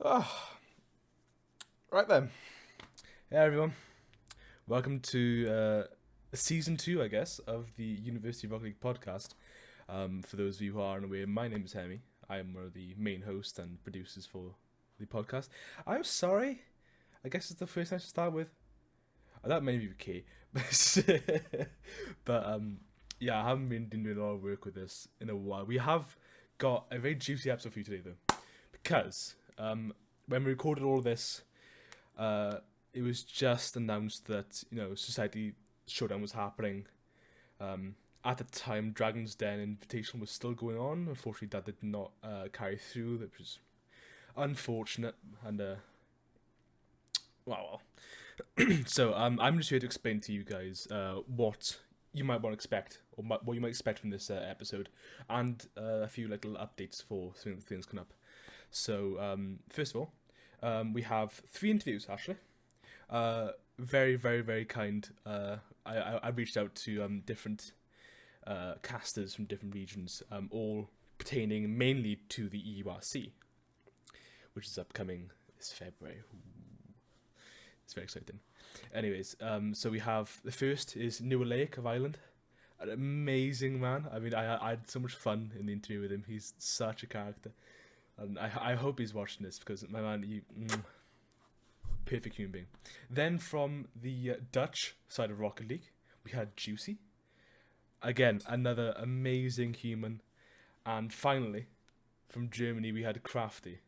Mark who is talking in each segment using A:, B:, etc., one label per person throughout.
A: Oh, right then. Hey everyone. Welcome to season 2, I guess, of the University Rocket League podcast. For those of you who aren't aware, my name is Hemi. I am one of the main hosts and producers for the podcast. I'm sorry. I guess it's the first time to start with. That may be okay. But yeah, I haven't been doing a lot of work with this in a while. We have got a very juicy episode for you today, though. Because when we recorded all of this, it was just announced that Society Showdown was happening. At the time, Dragon's Den Invitation was still going on. Unfortunately, that did not carry through, which was unfortunate. And well. So I'm just here to explain to you guys what you might want to expect, or what you might expect from this episode, and a few little updates for some of the things coming up. So first of all, we have 3 interviews actually. Very, very, very kind. I reached out to different casters from different regions, all pertaining mainly to the EURC, which is upcoming this February. Ooh, it's very exciting. Anyways, so we have the first is New Lake of Ireland. An amazing man. I mean, I had so much fun in the interview with him. He's such a character. And I hope he's watching this because, my man, perfect human being. Then from the Dutch side of Rocket League, we had Juicy. Again, another amazing human. And finally, from Germany, we had Crafty.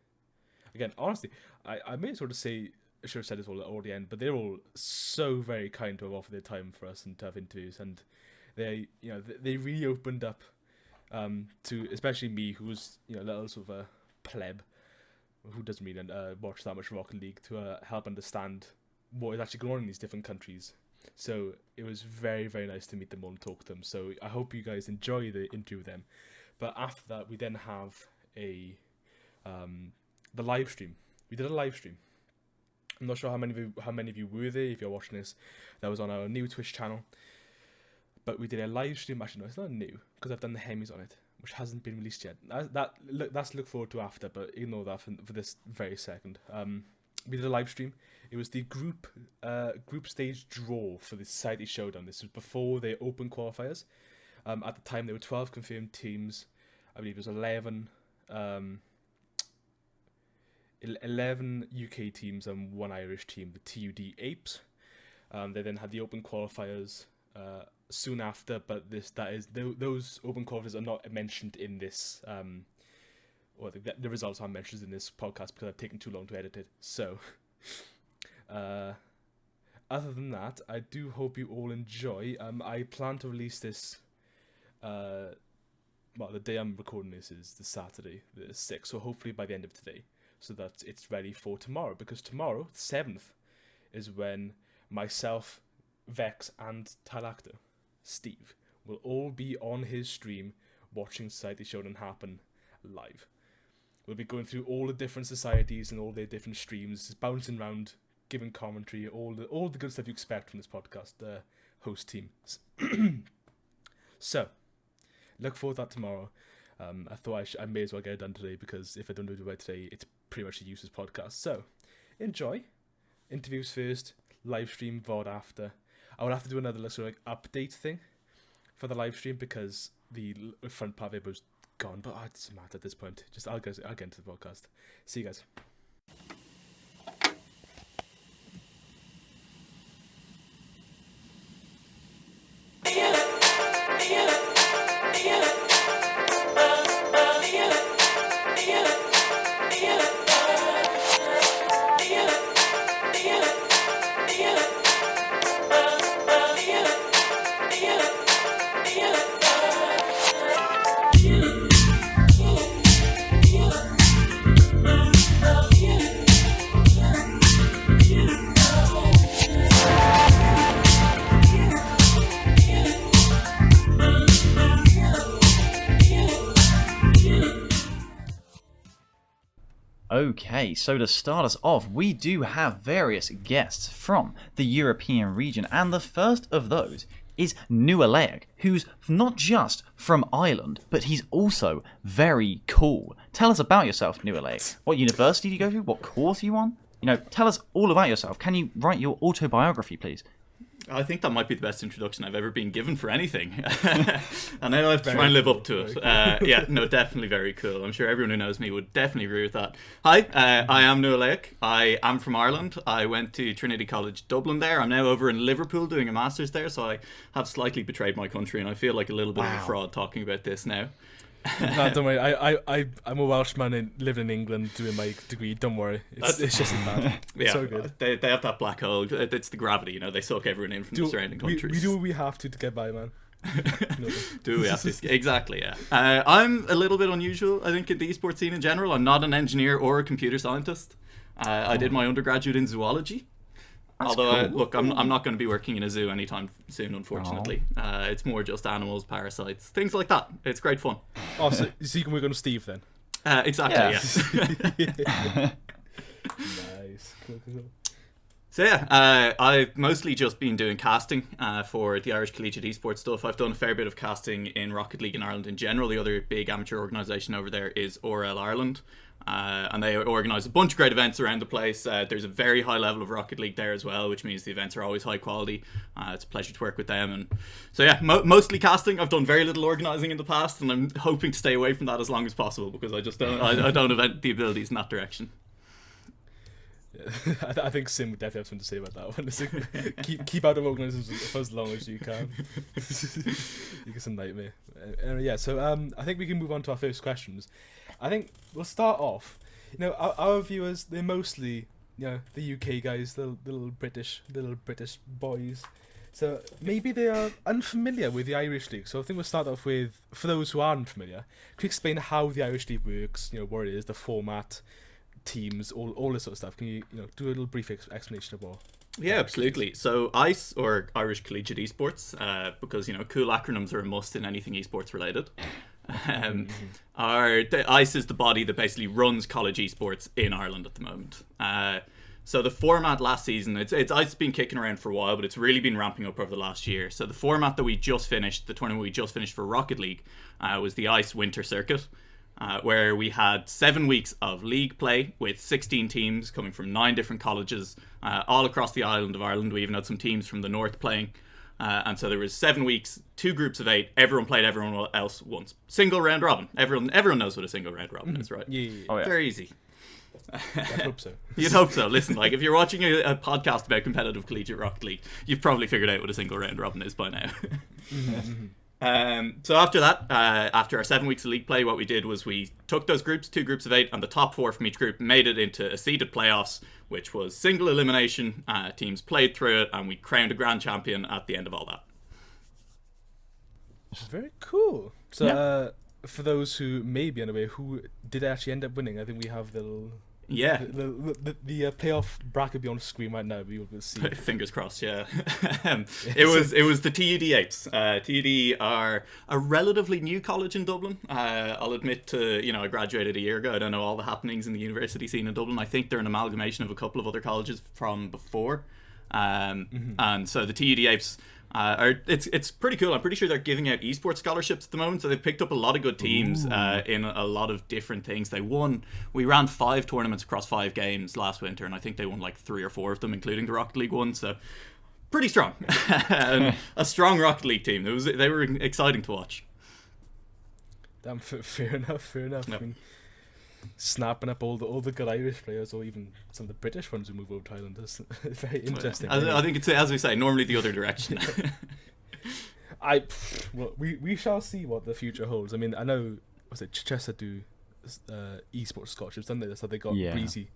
A: Again, honestly, I may sort of say, I should have said this all at the end, but they're all so very kind to have offered their time for us and to have interviews. And they really opened up to, especially me, who was, a little sort of a pleb who doesn't really watch that much Rocket League, to help understand what is actually going on in these different countries. So it was very, very nice to meet them all and talk to them. So I hope you guys enjoy the interview with them. But after that, we then have the live stream. We did a live stream. I'm not sure how many of you were there. If you're watching this, that was on our new Twitch channel. But we did a live stream. Actually, no, it's not new because I've done the Hemis on it, which hasn't been released yet. That's to look forward to after, but ignore that for this very second. We did a live stream. It was the group stage draw for the Society Showdown. This was before the open qualifiers. At the time, there were 12 confirmed teams. I believe it was 11 UK teams and 1 Irish team, the TUD Apes. They then had the open qualifiers soon after, but those open qualifiers are not mentioned in this, or the results aren't mentioned in this podcast because I've taken too long to edit it. So, other than that, I do hope you all enjoy. I plan to release this. The day I'm recording this is the Saturday, the 6th. So hopefully by the end of today, so that it's ready for tomorrow. Because tomorrow, the 7th, is when myself, Vex, and Tylactor, Steve, will all be on his stream watching Society Showdown happen live. We'll be going through all the different societies and all their different streams, bouncing around, giving commentary, all the good stuff you expect from this podcast host team. So, look forward to that tomorrow. I thought I may as well get it done today, because if I don't do it by today, it's pretty much a useless podcast. So, enjoy. Interviews first, live stream, VOD after. I will have to do another sort of update thing for the live stream because the front part of it was gone. But it doesn't matter at this point. I'll get into the podcast. See you guys.
B: Okay, so to start us off, we do have various guests from the European region, and the first of those is Nualeak, who's not just from Ireland, but he's also very cool. Tell us about yourself, Nualeak. What university do you go to? What course are you on? Tell us all about yourself. Can you write your autobiography, please?
C: I think that might be the best introduction I've ever been given for anything. And I have to try and live up to it. Yeah, no, definitely very cool. I'm sure everyone who knows me would definitely agree with that. Hi, I am Nualeak. I am from Ireland. I went to Trinity College Dublin there. I'm now over in Liverpool doing a master's there, so I have slightly betrayed my country, and I feel like a little bit of a fraud talking about this now.
A: No, don't worry. I'm a Welshman living in England doing my degree. Don't worry. It's just as bad.
C: Yeah,
A: so good.
C: They have that black hole. It's the gravity, They suck everyone in from the surrounding countries.
A: We do what we have to get by, man.
C: Do we have to? Exactly, yeah. I'm a little bit unusual, I think, in the esports scene in general. I'm not an engineer or a computer scientist. I did my undergraduate in zoology. Although,
B: cool.
C: look, I'm not going to be working in a zoo anytime soon, unfortunately. It's more just animals, parasites, things like that. It's great fun.
A: Oh, so you can work on Steve then?
C: Exactly, yeah.
A: Nice. Cool.
C: So yeah, I've mostly just been doing casting for the Irish collegiate esports stuff. I've done a fair bit of casting in Rocket League in Ireland in general. The other big amateur organisation over there is ORL Ireland. And they organise a bunch of great events around the place. There's a very high level of Rocket League there as well, which means the events are always high quality. It's a pleasure to work with them. And so yeah, mostly casting. I've done very little organising in the past, and I'm hoping to stay away from that as long as possible because I just don't. I don't have the abilities in that direction.
A: Yeah. I think Sim would definitely have something to say about that one. Keep out of organisms for as long as you can. It's a nightmare. Yeah, so I think we can move on to our first questions. I think we'll start off. Our viewers, they're mostly, the UK guys, the little British boys. So maybe they are unfamiliar with the Irish League. So I think we'll start off with, for those who aren't familiar, can you explain how the Irish League works? What it is, the format, teams, all this sort of stuff. Can you, do a little brief explanation of all?
C: Yeah, absolutely. So ICE, or Irish Collegiate Esports, because cool acronyms are a must in anything esports related. The ICE is the body that basically runs college esports in Ireland at the moment. So the format last season, it's been kicking around for a while, but it's really been ramping up over the last year. So the format that we just finished, the tournament we just finished for Rocket League, was the ICE Winter Circuit, where we had 7 weeks of league play with 16 teams coming from 9 different colleges all across the island of Ireland. We even had some teams from the north playing. And so there was 7 weeks, 2 groups of 8. Everyone played everyone else once. Single round robin. Everyone knows what a single round robin is, right?
A: Yeah.
B: Oh, yeah.
C: Very easy.
A: I hope so.
C: You'd hope so. Listen, if you're watching a podcast about competitive collegiate Rocket League, you've probably figured out what a single round robin is by now. So after that, after our 7 weeks of league play, what we did was we took those groups, 2 groups of 8, and the top 4 from each group made it into a seeded playoffs, which was single elimination. Teams played through it, and we crowned a grand champion at the end of all that.
A: Very cool. So, for those who may be unaware, who did actually end up winning? I think we have the playoff bracket be on the screen right now. We'll see.
C: Fingers crossed. Yeah. It was the TUD8s. TUD are a relatively new college in Dublin. I'll admit to I graduated a year ago. I don't know all the happenings in the university scene in Dublin. I think they're an amalgamation of a couple of other colleges from before. And so the TUD8s. It's pretty cool. I'm pretty sure they're giving out esports scholarships at the moment, so they've picked up a lot of good teams in a lot of different things. We ran 5 tournaments across 5 games last winter, and I think they won like 3 or 4 of them, including the Rocket League one, so pretty strong. And a strong Rocket League team. They were exciting to watch.
A: Damn, fair enough. Yep. I mean, snapping up all the good Irish players, or even some of the British ones who move over to Ireland. It's very interesting.
C: I think it's, as we say, normally the other direction.
A: We shall see what the future holds. I mean, I know, Chichester do esports scholarships, don't they? That's how they got Breezy.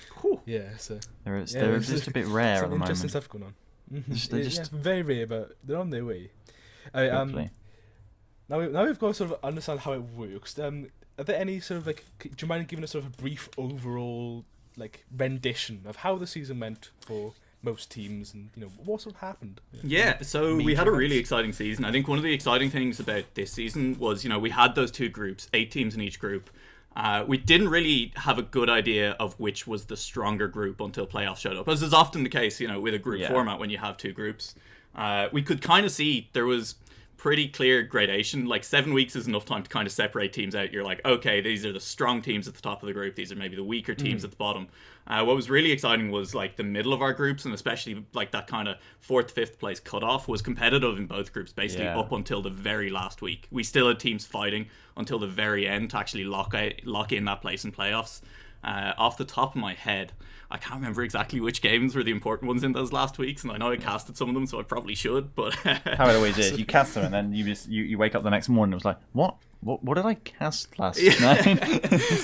C: Cool.
A: Yeah, so
B: they're just a bit rare at the moment.
A: Interesting stuff going on.
B: Just
A: very rare, but they're on their way.
B: Hopefully.
A: Now we've got to sort of understand how it works. Are there any sort of do you mind giving us sort of a brief overall rendition of how the season went for most teams, and what sort of happened?
C: Yeah, so we had a really exciting season. I think one of the exciting things about this season was we had those 2 groups, 8 teams in each group. We didn't really have a good idea of which was the stronger group until playoffs showed up, as is often the case with a group format when you have 2 groups. we could kind of see there was pretty clear gradation. Like 7 weeks is enough time to kind of separate teams out. You're like, okay, these are the strong teams at the top of the group. These are maybe the weaker teams at the bottom. What was really exciting was like the middle of our groups, and especially like that kind of 4th, 5th place cutoff was competitive in both groups, basically up until the very last week. We still had teams fighting until the very end to actually lock in that place in playoffs. Off the top of my head, I can't remember exactly which games were the important ones in those last weeks, and I know I casted some of them, so I probably should. But
B: how it always is, you cast them and then you wake up the next morning and it was like, what did I cast last night?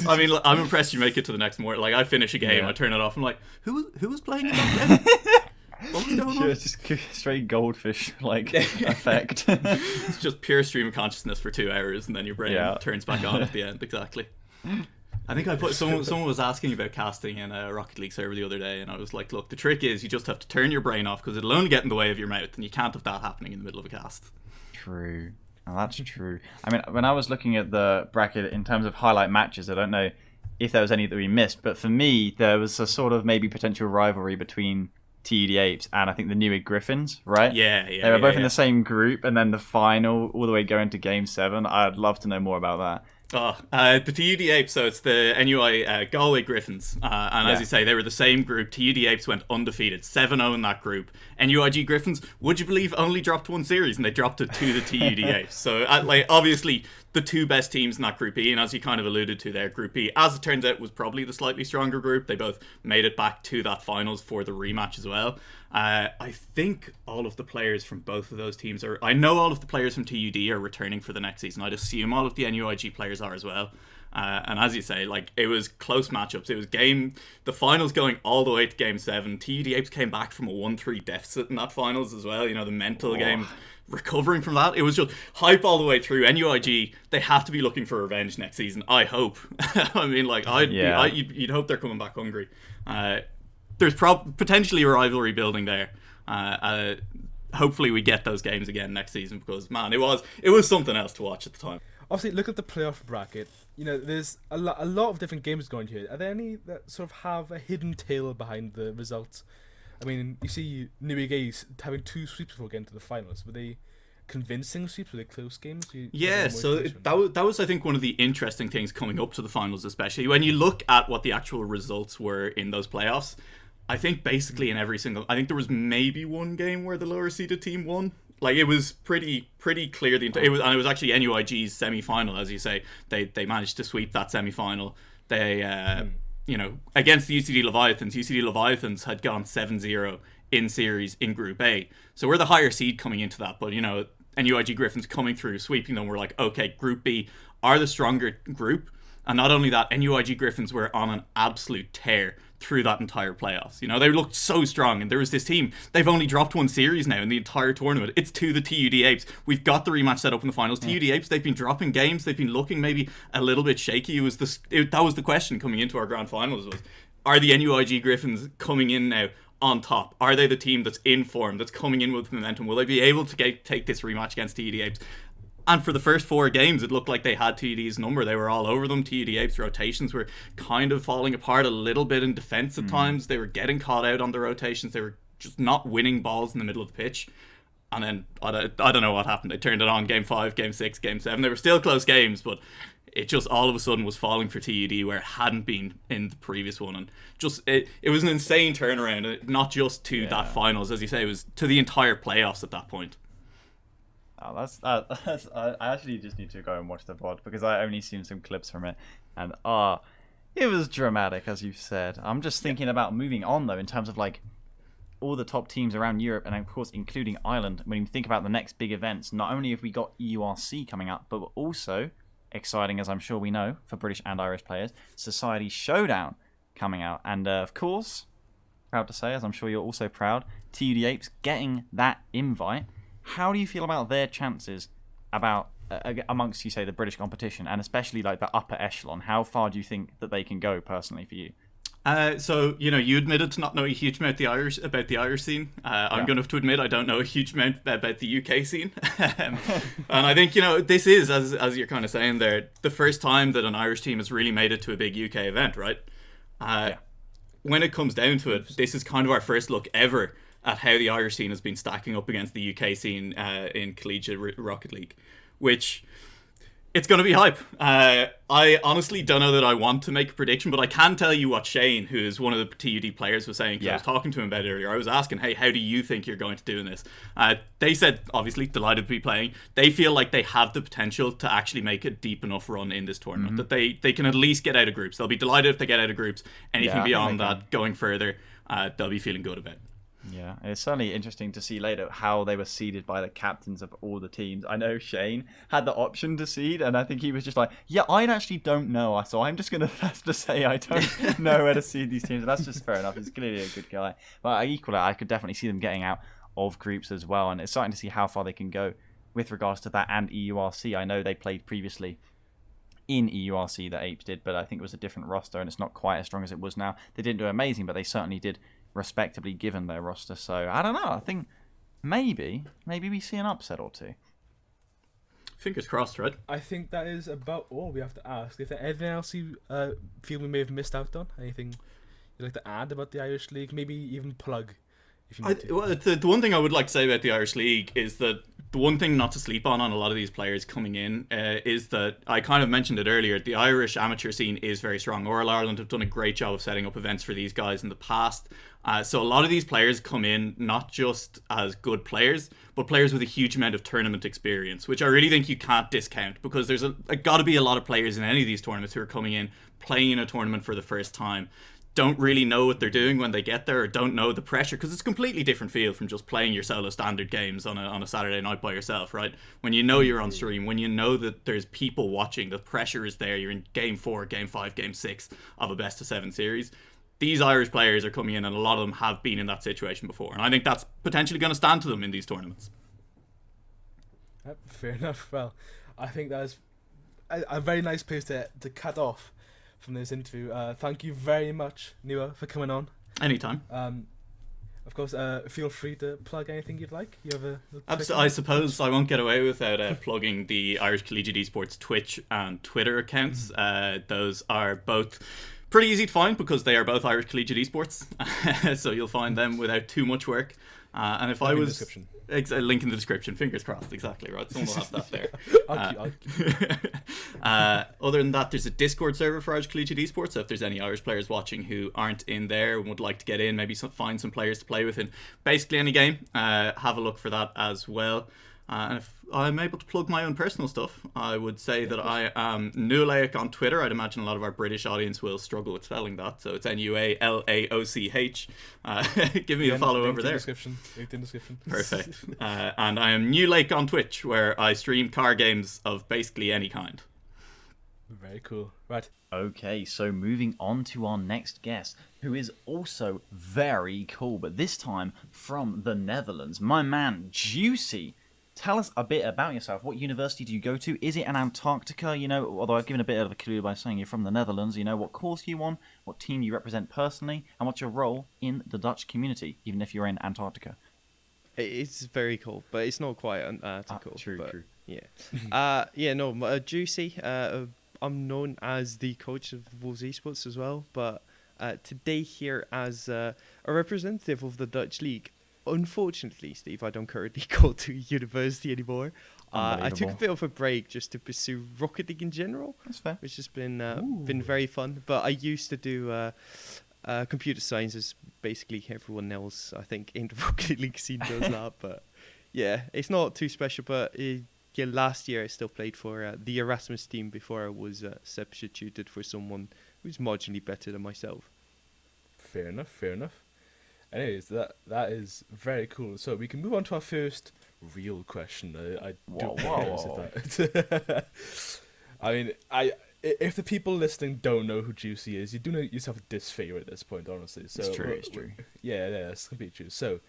C: I mean, I'm impressed you make it to the next morning. Like, I finish a game, I turn it off, I'm like, who was playing in that game? What was going on?
B: It's just straight goldfish like effect.
C: It's just pure stream of consciousness for 2 hours, and then your brain turns back on at the end. Exactly. I think I put someone was asking about casting in a Rocket League server the other day, and I was like, look, the trick is you just have to turn your brain off because it'll only get in the way of your mouth, and you can't have that happening in the middle of a cast.
B: True. Oh, that's true. I mean, when I was looking at the bracket in terms of highlight matches, I don't know if there was any that we missed, but for me, there was a sort of maybe potential rivalry between TUD Apes and I think the Newegg Griffins, right?
C: Yeah.
B: They were both in the same group, and then the final all the way going to Game 7. I'd love to know more about that.
C: The TUD Apes, so it's the NUI Galway Griffins, and as you say, they were the same group. TUD Apes went undefeated, 7-0 in that group. NUIG Griffins, would you believe, only dropped 1 series, and they dropped it to the TUD Apes. So, obviously, the 2 best teams in that Group E, and as you kind of alluded to there, Group E, as it turns out, was probably the slightly stronger group. They both made it back to that finals for the rematch as well. I think all of the players from both of those teams I know all of the players from TUD are returning for the next season. I'd assume all of the NUIG players are as well. And as you say, like, it was close matchups. It was the finals going all the way to Game 7. TUD Apes came back from a 1-3 deficit in that finals as well. You know, the mental game, recovering from that. It was just hype all the way through. NUIG, they have to be looking for revenge next season, I hope. I mean, like, you'd hope they're coming back hungry. There's potentially a rivalry building there. Hopefully we get those games again next season, because, man, it was something else to watch at the time.
A: Obviously, look at the playoff bracket. You know, there's a lot of different games going here. Are there any that sort of have a hidden tale behind the results? I mean, you see Newegg having 2 sweeps before getting to the finals. Were they convincing sweeps? Were they close games?
C: So that was, I think, one of the interesting things coming up to the finals, especially when you look at what the actual results were in those playoffs. I think basically in every single, I think there was maybe 1 game where the lower seeded team won. Like, it was pretty clear it was actually NUIG's semi-final, as you say. They managed to sweep that semi-final. They against the UCD Leviathans. UCD Leviathans had gone 7-0 in series in Group A. So we're the higher seed coming into that, but NUIG Griffins coming through, sweeping them. We're like, okay, Group B are the stronger group. And not only that, NUIG Griffins were on an absolute tear through that entire playoffs. You know, they looked so strong, and there was this team, they've only dropped 1 series now in the entire tournament. It's to the TUD Apes. We've got the rematch set up in the finals. TUD Apes, they've been dropping games, they've been looking maybe a little bit shaky. That was the question coming into our grand finals, was, are the NUIG Griffins coming in now on top? Are they the team that's in form, that's coming in with momentum? Will they be able to take this rematch against TUD Apes? And for the first 4 games, it looked like they had TUD's number. They were all over them. TUD Apes' rotations were kind of falling apart a little bit in defense at times. They were getting caught out on the rotations. They were just not winning balls in the middle of the pitch. And then, I don't know what happened. They turned it on Game 5, Game 6, Game 7. They were still close games, but it just all of a sudden was falling for TUD where it hadn't been in the previous one. And just, it was an insane turnaround, not just to that finals, as you say, it was to the entire playoffs at that point.
B: Oh, I actually just need to go and watch the VOD because I only seen some clips from it, and it was dramatic, as you've said. I'm just thinking about moving on though, in terms of like all the top teams around Europe, and of course including Ireland. When you think about the next big events, not only have we got EURC coming up, but also exciting, as I'm sure we know for British and Irish players, Society Showdown coming out, and of course, proud to say, as I'm sure you're also proud, TUD Apes getting that invite. How do you feel about their chances amongst, you say, the British competition, and especially like the upper echelon? How far do you think that they can go personally for you?
C: So, you admitted to not knowing a huge amount about the Irish scene. I'm going to have to admit I don't know a huge amount about the UK scene. And I think, this is, as you're kind of saying there, the first time that an Irish team has really made it to a big UK event, right? When it comes down to it, this is kind of our first look ever at how the Irish scene has been stacking up against the UK scene in collegiate Rocket League, which it's going to be hype. I honestly don't know that I want to make a prediction, but I can tell you what Shane, who is one of the TUD players, was saying. 'Cause I was talking to him about it earlier. I was asking, hey, how do you think you're going to do in this? They said, obviously, delighted to be playing. They feel like they have the potential to actually make a deep enough run in this tournament, that they can at least get out of groups. They'll be delighted if they get out of groups. Anything beyond that, going further, they'll be feeling good about.
B: Yeah, it's certainly interesting to see later how they were seeded by the captains of all the teams. I know Shane had the option to seed, and I think he was just like, yeah, I actually don't know, so I'm just going to have to say I don't know where to seed these teams. And that's just fair enough. He's clearly a good guy. But equally, I could definitely see them getting out of groups as well, and it's starting to see how far they can go with regards to that and EURC. I know they played previously in EURC, the Apes did, but I think it was a different roster, and it's not quite as strong as it was now. They didn't do amazing, but they certainly did respectably given their roster. So I don't know. I think maybe we see an upset or two.
C: Fingers crossed, right?
A: I think that is about all we have to ask. Is there anything else you feel we may have missed out on? Anything you'd like to add about the Irish League? Maybe even plug if you need to.
C: Well, the one thing I would like to say about the Irish League is that the one thing not to sleep on a lot of these players coming in is that, I kind of mentioned it earlier, the Irish amateur scene is very strong. Royal Ireland have done a great job of setting up events for these guys in the past. So a lot of these players come in not just as good players, but players with a huge amount of tournament experience, which I really think you can't discount, because there's got to be a lot of players in any of these tournaments who are coming in, playing in a tournament for the first time, don't really know what they're doing when they get there, or don't know the pressure, because it's a completely different feel from just playing your solo standard games on a Saturday night by yourself, right? When you know you're on stream, when you know that there's people watching, the pressure is there, you're in game 4, game 5, game 6 of a best of 7 series. These Irish players are coming in, and a lot of them have been in that situation before, and I think that's potentially going to stand to them in these tournaments.
A: Yep, fair enough. Well, I think that's a very nice place to cut off from this interview. Thank you very much, Niwa, for coming on.
C: Anytime.
A: Of course, feel free to plug anything you'd like. You have
C: I suppose I won't get away without plugging the Irish Collegiate Esports Twitch and Twitter accounts. Those are both pretty easy to find because they are both Irish Collegiate Esports, so you'll find them without too much work. And if I was a link in the description, fingers crossed, exactly right. Someone will have that there. Other than that, there's a Discord server for Irish Collegiate Esports. So if there's any Irish players watching who aren't in there and would like to get in, maybe find some players to play with in basically any game, have a look for that as well. And if I'm able to plug my own personal stuff, I would say that I am Nualaoch on Twitter. I'd imagine a lot of our British audience will struggle with spelling that, so it's Nualaoch. Give me a follow over there.
A: LinkedIn description.
C: Perfect. And I am Nualaoch on Twitch, where I stream car games of basically any kind.
A: Very cool. Right.
B: Okay, so moving on to our next guest, who is also very cool, but this time from the Netherlands. My man, Juicy. Tell us a bit about yourself. What university do you go to? Is it in Antarctica? You know, although I've given a bit of a clue by saying you're from the Netherlands, you know, what course you on, what team you represent personally, and what's your role in the Dutch community, even if you're in Antarctica.
D: It's very cool, but it's not quite Antarctica.
B: True.
D: Yeah. Juicy. I'm known as the coach of Wolves Esports as well, but today here as a representative of the Dutch League. Unfortunately, Steve, I don't currently go to university anymore. I took a bit of a break just to pursue Rocket League in general.
B: That's fair.
D: Which has been very fun. But I used to do computer science, as basically everyone else, I think, in the Rocket League scene does that. But yeah, it's not too special. But last year I still played for the Erasmus team before I was substituted for someone who's marginally better than myself.
A: Fair enough. Anyways, that is very cool. So we can move on to our first real question. I mean, if the people listening don't know who Juicy is, you do know yourself a disfavor at this point, honestly. So
B: It's true.
A: Yeah, it's completely true. So,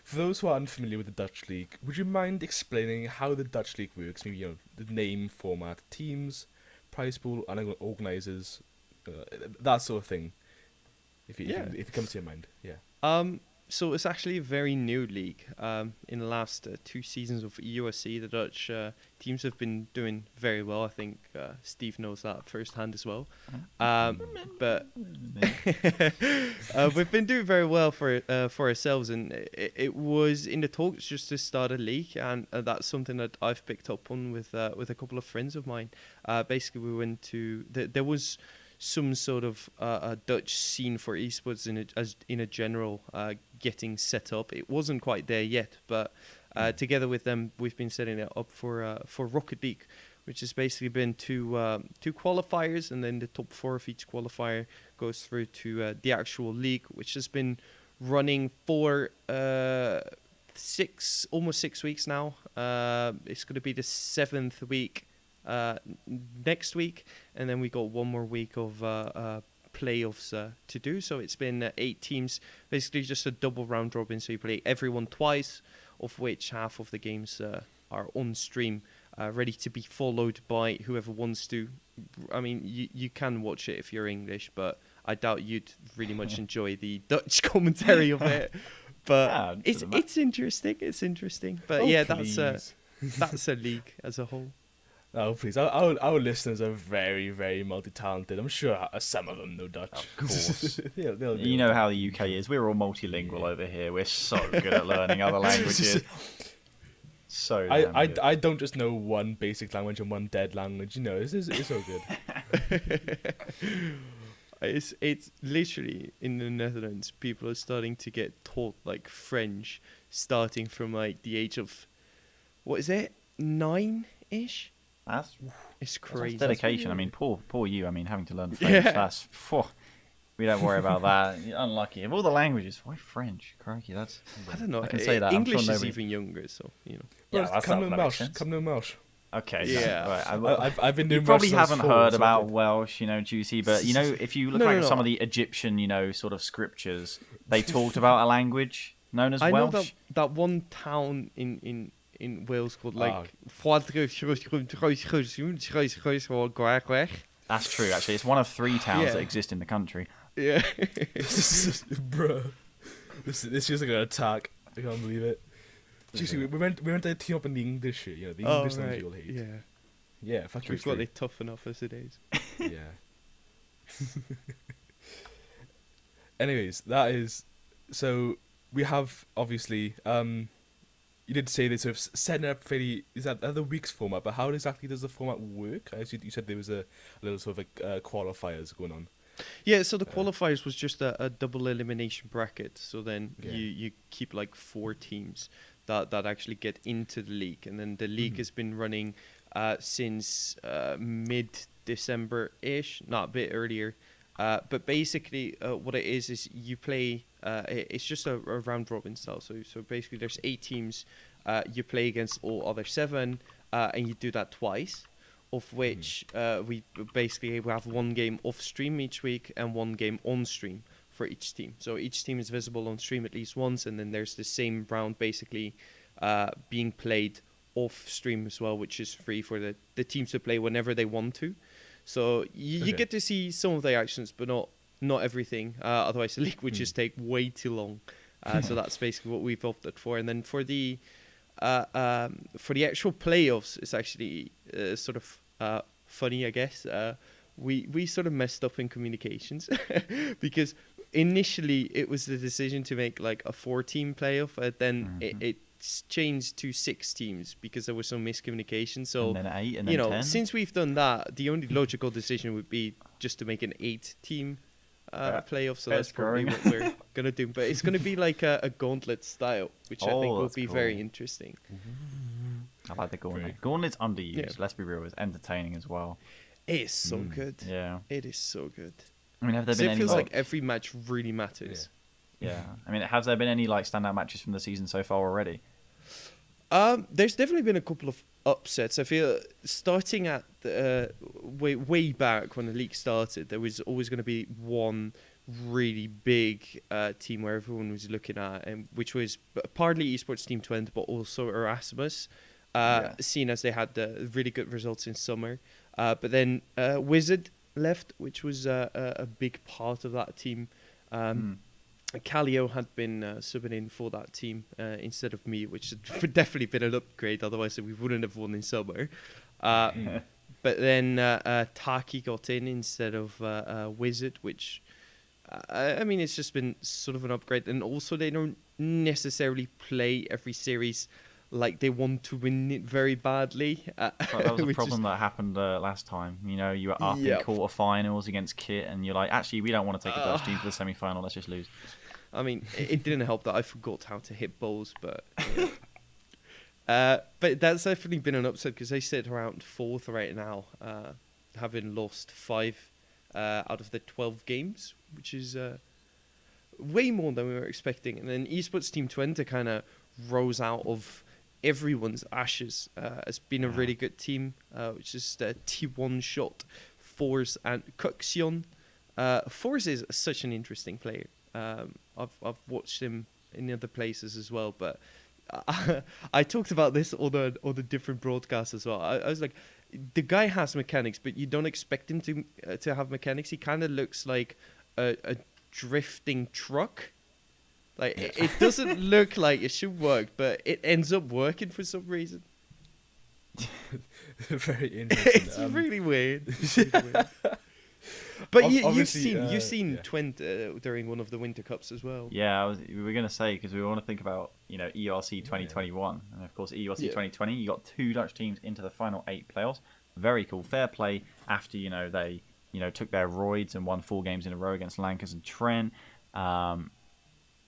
A: for those who are unfamiliar with the Dutch League, would you mind explaining how the Dutch League works? Maybe, the name, format, teams, prize pool, and organisers, that sort of thing. If it comes to your mind, yeah.
D: So it's actually a very new league. In the last 2 seasons of EURC, the Dutch teams have been doing very well. I think Steve knows that firsthand as well. But we've been doing very well for ourselves, and it was in the talks just to start a league, and that's something that I've picked up on with a couple of friends of mine. Basically, we went to there was some sort of a Dutch scene for esports in a general getting set up. It wasn't quite there yet, but together with them, we've been setting it up for Rocket League, which has basically been two qualifiers, and then the top 4 of each qualifier goes through to the actual league, which has been running for almost 6 weeks now. It's going to be the 7th week next week, and then we got 1 more week of playoffs to do. So it's been 8 teams, basically just a double round robin. So you play everyone twice, of which half of the games are on stream, ready to be followed by whoever wants to. I mean, you can watch it if you're English, but I doubt you'd really much enjoy the Dutch commentary of it. But it's interesting. It's interesting. But that's a league as a whole.
A: Oh, please. Our listeners are very, very multi-talented. I'm sure some of them know Dutch.
B: Of course.
A: they'll
B: You know how the UK is. We're all multilingual over here. We're so good at learning other languages. So
A: I don't just know one basic language and one dead language. You know, it's all good.
D: It's literally in the Netherlands, people are starting to get taught like French, starting from like the age of, what is it, 9-ish? It's crazy.
B: That's dedication. I mean, poor you. I mean, having to learn French. Yeah. We don't worry about that. You're unlucky. Of all the languages, why French? Crikey, that's.
D: I don't know.
B: I can say that.
D: English is even younger, so you know.
A: Yeah, come to Welsh.
B: Okay.
D: Yeah.
A: Right. I've been doing.
B: You probably
A: Welsh
B: haven't heard about Welsh, Juicy, but if you look at some of the Egyptian, sort of scriptures, they talked about a language known as Welsh.
D: I know that one town in Wales called like.
B: That's true, actually. It's one of 3 towns that exist in the country.
D: Yeah.
A: Bro, this feels like an attack. I can't believe it. Seriously, we went to team up in the English shit. The English language you'll hate. Yeah. Fuck you.
D: We've got it tough enough as it is.
A: Yeah. Anyways, that is so. We have obviously. You did say they sort of setting it up fairly. Is that the week's format? But how exactly does the format work? As you said, there was a little sort of like qualifiers going on.
D: Yeah, so the qualifiers was just a double elimination bracket. So then you keep like 4 teams that actually get into the league, and then the league has been running since mid-December-ish, not a bit earlier. But basically, what it is you play. It's just a round robin style. So basically, there's 8 teams. You play against all other 7, and you do that twice. Of which we have 1 game off stream each week and 1 game on stream for each team. So each team is visible on stream at least once, and then there's the same round basically being played off stream as well, which is free for the teams to play whenever they want to. So you get to see some of the actions, but not everything. Otherwise, the league would just take way too long. So that's basically what we've opted for. And then for the actual playoffs, it's actually sort of funny, I guess. We sort of messed up in communications because initially it was the decision to make like a 4-team playoff, but then it's changed to 6 teams because there was some miscommunication. So
B: and then 8, and then 10.
D: Since we've done that, the only logical decision would be just to make an 8-team playoff. So that's probably what we're gonna do. But it's gonna be like a gauntlet style, which I think will be very interesting.
B: I like the gauntlet. Gauntlet's underused. Let's be real, it's entertaining as well.
D: It is so good.
B: Yeah,
D: it is so good.
B: I mean, have there been any?
D: It feels like every match really matters.
B: Yeah. I mean, has there been any like standout matches from the season so far already?
D: There's definitely been a couple of upsets. I feel starting at way back when the league started, there was always going to be one really big team where everyone was looking at, and which was partly esports Team Twente, but also Erasmus. Seen as they had the really good results in summer, but then Wizard left, which was a big part of that team. Callio had been subbing in for that team instead of me, which had definitely been an upgrade. Otherwise, we wouldn't have won in summer. But then Taki got in instead of Wizard, which I mean, it's just been sort of an upgrade. And also, they don't necessarily play every series like they want to win it very badly.
B: That was a problem that happened last time. You know, you were up in quarterfinals against Kit, and you're like, actually, we don't want to take a Dutch team to the semi-final. Let's just lose.
D: I mean, it didn't help that I forgot how to hit balls, but but that's definitely been an upset because they sit around 4th right now, having lost 5 out of the 12 games, which is way more than we were expecting. And then Esports Team Twente kind of rose out of everyone's ashes. It's been a really good team, which is T1 Shot, Force, and Cuxion. Force is such an interesting player. I've watched him in other places as well, but I talked about this on the different broadcasts as well. I was like, the guy has mechanics, but you don't expect him to have mechanics. He kind of looks like a drifting truck. Like it doesn't look like it should work, but it ends up working for some reason.
A: Very interesting.
D: It's really weird. But you've seen Twente during one of the Winter Cups as well.
B: Yeah, we were going to say, because we want to think about, you know, EURC 2021. And of course, EURC 2020, you got 2 Dutch teams into the final 8 playoffs. Very cool. Fair play after, you know, they, you know, took their roids and won 4 games in a row against Lankers and Trent.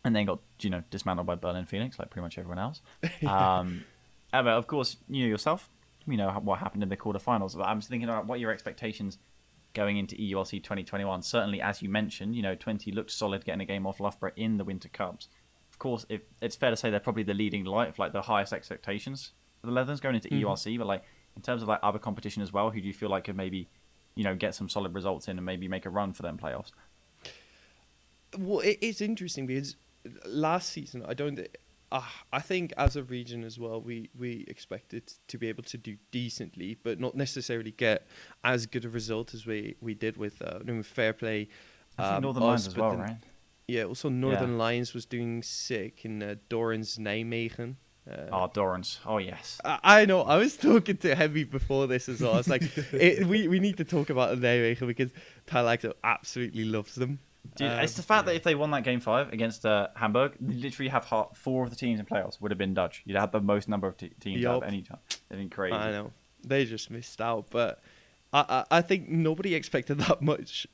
B: And then got, you know, dismantled by Berlin Phoenix, like pretty much everyone else. But of course, you know yourself, you know what happened in the quarterfinals. But I'm just thinking about what your expectations going into EURC 2021. Certainly, as you mentioned, you know, Twente looked solid getting a game off Loughborough in the Winter Cups. Of course, it's fair to say they're probably the leading light of like the highest expectations for the Leathers going into EURC. But like in terms of like other competition as well, who do you feel like could maybe, you know, get some solid results in and maybe make a run for them playoffs?
D: Well, it's interesting because last season, I think as a region as well, we expected to be able to do decently, but not necessarily get as good a result as we did with Fair Play.
B: I think Northern Lions as well, right?
D: Yeah, also Northern Lions was doing sick in Dorens Nijmegen.
B: Dorens. Oh, yes.
D: I know. I was talking to Hemi before this as well. I was like, we need to talk about Nijmegen because Tylaxo absolutely loves them.
B: Dude, it's the fact that if they won that game 5 against Hamburg, they literally have 4 of the teams in playoffs would have been Dutch. You'd have the most number of teams out of any time. They've been crazy.
D: I know. They just missed out. But I think nobody expected that much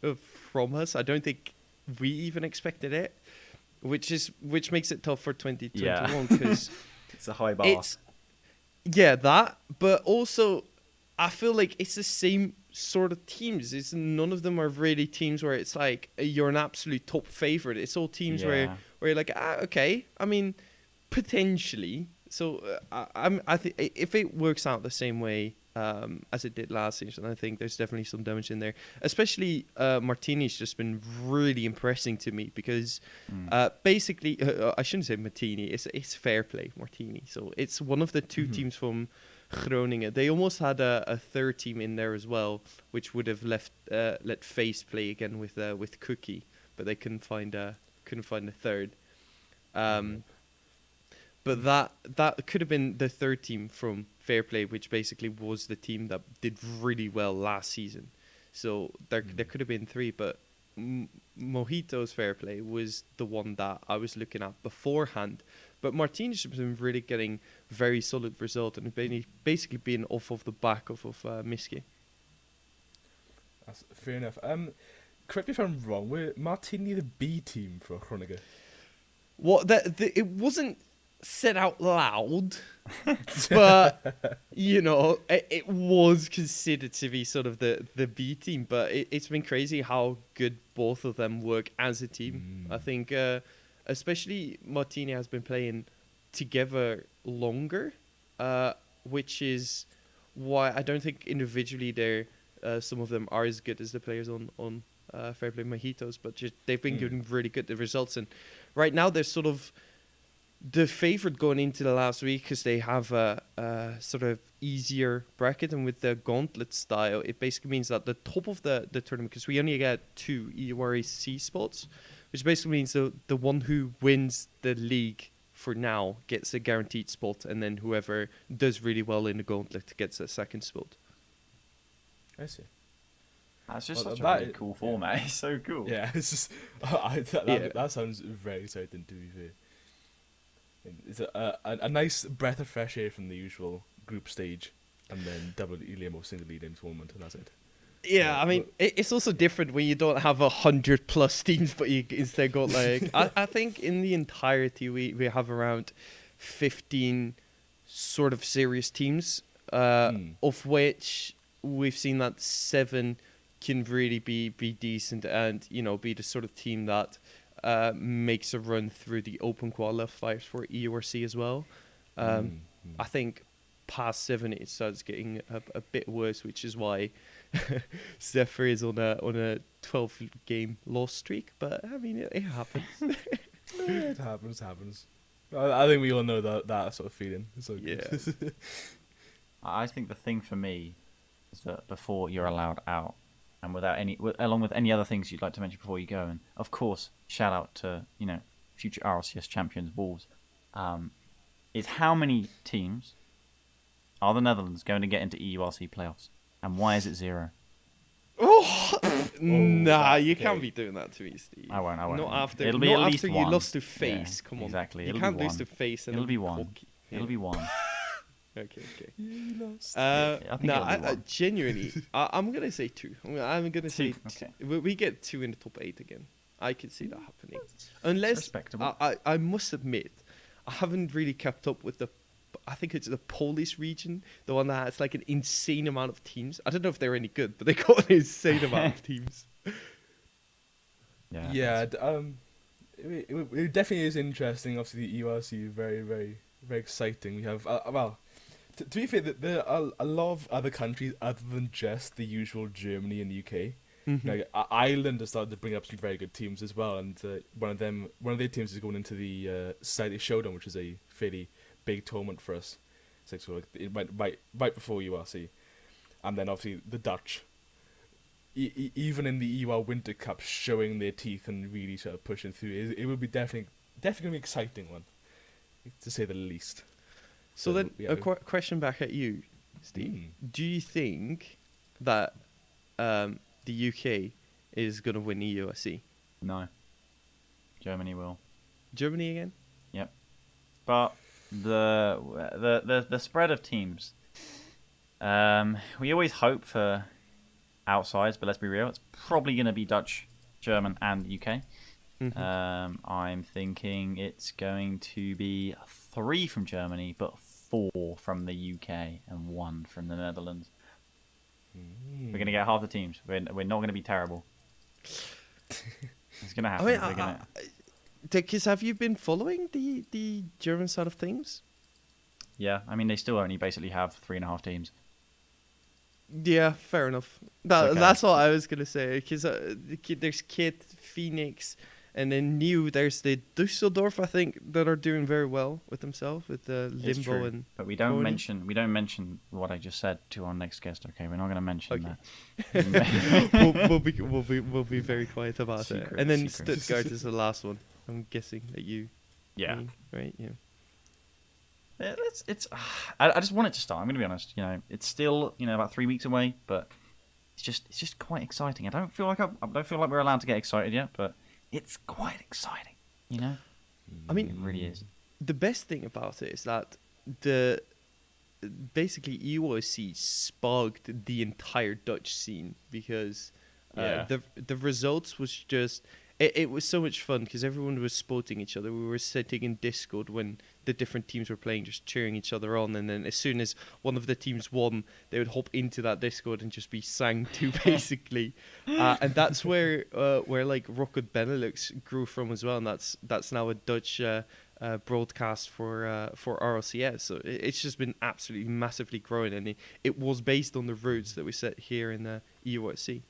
D: from us. I don't think we even expected it, which makes it tough for 2021 because
B: it's a high bar.
D: But also I feel like it's the same sort of teams. It's none of them are really teams where it's like you're an absolute top favorite. It's all teams where you're like, okay. I mean, potentially. So I think if it works out the same way as it did last season, I think there's definitely some damage in there. Especially Martini's just been really impressing to me because basically I shouldn't say Martini. It's Fair Play Martini. So it's one of the 2 teams from Groningen. They almost had a third team in there as well, which would have let Face play again with Cookie, but they couldn't find a third. But that could have been the third team from Fair Play, which basically was the team that did really well last season. So there could have been 3, but Mojito's Fair Play was the one that I was looking at beforehand. But Martinez has been really getting very solid result and basically being off of the back of Miski.
A: That's fair enough. Correct me if I'm wrong. Were Martini the B team for Groningen?
D: It wasn't said out loud, but you know, it was considered to be sort of the B team. But it's been crazy how good both of them work as a team. I think. Especially Martini has been playing together longer, which is why I don't think individually some of them are as good as the players on Fair Play Mojitos, but they've been getting really good results. And right now they're sort of the favorite going into the last week because they have a sort of easier bracket, and with the gauntlet style, it basically means that the top of the tournament, because we only get 2 EURC spots, which basically means the one who wins the league for now gets a guaranteed spot, and then whoever does really well in the gauntlet gets a second spot.
A: I see.
B: That's just
A: Well,
B: such a
A: that
B: really
A: is-
B: cool format. It's so cool.
A: Yeah, it's just that sounds very exciting to be fair. It's a nice breath of fresh air from the usual group stage, and then double Eliam or single Eliam tournament, and that's it.
D: Yeah, I mean, it's also different when you don't have 100+ teams, but you instead got like I think in the entirety we have around 15 sort of serious teams, of which we've seen that 7 can really be decent and be the sort of team that makes a run through the open qualifiers for EURC as well. I think past 7 it starts getting a bit worse, which is why Zephyr is on a 12-game loss streak. But I mean, it happens.
A: It happens. I think we all know that sort of feeling. So
D: Yeah.
B: I think the thing for me is that before you're allowed out, and along with any other things you'd like to mention before you go, and of course, shout out to future RLCS champions Wolves, is how many teams are the Netherlands going to get into EURC playoffs, and why is it 0?
D: Nah, you
A: okay.
D: can't be doing that to me, Steve.
B: I won't.
D: Not after.
B: It'll be
D: not
B: at least
D: after
B: one.
D: you lost to Face.
B: Yeah,
D: Come on.
B: exactly.
D: You
B: It'll
D: can't
B: be
D: lose
B: one.
D: to Face. And
B: It'll
D: then
B: be one.
D: cocky.
B: It'll be one.
D: Okay.
A: You lost.
B: I think
D: No,
B: it'll be one.
D: genuinely, I'm gonna say 2. I'm gonna say
B: Okay.
D: we get 2 in the top 8 again. I could see that happening, unless
B: respectable.
D: I must admit, I haven't really kept up with I think it's the Polish region, the one that has like an insane amount of teams. I don't know if they're any good, but they got an insane amount of teams.
A: Yeah. It definitely is interesting. Obviously, the EURC very, very, very exciting. We have to be fair, there are a lot of other countries other than just the usual Germany and the UK. Like Ireland has started to bring up some very good teams as well, and one of their teams is going into the Saturday Showdown, which is a fairly big tournament for us. It's like sort of it went right before URC, and then obviously the Dutch. Even in the EUR Winter Cup, showing their teeth and really sort of pushing through, it would be definitely gonna be an exciting one, to say the least.
D: So then,
A: yeah.
D: a question back at you, Steve. Do you think that the UK is going to win EURC?
B: No. Germany will.
D: Germany again?
B: Yep. But the spread of teams. We always hope for outsides, but let's be real. It's probably going to be Dutch, German, and UK. I'm thinking it's going to be 3 from Germany, but 4 from the UK and 1 from the Netherlands. We're going to get half the teams. We're not going to be terrible. It's going to happen.
D: I mean, because have you been following the German side of things?
B: Yeah, I mean, they still only basically have 3.5 teams.
D: Yeah, fair enough.
B: Okay.
D: That's all I was going to say. Because there's Kit, Phoenix, and then there's the Düsseldorf, I think, that are doing very well with themselves, with the
B: It's
D: Limbo
B: true,
D: and.
B: but we don't
D: Pony.
B: mention what I just said to our next guest. Okay, we're not going to mention
D: Okay.
B: that.
D: we'll be very quiet about it.
B: Secret,
D: And then
B: secret.
D: Stuttgart is the last one. I'm guessing that you.
B: Yeah.
D: mean, right. Yeah.
B: I just want it to start. I'm going to be honest. It's still about 3 weeks away, but it's just quite exciting. I don't feel like we're allowed to get excited yet, but it's quite exciting.
D: I mean,
B: It really is.
D: the best thing about it is that basically EURC sparked the entire Dutch scene because the results was just it was so much fun because everyone was spotting each other. We were sitting in Discord when the different teams were playing, just cheering each other on, and then as soon as one of the teams won, they would hop into that Discord and just be sang to basically, and that's where like Rocket Benelux grew from as well, and that's now a Dutch broadcast for RLCS. So it's just been absolutely massively growing, and it was based on the roots that we set here in the EURC.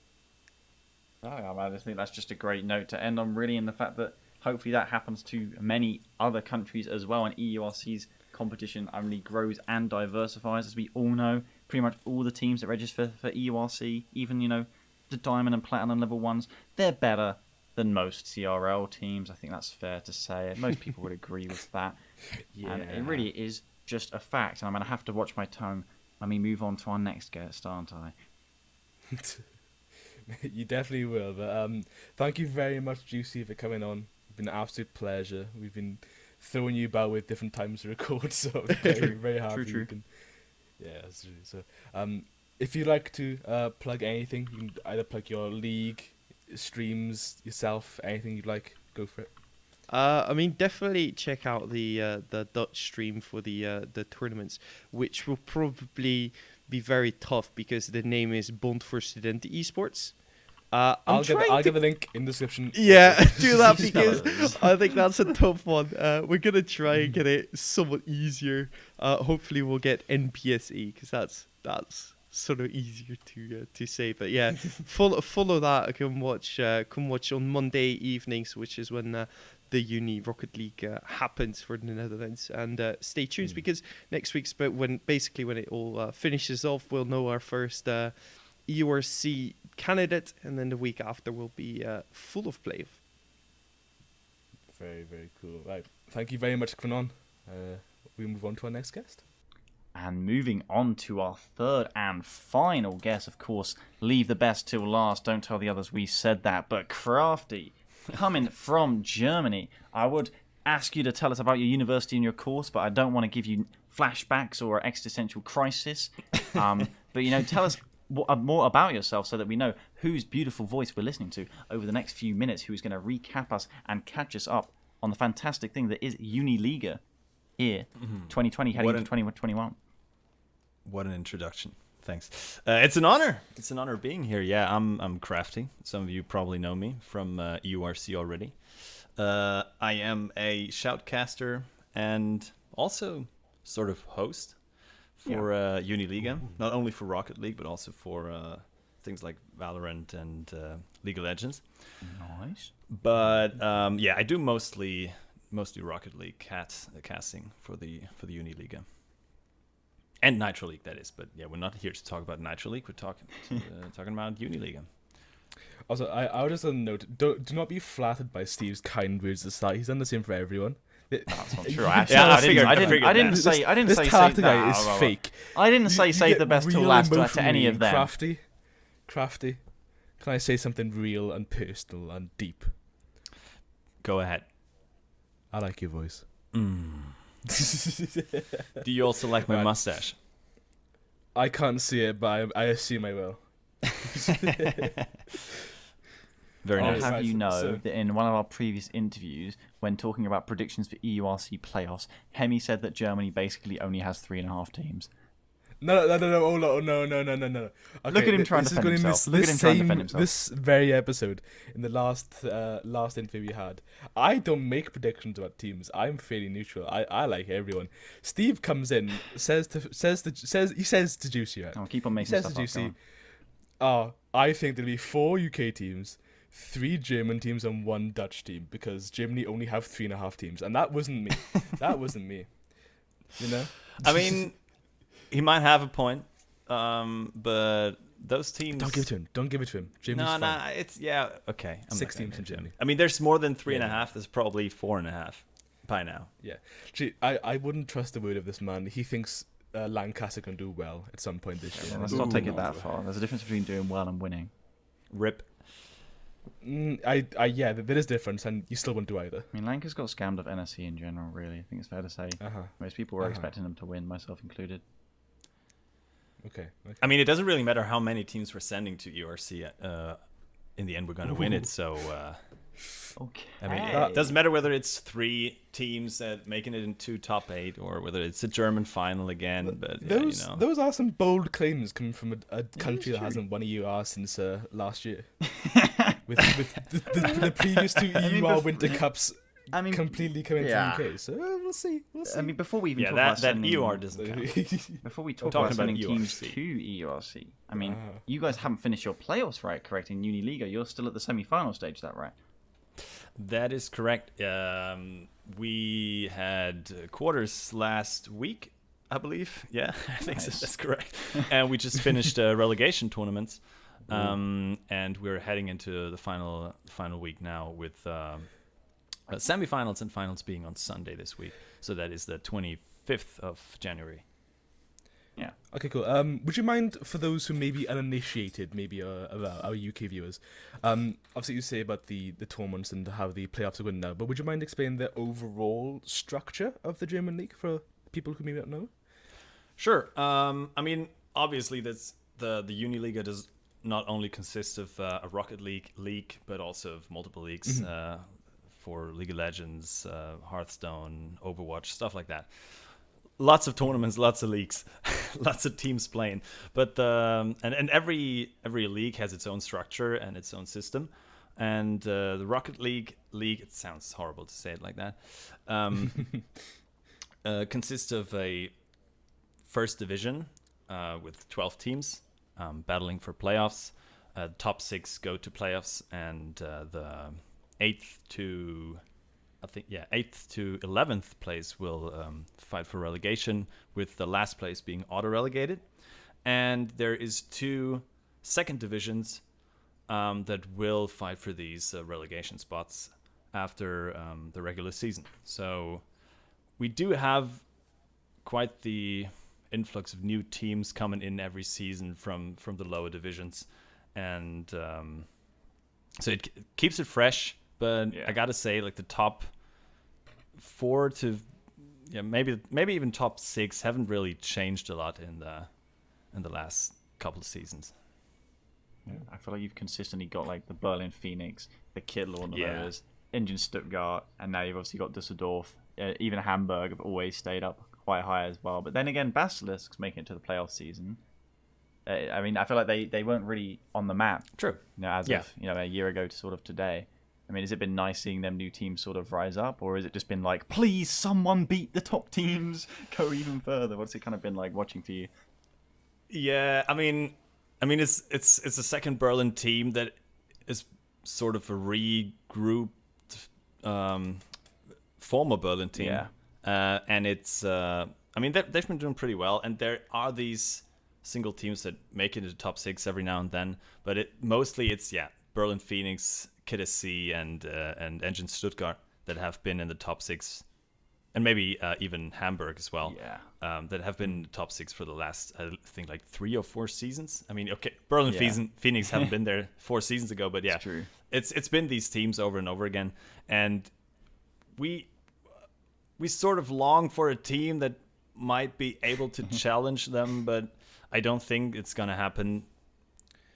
B: I just think that's just a great note to end on, really, in the fact that hopefully that happens to many other countries as well, and EURC's competition only grows and diversifies. As we all know, pretty much all the teams that register for EURC, even the Diamond and Platinum level ones, they're better than most CRL teams. I think that's fair to say. Most people would agree with that. And it really is just a fact. And I'm going to have to watch my tongue when we move on to our next guest, aren't I?
A: You definitely will. But thank you very much, Juicy, for coming on. It's been an absolute pleasure. We've been throwing you about with different times to record, so I'm very happy.
B: True.
A: Yeah, that's true. So, if you'd like to plug anything, you can either plug your league, streams, yourself, anything you'd like. Go for it.
D: I mean, definitely check out the Dutch stream for the tournaments, which will probably be very tough because the name is Bond voor Studenten Esports.
A: I'll give the link in the description.
D: Yeah, do that because I think that's a tough one. We're gonna try and get it somewhat easier. Hopefully, we'll get NPSE because that's sort of easier to say. But yeah, follow that. Come watch on Monday evenings, which is when the Uni Rocket League happens for the Netherlands. And stay tuned because next week's when it all finishes off, we'll know our first EURC candidate, and then the week after will be full of play.
A: Very, very cool. Right, thank you very much for coming on. We move on to our next guest.
B: And moving on to our third and final guest, of course, leave the best till last. Don't tell the others we said that. But Crafty, coming from Germany, I would ask you to tell us about your university and your course, but I don't want to give you flashbacks or existential crisis. But, tell us more about yourself so that we know whose beautiful voice we're listening to over the next few minutes, who is going to recap us and catch us up on the fantastic thing that is Uniliga here, 2020 heading into 2021.
E: What an introduction. Thanks. It's an honor. It's an honor being here. Yeah, I'm Crafty. Some of you probably know me from EURC already. I am a shoutcaster and also sort of host for Uniliga. Not only for Rocket League, but also for things like Valorant and League of Legends.
B: Nice.
E: But I do mostly Rocket League casting for the Uniliga. And Nitro League, that is. But yeah, we're not here to talk about Nitro League. We're talking about Uniliga.
A: Also, I would just note, do not be flattered by Steve's kind words at the start. He's done the same for everyone.
B: That's not true. Actually, I didn't say
A: this
B: save
A: guy is fake.
B: I didn't say save the best till last to any of them.
A: Crafty. Can I say something real and personal and deep?
E: Go ahead.
A: I like your voice.
E: Do you also like my mustache?
A: I can't see it, but I assume I will.
E: Very nice.
B: I'll have you know that in one of our previous interviews, when talking about predictions for EURC playoffs, Hemi said that Germany basically only has 3.5 teams.
A: No. Oh, no. Okay,
B: Look at him trying to defend himself.
A: This very episode, in the last interview we had, I don't make predictions about teams. I'm fairly neutral. I like everyone. Steve comes in, says to Juicy, right?
B: I'll keep on making
A: says
B: stuff
A: to
B: up.
A: Juicy, I think there'll be 4 UK teams, 3 German teams, and 1 Dutch team, because Germany only have 3.5 teams, and that wasn't me. That wasn't me. You know?
E: I mean, he might have a point, but those teams...
A: Don't give it to him. Germany's fine.
E: It's... okay.
A: 6 teams in Germany.
E: I mean, there's more than 3.5. There's probably 4.5 by now.
A: Yeah. Gee, I wouldn't trust the word of this man. He thinks Lancaster can do well at some point this year.
B: Let's not take it that far. There's a difference between doing well and winning.
E: Rip.
A: Yeah, there is difference, and you still wouldn't do either.
B: I mean, Lanca's got scammed of NSC in general, really. I think it's fair to say. Most people were expecting them to win, myself included.
A: Okay.
E: I mean, it doesn't really matter how many teams we're sending to EURC. In the end, we're going to win it, so...
B: Okay.
E: I mean, it doesn't matter whether it's 3 teams making it into top 8 or whether it's a German final again. But
A: those are some bold claims coming from a country that hasn't won a EUR since last year. with the previous 2 EUR Winter Cups completely coming to the UK. So we'll see.
B: I mean, before we even talk about
E: that EUR doesn't count.
B: Before we talk about sending teams to EURC, I mean, you guys haven't finished your playoffs, right? Correct? In Uniliga, you're still at the semi-final stage. Is that right?
E: That is correct. We had quarters last week, I believe. Yeah, I think that's correct. And we just finished relegation tournaments. And we're heading into the final week now with semifinals and finals being on Sunday this week. So that is the 25th of January.
B: Yeah.
A: Okay, cool. Would you mind, for those who may be uninitiated, maybe our UK viewers, obviously you say about the tournaments and how the playoffs are going now, but would you mind explaining the overall structure of the German league for people who may not know?
E: Sure. I mean, obviously, that's the Uniliga does not only consist of a Rocket League, but also of multiple leagues for League of Legends, Hearthstone, Overwatch, stuff like that. Lots of tournaments, lots of leagues, lots of teams playing. But and every league has its own structure and its own system. And the Rocket League, it sounds horrible to say it like that, consists of a first division with 12 teams battling for playoffs. Top 6 go to playoffs, and the 8th to 11th place will fight for relegation, with the last place being auto-relegated. And there is 2 second divisions that will fight for these relegation spots after the regular season. So we do have quite the influx of new teams coming in every season from the lower divisions, and so it keeps it fresh. But I gotta say, like, the top 4 to maybe even top 6 haven't really changed a lot in the last couple of seasons.
B: Yeah, I feel like you've consistently got like the Berlin Phoenix, the Kittel Engine Stuttgart, and now you've obviously got Düsseldorf. Even Hamburg have always stayed up quite high as well. But then again, Basilisks making it to the playoff season. I mean, I feel like they weren't really on the map.
E: True.
B: As of a year ago to sort of today. I mean, has it been nice seeing them new teams sort of rise up, or has it just been like, please, someone beat the top teams, go even further? What's it kind of been like watching for you?
E: Yeah, I mean, it's a second Berlin team that is sort of a regrouped former Berlin team.
B: Yeah.
E: And it's, I mean, they've been doing pretty well, and there are these single teams that make it into the top 6 every now and then, but mostly it's Berlin Phoenix, Kiddersi, and Engine Stuttgart that have been in the top 6, and maybe even Hamburg as well.
B: Yeah.
E: That have been in the top 6 for the last, I think, like 3 or 4 seasons. I mean, okay, Berlin Phoenix haven't been there 4 seasons ago, but
B: It's true.
E: It's been these teams over and over again, and we sort of long for a team that might be able to challenge them, but I don't think it's gonna happen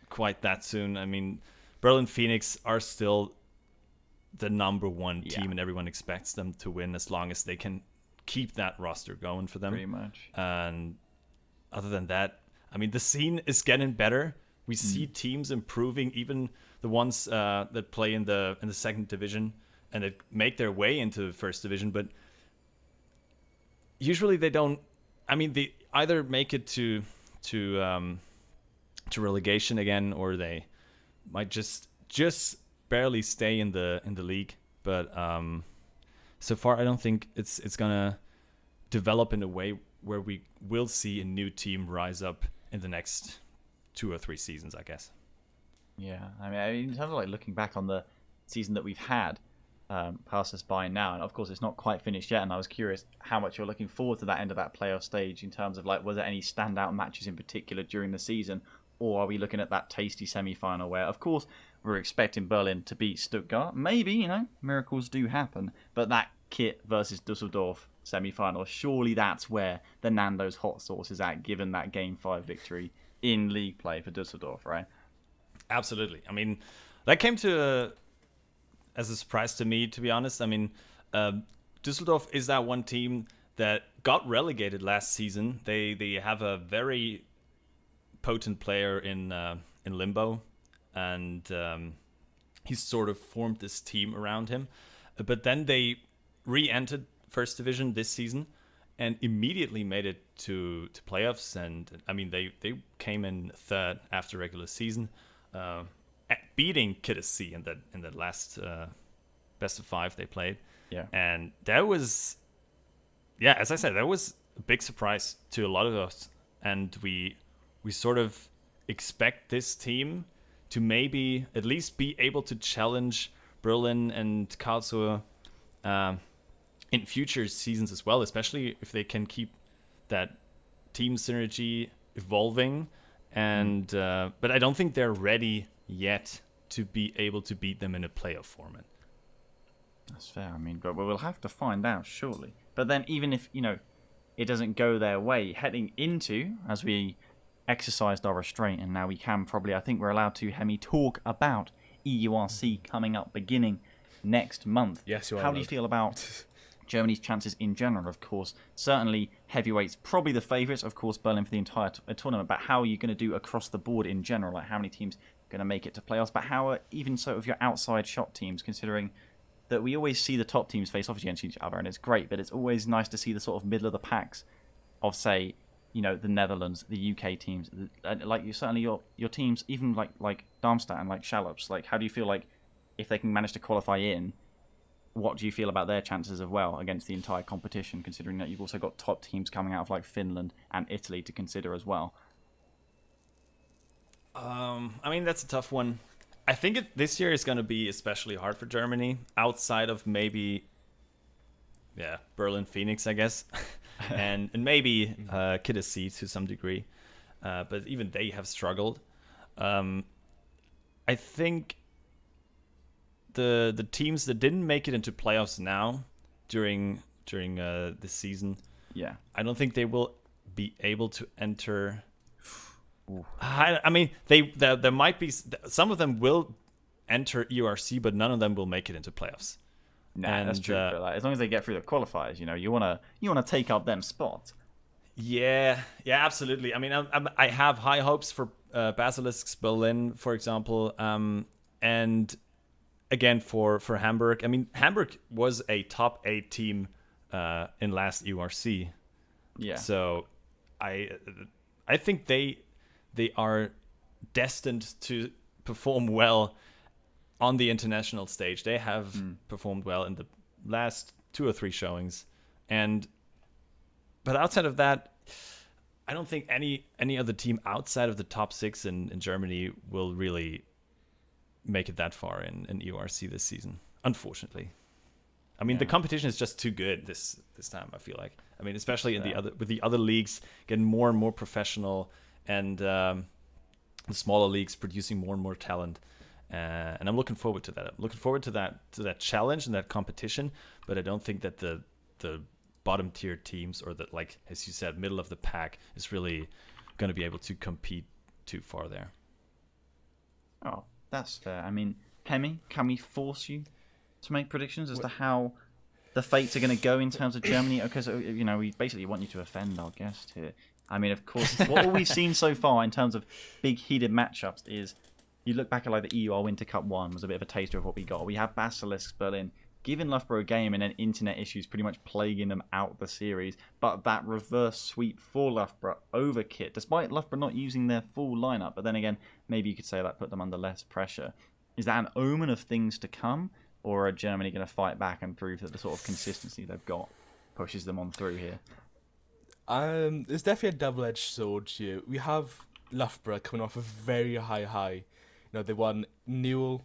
E: quite that soon. I mean, Berlin Phoenix are still the number 1 team, and everyone expects them to win as long as they can keep that roster going for them.
B: Pretty much.
E: And other than that, I mean, the scene is getting better. We see teams improving, even the ones that play in the second division and that make their way into the first division. But usually they don't. I mean, they either make it to relegation again, or they might just barely stay in the league. But so far, I don't think it's gonna develop in a way where we will see a new team rise up in the next 2 or 3 seasons, I guess.
B: Yeah, I mean, in terms of like looking back on the season that we've had pass us by now, and of course it's not quite finished yet, and I was curious how much you're looking forward to that end of that playoff stage in terms of like, was there any standout matches in particular during the season, or are we looking at that tasty semi-final where, of course, we're expecting Berlin to beat Stuttgart? Maybe, miracles do happen, but that Kit versus Dusseldorf semi-final, surely that's where the Nando's hot sauce is at, given that Game 5 victory in league play for Dusseldorf, right?
E: Absolutely. I mean, that came as a surprise to me, to be honest. I mean, Düsseldorf is that one team that got relegated last season. They have a very potent player in Limbo, and he's sort of formed this team around him. But then they re-entered first division this season and immediately made it to playoffs. And I mean, they came in third after regular season, beating Kiddersi in the last best of 5 they played.
B: Yeah.
E: And that was, as I said, that was a big surprise to a lot of us. And we sort of expect this team to maybe at least be able to challenge Berlin and Karlsruhe in future seasons as well, especially if they can keep that team synergy evolving. And but I don't think they're ready yet to be able to beat them in a playoff format.
B: That's fair. I mean, but we'll have to find out shortly. But then, even if it doesn't go their way, heading into as we exercised our restraint, and now we can probably, I think we're allowed to, Hemi, talk about EURC coming up beginning next month.
A: Yes, you are.
B: How do you feel about Germany's chances in general? Of course, certainly heavyweights, probably the favourites. Of course, Berlin for the entire tournament. But how are you going to do across the board in general? Like how many teams are going to make it to playoffs? But how are even sort of your outside shot teams, considering that we always see the top teams face off against each other, and it's great, but it's always nice to see the sort of middle of the packs of, say, the Netherlands, the UK teams, like certainly your teams, even like Darmstadt and like Schallops. Like, how do you feel like if they can manage to qualify in? What do you feel about their chances as well against the entire competition, considering that you've also got top teams coming out of like Finland and Italy to consider as well?
E: I mean, that's a tough one. I think this year is going to be especially hard for Germany, outside of maybe, Berlin Phoenix, I guess, and maybe Kidde C to some degree, but even they have struggled. I think the teams that didn't make it into playoffs now during this season, I don't think they will be able to enter. I mean, there might be some of them will enter EURC, but none of them will make it into playoffs.
B: Nah, that's true. But as long as they get through the qualifiers, you wanna take up them spots.
E: Yeah, absolutely. I mean, I have high hopes for Basilisks Berlin, for example, and again for Hamburg. I mean, Hamburg was a top 8 team in last EURC.
B: Yeah.
E: So I think they are destined to perform well on the international stage. They have performed well in the last 2 or 3 showings, but outside of that, I don't think any other team outside of the top 6 in Germany will really make it that far in EURC this season, unfortunately. I mean, the competition is just too good this time, I feel like. I mean, especially with the other leagues getting more and more professional, and the smaller leagues producing more and more talent. And I'm looking forward to that. I'm looking forward to that challenge and that competition. But I don't think that the bottom tier teams, or that, like as you said, middle of the pack, is really going to be able to compete too far there.
B: Oh, that's fair. I mean, Hemi, can we force you to make predictions as to how the fates are going to go in terms of Germany? Because we basically want you to offend our guest here. I mean, of course, what we've seen so far in terms of big heated matchups is, you look back at like the EUR Winter Cup 1 was a bit of a taster of what we got. We have Basilisk Berlin giving Loughborough a game, and then internet issues pretty much plaguing them out the series. But that reverse sweep for Loughborough over Kit, despite Loughborough not using their full lineup. But then again, maybe you could say that put them under less pressure. Is that an omen of things to come, or are Germany going to fight back and prove that the sort of consistency they've got pushes them on through here?
A: There's definitely a double-edged sword here. We have Loughborough coming off a very high. They won Newell,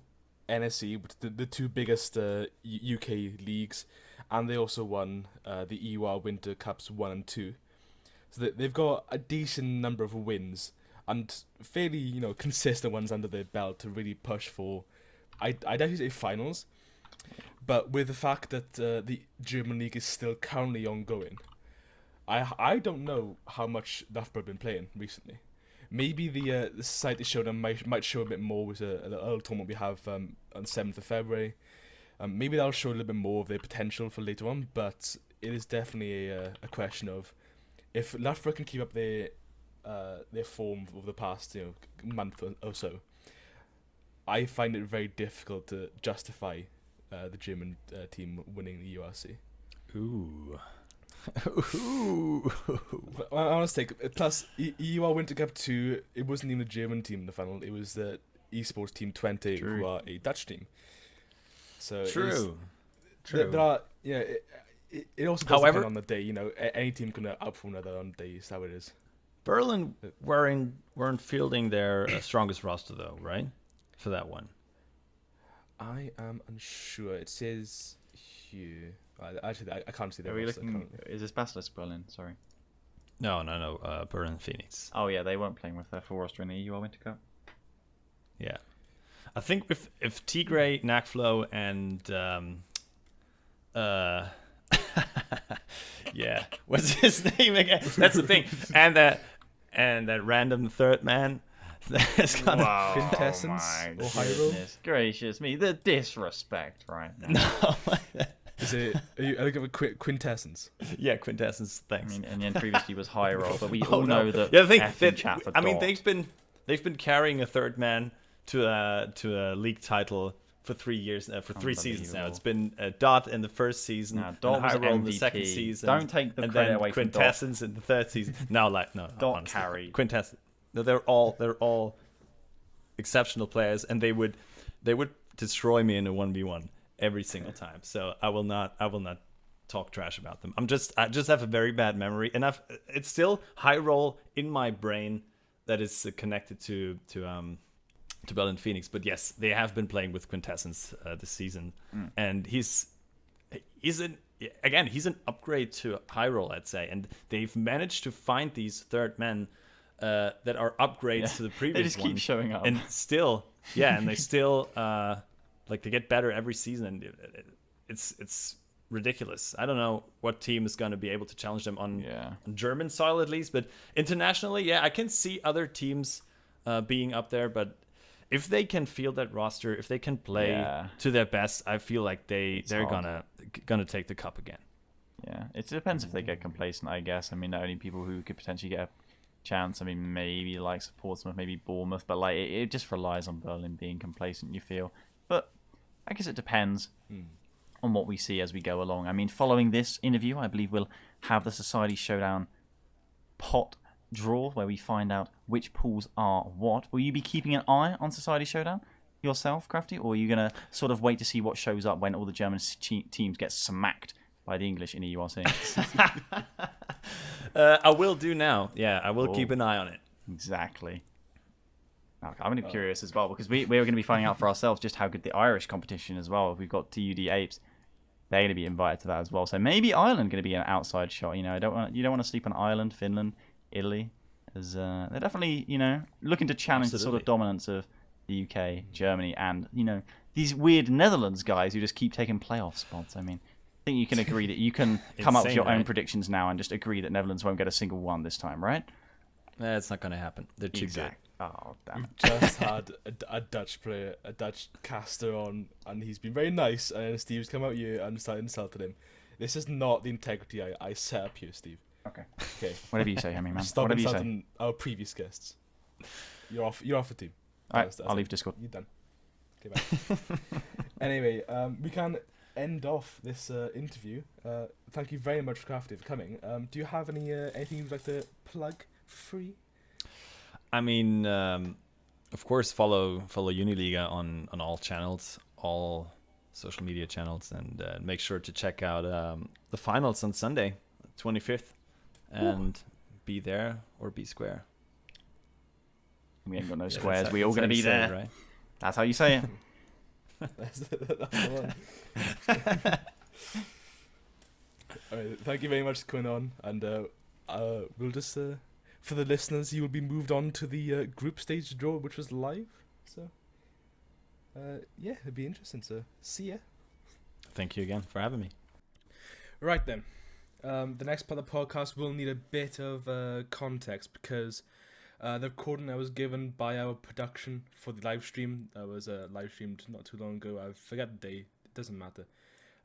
A: NSE, which are the 2 biggest UK leagues, and they also won the EUR Winter Cups 1 and 2. So they've got a decent number of wins and fairly consistent ones under their belt to really push for, I'd actually say, finals. But with the fact that the German league is still currently ongoing, I don't know how much Loughborough have been playing recently. Maybe the site is Showdown might show a bit more with a little tournament we have on 7th of February. Maybe that'll show a little bit more of their potential for later on, but it is definitely a question of if Loughborough can keep up their form over the past month or so. I find it very difficult to justify the German team winning the URC.
E: Ooh.
A: Well, I want to take plus EUR Winter Cup 2. It wasn't even the German team in the final. It was the esports team 20, who are a Dutch team. So
E: True.
A: There are it also does depend on the day. Any team can outperform another on days. How it is.
E: Berlin weren't fielding their strongest roster though, right? for that one?
A: I am unsure. It says here. Actually, I can't see the
B: Are we
A: roster
B: looking?
A: currently.
B: Is this Basilisk Berlin? Sorry.
E: No. Berlin Phoenix.
B: Oh yeah, they weren't playing with their full roster in the EUR Winter Cup.
E: Yeah, I think if Tigray, Nakflo, and yeah, what's his name again? That's the thing, and that random third man. That's kind of
A: Quintessence
B: my
A: or Hyro?
B: goodness gracious me, the disrespect right now.
E: no.
A: Is it? Are you looking for quintessence?
E: Yeah, Quintessence.
B: I
E: Thanks.
B: mean, and then previously was high roll, but we
E: Oh,
B: all
E: no.
B: know that.
E: Yeah, the thing
B: F
E: that,
B: and chat for
E: I mean,
B: dot.
E: they've been carrying a third man to a league title for 3 years, for 3 seasons now. It's been Dot in the first season,
B: Now,
E: and
B: Dot was
E: Hyroll in the
B: MVP.
E: second season.
B: Don't take the
E: and
B: credit
E: then
B: away from Dot.
E: Quintessence in the third season. No,
B: Dot
E: honestly,
B: carried.
E: Quintessence. No, they're all exceptional players, and they would destroy me in a 1v1 every single time. So I will not talk trash about them. I just have a very bad memory, and it's still high roll in my brain that is connected to Berlin Phoenix. But yes, they have been playing with Quintessence this season, and he's an upgrade to high roll, I'd say, and they've managed to find these third men that are upgrades to the previous
B: They just keep
E: ones.
B: showing up.
E: And still, and they still like they get better every season. And it's ridiculous. I don't know what team is going to be able to challenge them on German soil at least, but internationally, I can see other teams being up there. But if they can field that roster, if they can play to their best, I feel like they're gonna take the cup again.
B: Yeah, it depends if they get complacent, I guess. I mean, the only people who could potentially get a chance, I mean, maybe like Portsmouth, maybe Bournemouth, but like it just relies on Berlin being complacent, you feel. But I guess it depends on what we see as we go along. I mean, following this interview, I believe we'll have the Society Showdown pot draw where we find out which pools are what. Will you be keeping an eye on Society Showdown yourself, Crafty, or are you going to sort of wait to see what shows up when all the German teams get smacked by the English in EURC?
E: I will do now. Yeah, I will keep an eye on it.
B: Exactly. Okay, I'm going to be curious as well, because we're going to be finding out for ourselves just how good the Irish competition as well. If we've got TUD Apes, they're going to be invited to that as well. So maybe Ireland going to be an outside shot. You know, you don't want to sleep on Ireland, Finland, Italy, as they're definitely looking to challenge the sort of dominance of the UK, Germany, and these weird Netherlands guys who just keep taking playoff spots. I mean, I think you can agree that you can come up with your own predictions now and just agree that Netherlands won't get a single one this time, right?
E: It's not going to happen. They're too good.
B: Oh, damn it.
A: Just had a Dutch player, a Dutch caster on, and he's been very nice. And then Steve's come out here and started insulting him. This is not the integrity I set up here, Steve.
B: Okay.
A: Whatever
B: you say, Hemi, man.
A: Stop
B: Whatever you say.
A: insulting our previous guests. You're off the team.
B: All right, I'll leave Discord.
A: You're done. Okay, bye. Anyway, we can end off this interview. Thank you very much, Crafty, for coming. Do you have anything you'd like to plug for free?
E: I mean, of course, follow Uniliga on all channels, all social media channels, and make sure to check out the finals on Sunday, 25th, and be there or be square.
B: We ain't got no squares. We all going to be there.
E: Right?
B: That's how you say it.
A: That's the one. All right, thank you very much for coming on, and we'll just for the listeners, you will be moved on to the group stage draw, which was live. So it'd be interesting. So see ya.
E: Thank you again for having me.
A: Right then, the next part of the podcast will need a bit of context because the recording I was given by our production for the live stream was live streamed not too long ago. I forget the date. It doesn't matter.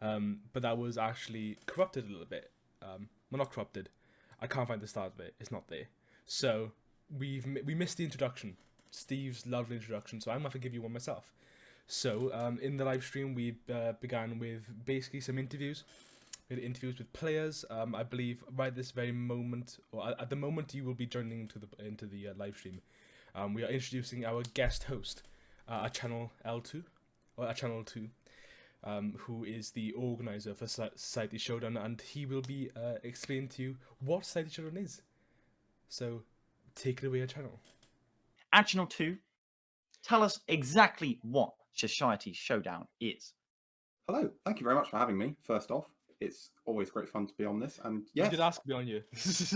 A: But that was actually corrupted a little bit. Well, not corrupted. I can't find the start of it. It's not there. So we missed the introduction. Steve's lovely introduction. So I'm going to have to give you one myself. So in the live stream, we began with basically some interviews. We had interviews with players. I believe right this very moment, or at the moment you will be joining into the live stream, we are introducing our guest host, a channel L2, or a channel 2. Who is the organizer for Society Showdown, and he will be explaining to you what Society Showdown is. So, take it away, channel.
B: At Channel 2, tell us exactly what Society Showdown is.
F: Hello, thank you very much for having me. First off, it's always great fun to be on this, and
A: You
F: yes,
A: did ask me on you.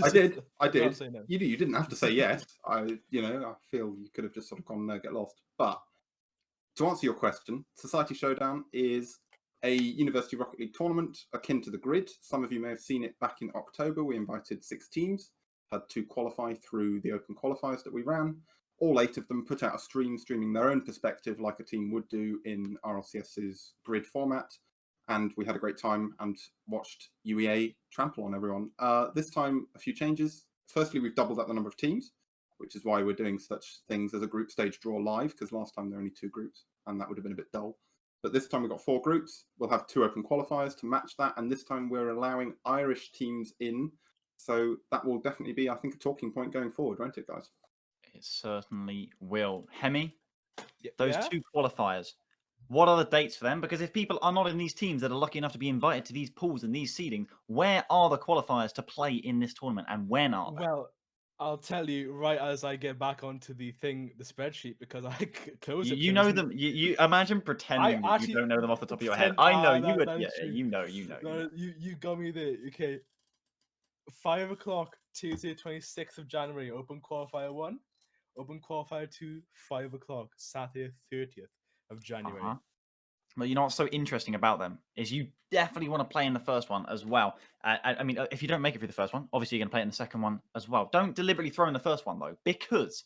F: I did. I
A: Can't
F: did.
A: say no.
F: You didn't have to say yes. I feel you could have just sort of gone get lost. But to answer your question, Society Showdown is a University Rocket League tournament akin to the Grid. Some of you may have seen it back in October. We invited 6 teams, had 2 qualify through the open qualifiers that we ran. All 8 of them put out a stream, streaming their own perspective like a team would do in RLCS's Grid format. And we had a great time and watched UEA trample on everyone. This time, a few changes. Firstly, we've doubled up the number of teams, which is why we're doing such things as a group stage draw live, because last time there were only 2 groups, and that would have been a bit dull. But this time we've got 4 groups. We'll have 2 open qualifiers to match that, and this time we're allowing Irish teams in. So that will definitely be, I think, a talking point going forward, won't it, guys?
B: It certainly will. Hemi,
A: Yeah,
B: those
A: yeah?
B: 2 qualifiers, what are the dates for them? Because if people are not in these teams that are lucky enough to be invited to these pools and these seedings, where are the qualifiers to play in this tournament, and when are they?
A: Well, I'll tell you right as I get back onto the spreadsheet, because I closed it.
B: You know them. You imagine pretending that
A: actually
B: you don't know them off the top of your head.
A: pretend-
B: I know
A: ah,
B: you would.
A: that
B: Yeah,
A: is true.
B: you know.
A: No, you got me there. Okay. 5 o'clock, Tuesday, 26th of January, open qualifier 1. Open qualifier 2, 5 o'clock, Saturday, 30th of January.
B: Uh-huh. But you know what's so interesting about them is you definitely want to play in the first one as well. I mean, if you don't make it through the first one, obviously you're going to play in the second one as well. Don't deliberately throw in the first one, though, because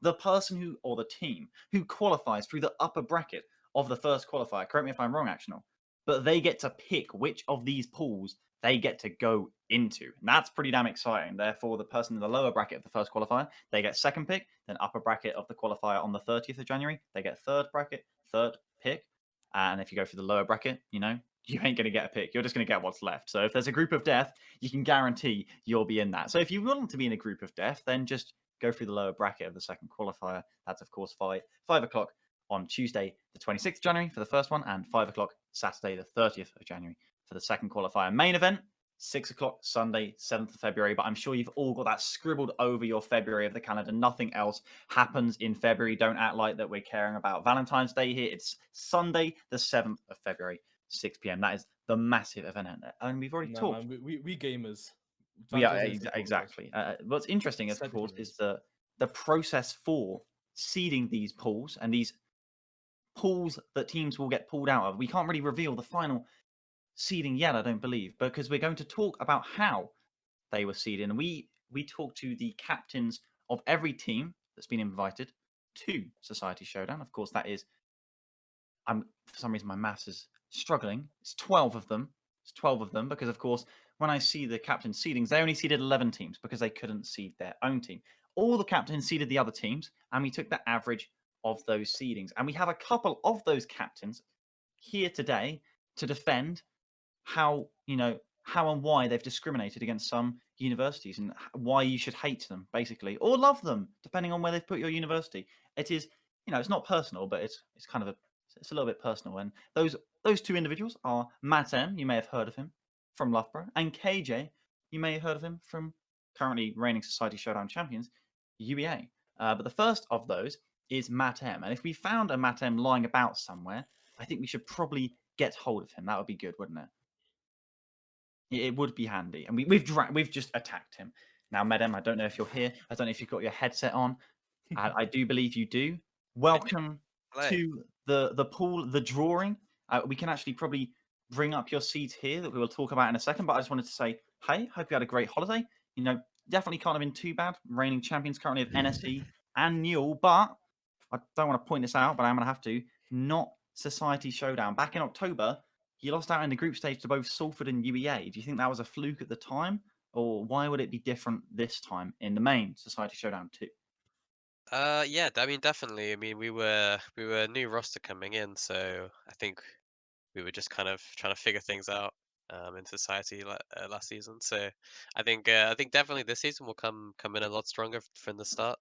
B: the person who, or the team who qualifies through the upper bracket of the first qualifier, correct me if I'm wrong, Actional, but they get to pick which of these pools they get to go into. And that's pretty damn exciting. Therefore, the person in the lower bracket of the first qualifier, they get second pick, then upper bracket of the qualifier on the 30th of January, they get third bracket, third pick. And if you go for the lower bracket, you ain't going to get a pick. You're just going to get what's left. So if there's a group of death, you can guarantee you'll be in that. So if you want to be in a group of death, then just go through the lower bracket of the second qualifier. That's, of course, 5 o'clock on Tuesday, the 26th of January for the first one, and 5 o'clock Saturday, the 30th of January for the second qualifier. Main event, 6 o'clock Sunday, 7th of February. But I'm sure you've all got that scribbled over your February of the calendar. Nothing else happens in February. Don't act like that we're caring about Valentine's Day here. It's Sunday, the 7th of February, 6 p.m. That is the massive event. And we've already talked.
A: Man, we gamers.
B: We are
A: Valentine's Day is
B: exactly. What's interesting, of
A: Slightly
B: course,
A: gamers.
B: is the process for seeding these pools and these pools that teams will get pulled out of. We can't really reveal the final seeding yet, I don't believe, because we're going to talk about how they were seeded. And we talked to the captains of every team that's been invited to Society Showdown. Of course, that is, for some reason my maths is struggling. It's 12 of them. It's 12 of them because, of course, when I see the captain's seedings, they only seeded 11 teams because they couldn't seed their own team. All the captains seeded the other teams, and we took the average of those seedings. And we have a couple of those captains here today to defend how and why they've discriminated against some universities and why you should hate them, basically, or love them, depending on where they've put your university. It is, it's not personal, but it's kind of it's a little bit personal. And those 2 individuals are Matt M, you may have heard of him from Loughborough, and KJ, you may have heard of him from currently reigning Society Showdown champions, UEA. But the first of those is Matt M. And if we found a Matt M lying about somewhere, I think we should probably get hold of him. That would be good, wouldn't it? It would be handy. And we've just attacked him. Now, Medem, I don't know if you're here. I don't know if you've got your headset on. I do believe you do. Welcome
G: Hello.
B: to the pool, the drawing. We can actually probably bring up your seat here that we will talk about in a second. But I just wanted to say, hey, hope you had a great holiday. Definitely can't have been too bad. Reigning champions currently of NSE and Newell. But I don't want to point this out, but I'm going to have to. Not Society Showdown. Back in October, you lost out in the group stage to both Salford and UEA. Do you think that was a fluke at the time? Or why would it be different this time in the main Society Showdown 2?
G: Yeah, I mean, definitely. I mean, we were a new roster coming in, so I think we were just kind of trying to figure things out in society last season. So I think definitely this season will come in a lot stronger from the start.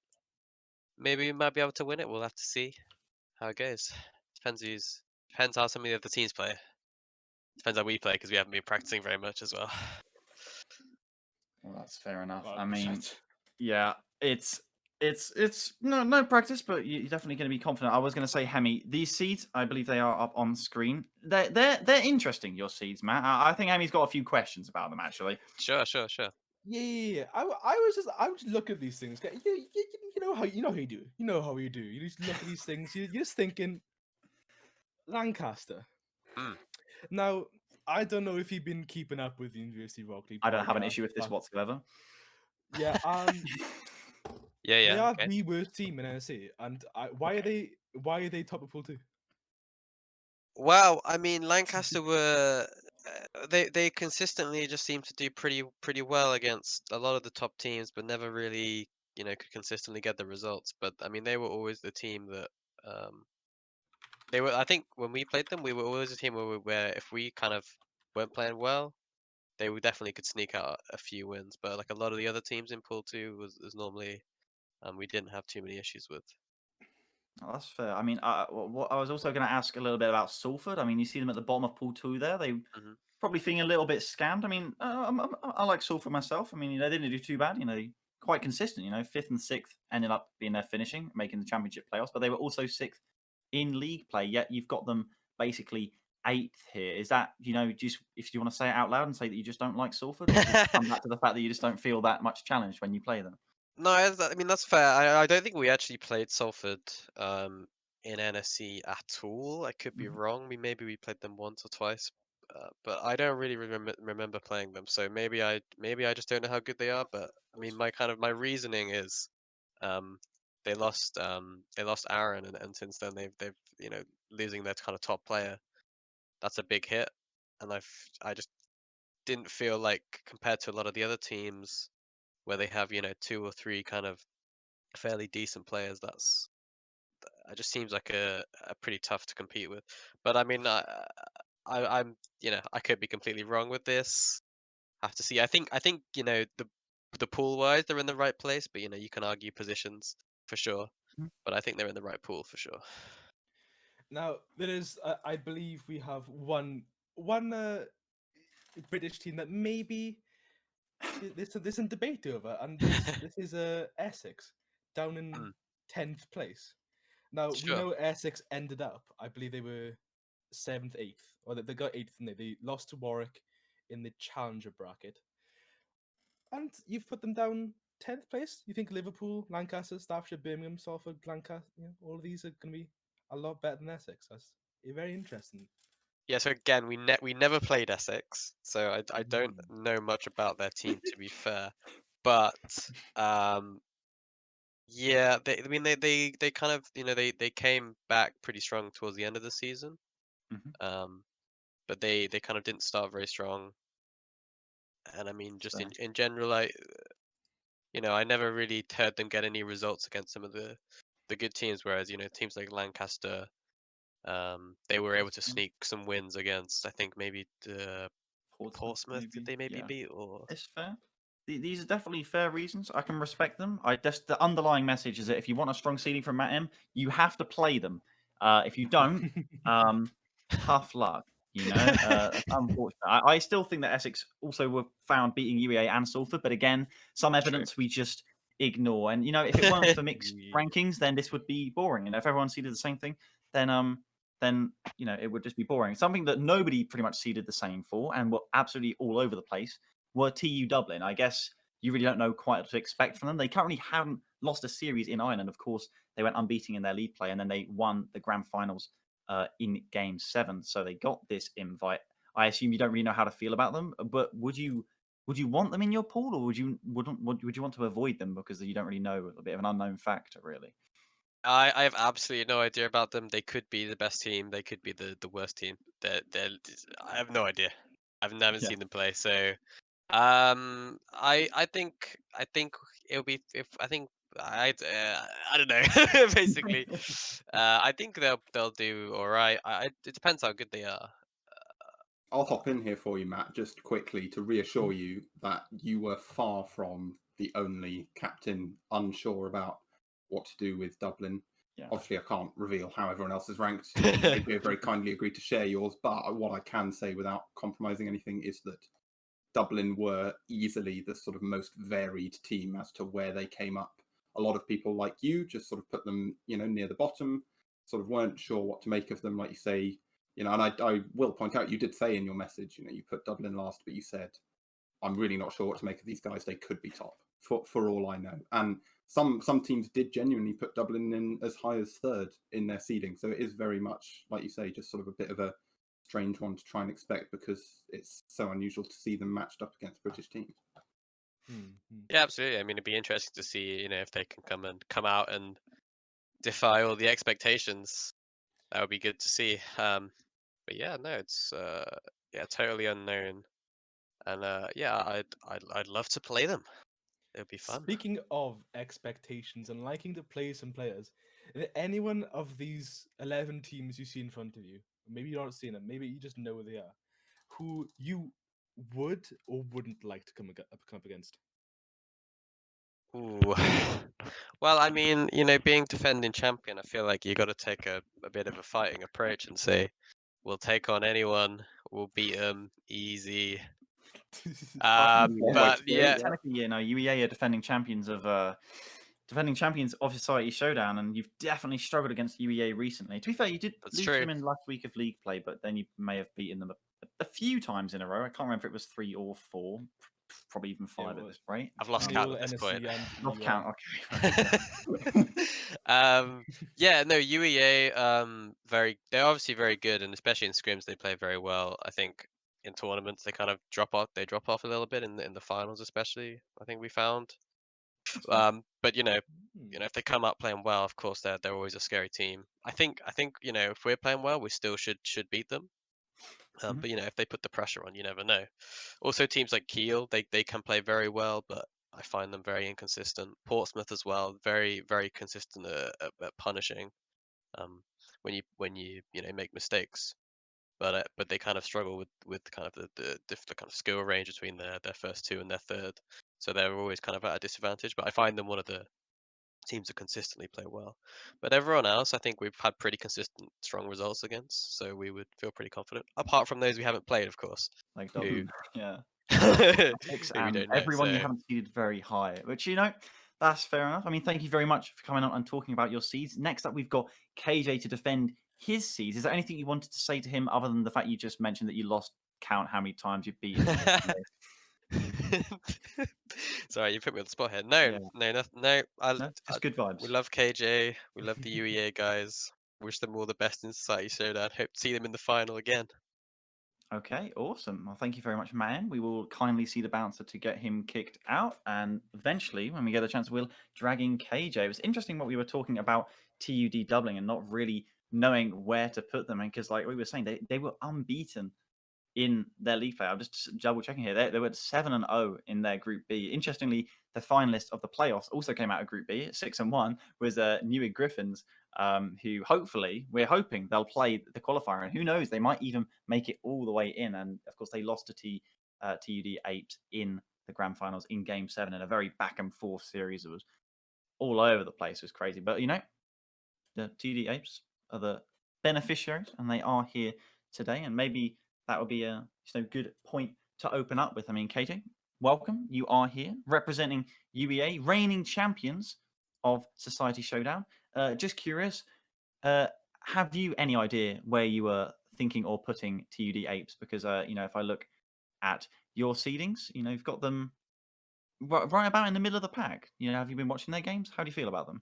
G: Maybe we might be able to win it. We'll have to see how it goes. Depends how some of the other teams play. Depends how we play because we haven't been practicing very much as well.
B: Well, that's fair enough.
A: Well,
B: I mean, yeah, it's It's no practice, but you're definitely going to be confident. I was going to say Hemi. These seeds, I believe they are up on screen. They're interesting. Your seeds, Matt. I think Hemi's got a few questions about them actually.
G: Sure.
A: Yeah. I was just looking at these things. You know how you do. You know how you do. You just look at these things. You're just thinking Lancaster.
G: Mm.
A: Now, I don't know if you've been keeping up with the University Rock League.
B: I don't have an
A: podcast,
B: issue with this
A: but
B: whatsoever.
A: yeah,
G: Yeah.
A: they are
G: Okay.
A: the worst team in NSC, and why are they top of pool 2?
G: Well, I mean, Lancaster were they consistently just seem to do pretty well against a lot of the top teams, but never really could consistently get the results. But I mean, they were always the team that they were. I think when we played them, we were always a team where if we kind of weren't playing well, they would definitely could sneak out a few wins. But like a lot of the other teams in Pool Two was normally we didn't have too many issues with.
B: Oh, that's fair. I mean, what I was also going to ask a little bit about Salford. I mean, you see them at the bottom of Pool 2 there. They
G: Mhm.
B: probably feeling a little bit scammed. I mean, I like Salford myself. I mean, they didn't do too bad. Quite consistent. 5th and 6th ended up being their finishing, making the championship playoffs. But they were also 6th in league play. Yet you've got them basically 8th here. Is that just if you want to say it out loud and say that you just don't like Salford, or just come back to the fact that you just don't feel that much challenged when you play them?
G: No, I mean that's fair. I don't think we actually played Salford in NSC at all. I could be
B: Mhm.
G: wrong. Maybe we played them once or twice, but I don't really remember playing them. So maybe I just don't know how good they are. But I mean, my reasoning is, um, they lost Aaron, and since then they've losing their kind of top player. That's a big hit, and I just didn't feel like compared to a lot of the other teams where they have two or three kind of fairly decent players. That's it just seems like a pretty tough to compete with. But I mean, I'm I could be completely wrong with this. Have to see. I think the pool wise they're in the right place, but you can argue positions for sure.
B: Mhm.
G: But I think they're in the right pool for sure.
A: Now there is, I believe we have one British team that maybe there's some debate over, and this is Essex down in
G: Mm,
A: 10th place. Now we
G: sure.
A: know Essex ended up. I believe they were 7th, 8th, or they got 8th, and they lost to Warwick in the Challenger bracket. And you've put them down 10th place. You think Liverpool, Lancaster, Staffordshire, Birmingham, Salford, Lancaster, all of these are going to be a lot better than Essex. That's very interesting.
G: Yeah. So again, we never played Essex, so I don't
A: Mm.
G: know much about their team to be fair. But um, yeah, I mean they kind of they came back pretty strong towards the end of the season.
B: Mhm.
G: Um, but they kind of didn't start very strong. And I mean, just
B: So,
G: in general, I never really heard them get any results against some of the good teams. Whereas teams like Lancaster, they were able to sneak some wins against. I think maybe the
B: Portsmouth,
G: Portsmouth. Did
B: maybe.
G: they maybe
B: Yeah.
G: beat or?
B: It's fair. These are definitely fair reasons. I can respect them. I just the underlying message is that if you want a strong seeding from Matt M, you have to play them. If you don't, tough luck. That's unfortunate. I still think that Essex also were found beating UEA and Salford, but again, some
G: True.
B: evidence we just ignore. And if it weren't for mixed rankings, then this would be boring. And if everyone seeded the same thing, then it would just be boring. Something that nobody pretty much seeded the same for, and were absolutely all over the place, were TU Dublin. I guess you really don't know quite what to expect from them. They currently haven't lost a series in Ireland. Of course, they went unbeaten in their league play, and then they won the grand finals in Game 7. So they got this invite. I assume you don't really know how to feel about them, but would you want them in your pool, or would you want to avoid them because you don't really know, a bit of an unknown factor, really?
G: I have absolutely no idea about them. They could be the best team. They could be the worst team. I have no idea. I've never
B: Yeah.
G: seen them play. So I think it'll be if I think I don't know basically. I think they'll do all right. It depends how good they are.
F: I'll hop in here for you, Matt, just quickly to reassure you that you were far from the only captain unsure about what to do with Dublin.
B: Yeah.
F: Obviously, I can't reveal how everyone else is ranked. You very kindly agreed to share yours, but what I can say without compromising anything is that Dublin were easily the sort of most varied team as to where they came up a lot of people like you just sort of put them, near the bottom, sort of weren't sure what to make of them, like you say, and I will point out, you did say in your message, you put Dublin last, but you said, I'm really not sure what to make of these guys. They could be top for all I know. And some teams did genuinely put Dublin in as high as third in their seeding. So it is very much, like you say, just sort of a bit of a strange one to try and expect, because it's so unusual to see them matched up against British teams.
G: Yeah, absolutely. I mean, it'd be interesting to see, if they can come out and defy all the expectations. That would be good to see. But yeah, no, it's totally unknown, and I'd love to play them. It would be fun.
A: Speaking of expectations and liking to play some players, is there anyone of these 11 teams you see in front of you, maybe you're not seeing them, maybe you just know who they are, who you would or wouldn't like to come up against?
G: Ooh. Well, I mean, being defending champion, I feel like you got to take a bit of a fighting approach and say, we'll take on anyone, we'll beat them easy. But yeah,
B: Technically, UEA are defending champions of Society Showdown, and you've definitely struggled against UEA recently. To be fair, you did
G: That's
B: lose
G: true.
B: them in last week of league play, but then you may have beaten them a few times in a row. I can't remember if it was 3 or 4, probably even 5 at this rate.
G: I've lost
A: The
G: count
A: old
G: at this point.
A: NSC and
B: Lost
A: EUR.
B: count. Okay.
G: Yeah, no, UEA, they're obviously very good, and especially in scrims, they play very well. I think in tournaments, they kind of drop off a little bit in the finals, especially, I think we found. But if they come up playing well, of course, they're always a scary team. I think, if we're playing well, we still should beat them. But if they put the pressure on, you never know. Also, teams like Kiel, they can play very well, but I find them very inconsistent. Portsmouth as well, very very consistent at punishing when you make mistakes. But they kind of struggle with kind of the kind of skill range between their first two and their third, so they're always kind of at a disadvantage. But I find them one of the teams that consistently play well. But everyone else, I think we've had pretty consistent, strong results against, so we would feel pretty confident. Apart from those we haven't played, of course.
B: Like
G: Who,
B: Dublin, yeah.
G: who we
B: And
G: don't know.
B: everyone you
G: So
B: haven't seeded very high, which that's fair enough. I mean, thank you very much for coming on and talking about your seeds. Next up, we've got KJ to defend his seeds. Is there anything you wanted to say to him other than the fact you just mentioned that you lost count how many times you've beaten him?
G: sorry, you put me on the spot here. No,
B: Yeah.
G: no.
B: No, just good vibes.
G: We love KJ. We love the UEA guys. Wish them all the best in Society Showdown. Hope to see them in the final again.
B: Okay, awesome. Well, thank you very much, man. We will kindly see the bouncer to get him kicked out, and eventually, when we get a chance, we'll drag in KJ. It was interesting what we were talking about TUD doubling and not really knowing where to put them, and because, like we were saying, they were unbeaten in their league play. I'm just double checking here. They were 7-0 in their Group B. Interestingly, the finalist of the playoffs also came out of Group B. 6-1 was Newark Griffins, who we're hoping they'll play the qualifier, and who knows, they might even make it all the way in. And of course, they lost to TUD Apes in the grand finals in Game 7 in a very back and forth series. It was all over the place. It was crazy, but the TUD Apes are the beneficiaries, and they are here today, and maybe that would be a good point to open up with. I mean, KJ, welcome. You are here representing UEA, reigning champions of Society Showdown. Just curious, have you any idea where you were thinking or putting TUD Apes? Because if I look at your seedings, you've got them right about in the middle of the pack. Have you been watching their games? How do you feel about them?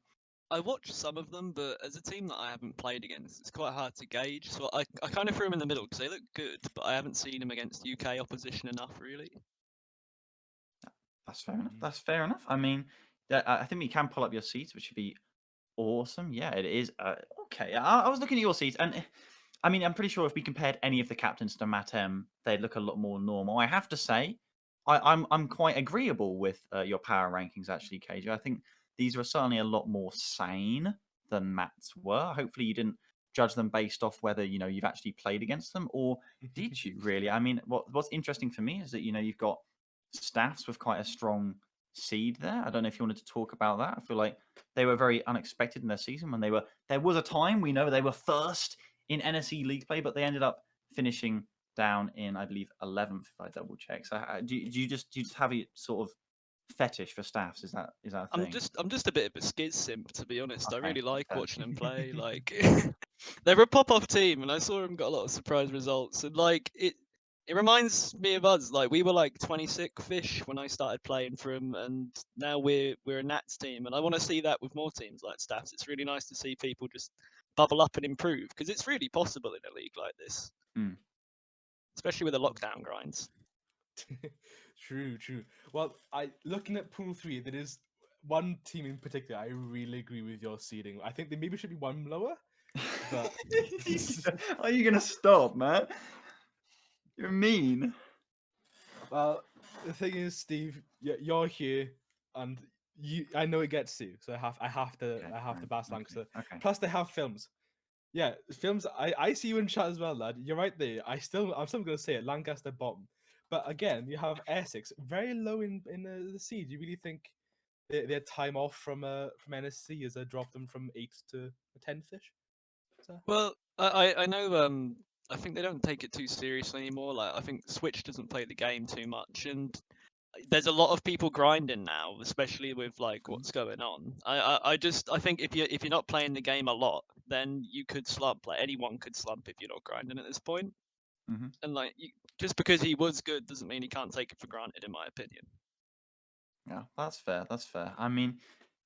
H: I watched some of them, but as a team that I haven't played against, it's quite hard to gauge. So I kind of threw them in the middle because they look good, but I haven't seen them against UK opposition enough, really.
B: That's fair enough. That's fair enough. I mean, I think we can pull up your seats, which would be awesome. Yeah, it is. Okay, I was looking at your seats, and I mean, I'm pretty sure if we compared any of the captains to Matt M, they'd look a lot more normal. I have to say, I'm quite agreeable with your power rankings, actually, KJ. I think these were certainly a lot more sane than Matt's were. Hopefully, you didn't judge them based off whether you've actually played against them, or did you really? I mean, what's interesting for me is that you've got staffs with quite a strong seed there. I don't know if you wanted to talk about that. I feel like they were very unexpected in their season when there was a time we know they were first in NSE league play, but they ended up finishing down in, I believe, 11th, if I double check. So do you just have a sort of fetish for staffs? Is that a thing?
H: I'm just a bit of a Skiz simp, to be honest. I
B: Okay,
H: really like
B: fair.
H: watching them play. Like they're a pop-off team, and I saw them got a lot of surprise results. And like it reminds me of us. Like we were like 26 fish when I started playing for them, and now we're a Nats team. And I want to see that with more teams like staffs. It's really nice to see people just bubble up and improve because it's really possible in a league like this,
B: Hmm.
H: especially with the lockdown grinds.
A: True. Well, looking at Pool 3, there is one team in particular I really agree with your seeding. I think they maybe should be one lower, but
B: Are you gonna stop, man? You're mean.
A: well, the thing is, Steve, you're here, and I know it gets to you, so I have to
B: Fine,
A: bash Lancaster.
B: Okay.
A: Plus, they have films. Yeah, films. I see you in chat as well, lad. You're right there. I'm still gonna say it. Lancaster bottom, but again, you have Essex very low in the seed. You really think their time off from NSC has dropped them from 8 to 10 fish?
H: Well, I know I think they don't take it too seriously anymore. Like I think Switch doesn't play the game too much, and there's a lot of people grinding now, especially with like what's going on. I think if you're not playing the game a lot, then you could slump. Like anyone could slump if you're not grinding at this point.
B: Mhm.
H: And like just because he was good doesn't mean he can't take it for granted, in my opinion.
B: Yeah, that's fair. That's fair. I mean,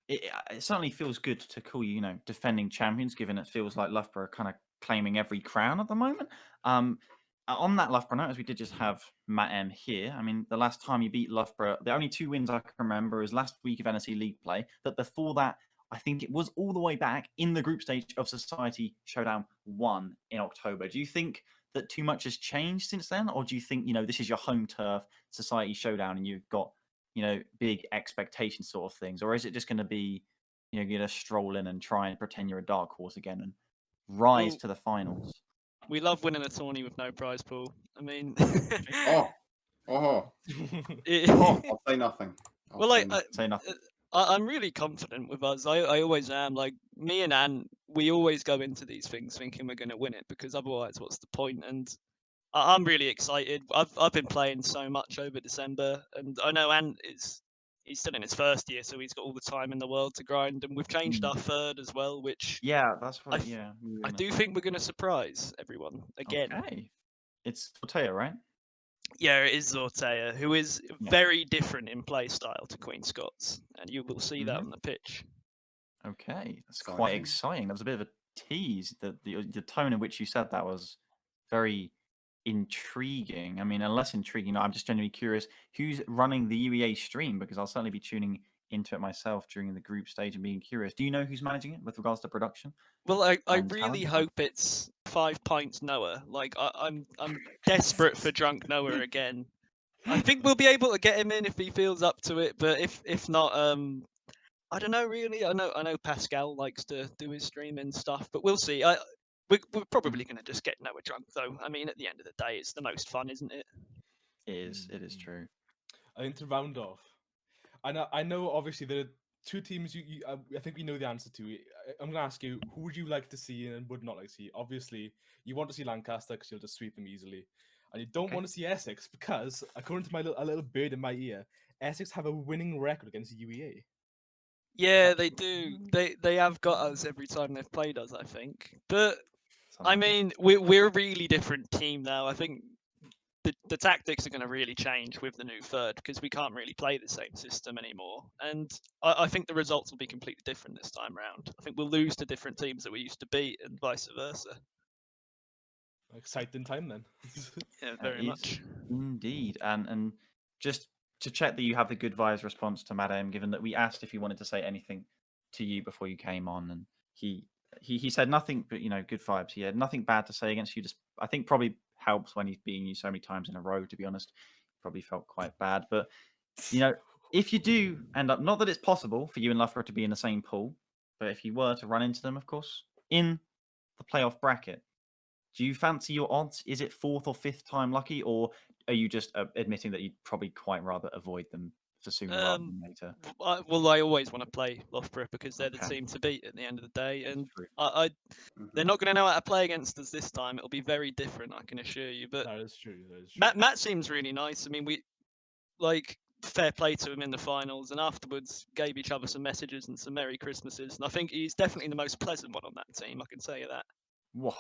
B: it certainly feels good to call you, defending champions, given it feels like Loughborough are kind of claiming every crown at the moment. On that Loughborough note, as we did just have Matt M here, I mean, the last time you beat Loughborough, the only 2 wins I can remember is last week of NSC League play. But before that, I think it was all the way back in the group stage of Society Showdown 1 in October. Do you think that too much has changed since then? Or do you think, this is your home turf, Society Showdown, and you've got big expectation sort of things? Or is it just going to be, you're going to stroll in and try and pretend you're a dark horse again and rise
H: Well,
B: to the finals?
H: we love winning a tourney with no prize pool. I mean,
F: Oh,
H: it-
F: I'll say nothing.
H: well, like
B: Say nothing.
H: I'm really confident with us. I always am. Like me and Ant, we always go into these things thinking we're going to win it because otherwise, what's the point? And I'm really excited. I've been playing so much over December, and I know Ant he's still in his first year, so he's got all the time in the world to grind. And we've changed our third as well, which
B: Yeah, that's what.
H: I do think we're going to surprise everyone again.
B: Okay. It's Tortilla, right?
H: Yeah, it is Zortea, who is
B: Yeah.
H: very different in play style to Queen Scots, and you will see that on the pitch.
B: Okay, that's quite
F: Exciting.
B: exciting. That was a bit of a tease. The tone in which you said that was very intriguing. I mean, less intriguing. I'm just genuinely curious who's running the UEA stream, because I'll certainly be tuning into it myself during the group stage and being curious. Do you know who's managing it with regards to production?
H: Well, I
B: And
H: really
B: talent?
H: hope it's 5 Pints Noah. Like I'm desperate for drunk Noah again. I think we'll be able to get him in if he feels up to it, but if not, I don't know really. I know Pascal likes to do his streaming stuff, but we'll see. We're probably going to just get Noah drunk though. I mean, at the end of the day, it's the most fun, isn't it?
B: It is true.
A: I think to round off, I know obviously there are 2 teams I think we know the answer to. I'm gonna ask you, who would you like to see and would not like to see? Obviously, you want to see Lancaster because you'll just sweep them easily, and you don't want to see Essex because, according to a little bird in my ear, Essex have a winning record against UEA.
H: Yeah, they do. They have got us every time they've played us, I think. But I mean, we're a really different team now. I think the tactics are going to really change with the new third because we can't really play the same system anymore. And I think the results will be completely different this time round. I think we'll lose to different teams that we used to beat and vice versa.
A: Exciting time then.
H: Yeah, very much.
B: Indeed. And just to check that you have the good vibes response to Madame, given that we asked if he wanted to say anything to you before you came on, and he said nothing but good vibes. He had nothing bad to say against you. Just I think probably helps when he's beating you so many times in a row. To be honest, probably felt quite bad. But if you do end up, not that it's possible for you and Loughborough to be in the same pool, but if you were to run into them, of course, in the playoff bracket, do you fancy your odds? Is it 4th or 5th time lucky, or are you just admitting that you'd probably quite rather avoid them for sooner rather than later?
H: Well, I always want to play Loughborough because they're the
B: Okay.
H: team to beat at the end of the day, and
B: True.
H: they're not going to know how to play against us this time. It'll be very different, I can assure you. But
A: That is true.
H: Matt seems really nice. I mean, we like fair play to him in the finals, and afterwards gave each other some messages and some Merry Christmases. And I think he's definitely the most pleasant one on that team. I can tell you that.
B: Whoa.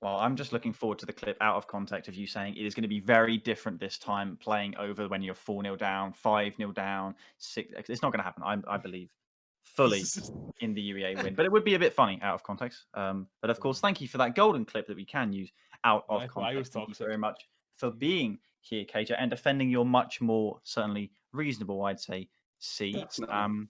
B: Well, I'm just looking forward to the clip out of context of you saying it is going to be very different this time playing over when you're 4-0 down, 5-0 down, 6. It's not going to happen. I believe fully in the UEA win, but it would be a bit funny out of context. But of course, thank you for that golden clip that we can use out of
A: I
B: context.
A: was
B: Thank you
A: toxic.
B: very much for being here, KJ, and defending your much more certainly reasonable, I'd say, seats.
F: Definitely.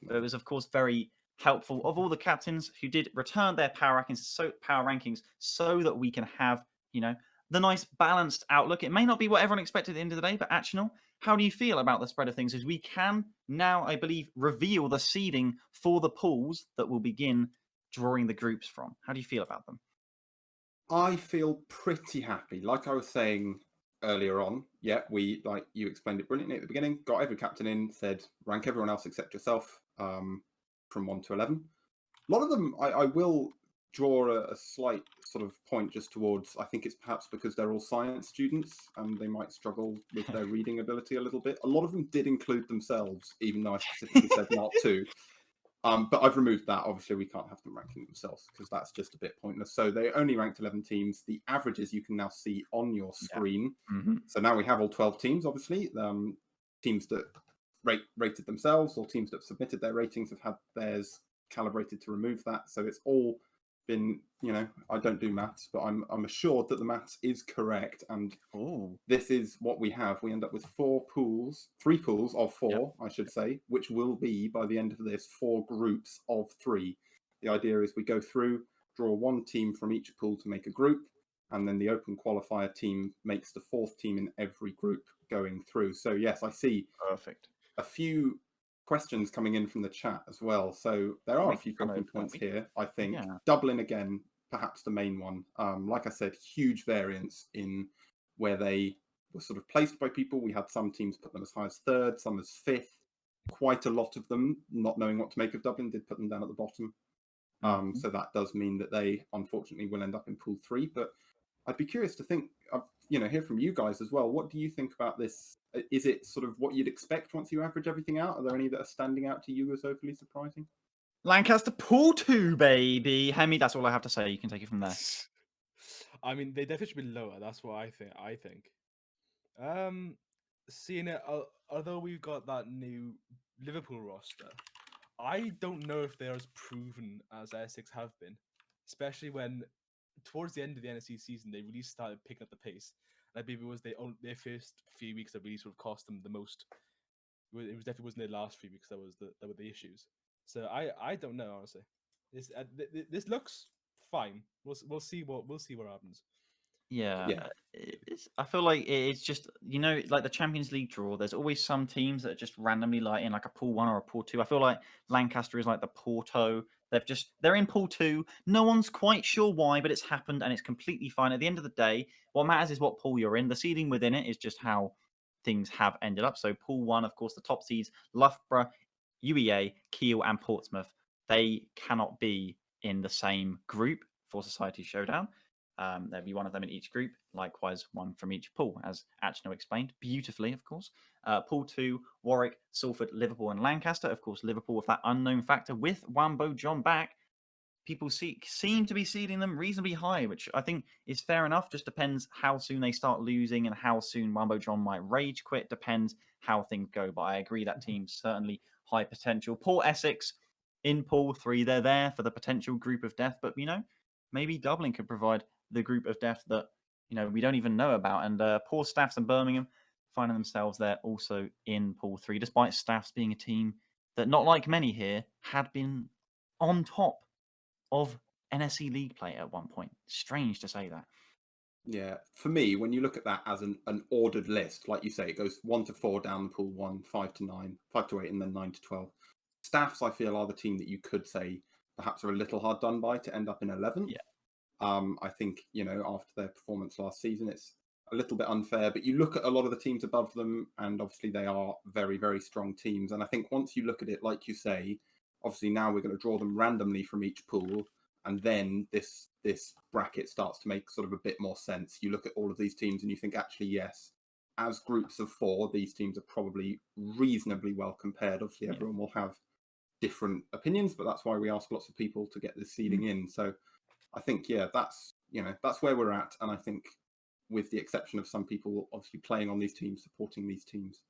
B: But it was, of course, very helpful of all the captains who did return their power rankings so that we can have, the nice balanced outlook. It may not be what everyone expected at the end of the day, but Actional, how do you feel about the spread of things? As we can now, I believe, reveal the seeding for the pools that will begin drawing the groups from. How do you feel about them?
F: I feel pretty happy. Like I was saying earlier on, we, like you explained it brilliantly at the beginning, got every captain in, said rank everyone else except yourself from 1 to 11. A lot of them, I will draw a slight sort of point just towards, I think it's perhaps because they're all science students and they might struggle with their reading ability a little bit. A lot of them did include themselves, even though I specifically said not to. But I've removed that. Obviously, we can't have them ranking themselves because that's just a bit pointless. So they only ranked 11 teams. The averages you can now see on your screen.
B: Yeah. Mm-hmm.
F: So now we have all 12 teams, obviously. Teams that rated themselves or teams that have submitted their ratings have had theirs calibrated to remove that. So it's all been, I don't do maths, but I'm assured that the maths is correct. And this is what we have. We end up with 3 pools of 4, I should say, which will be, by the end of this, 4 groups of 3. The idea is we go through, draw 1 team from each pool to make a group, and then the open qualifier team makes the 4th team in every group going through. So yes, I see
B: Perfect.
F: a few questions coming in from the chat as well. So there are a few talking points here, I think.
B: Yeah.
F: Dublin, again, perhaps the main one. Like I said, huge variance in where they were sort of placed by people. We had some teams put them as high as 3rd, some as 5th. Quite a lot of them, not knowing what to make of Dublin, did put them down at the bottom. So that does mean that they, unfortunately, will end up in Pool 3. But I'd be curious to think, hear from you guys as well. What do you think about this? Is it sort of what you'd expect once you average everything out? Are there any that are standing out to you as overly surprising?
B: Lancaster Pool 2, baby. Hemi, that's all I have to say. You can take it from there.
A: I mean, they definitely should be lower. That's what I think. Seeing it, although we've got that new Liverpool roster, I don't know if they're as proven as Essex have been, especially when towards the end of the NSC season they really started picking up the pace. And I believe it was their first few weeks that really sort of cost them the most. It was definitely wasn't their last few weeks that were the issues. So I don't know, honestly. This looks fine. We'll see what happens.
B: Yeah. I feel like it's just, like the Champions League draw, there's always some teams that are just randomly like in like a Pool 1 or a Pool 2. I feel like Lancaster is like the Porto. They're in Pool 2. No one's quite sure why, but it's happened and it's completely fine. At the end of the day, what matters is what pool you're in. The seeding within it is just how things have ended up. So Pool 1, of course, the top seeds, Loughborough, UEA, Kiel, and Portsmouth, they cannot be in the same group for Society Showdown. There'll be one of them in each group, likewise one from each pool, as Achno explained beautifully, of course. Pool 2, Warwick, Salford, Liverpool, and Lancaster. Of course, Liverpool with that unknown factor with Wambo John back. People seem to be seeding them reasonably high, which I think is fair enough. Just depends how soon they start losing and how soon Wambo John might rage quit. Depends how things go. But I agree that team's certainly high potential. Port Essex in Pool 3, they're there for the potential group of death. But, maybe Dublin could provide the group of death that, we don't even know about. And poor Staffs and Birmingham finding themselves there also in Pool 3, despite Staffs being a team that, not like many here, had been on top of NSC League play at one point. Strange to say that.
F: Yeah, for me, when you look at that as an ordered list, like you say, it goes 1 to 4 down the pool 1, 5 to 9, 5 to 8, and then 9 to 12. Staffs, I feel, are the team that you could say perhaps are a little hard done by to end up in 11th.
B: Yeah.
F: I think, after their performance last season, it's a little bit unfair, but you look at a lot of the teams above them, and obviously they are very, very strong teams. And I think once you look at it, like you say, obviously now we're going to draw them randomly from each pool, and then this bracket starts to make sort of a bit more sense. You look at all of these teams and you think, actually, yes, as groups of 4, these teams are probably reasonably well compared. Obviously,
B: Yeah.
F: everyone will have different opinions, but that's why we ask lots of people to get this seeding in. So I think, yeah, that's where we're at. And I think, with the exception of some people obviously playing on these teams, supporting these teams,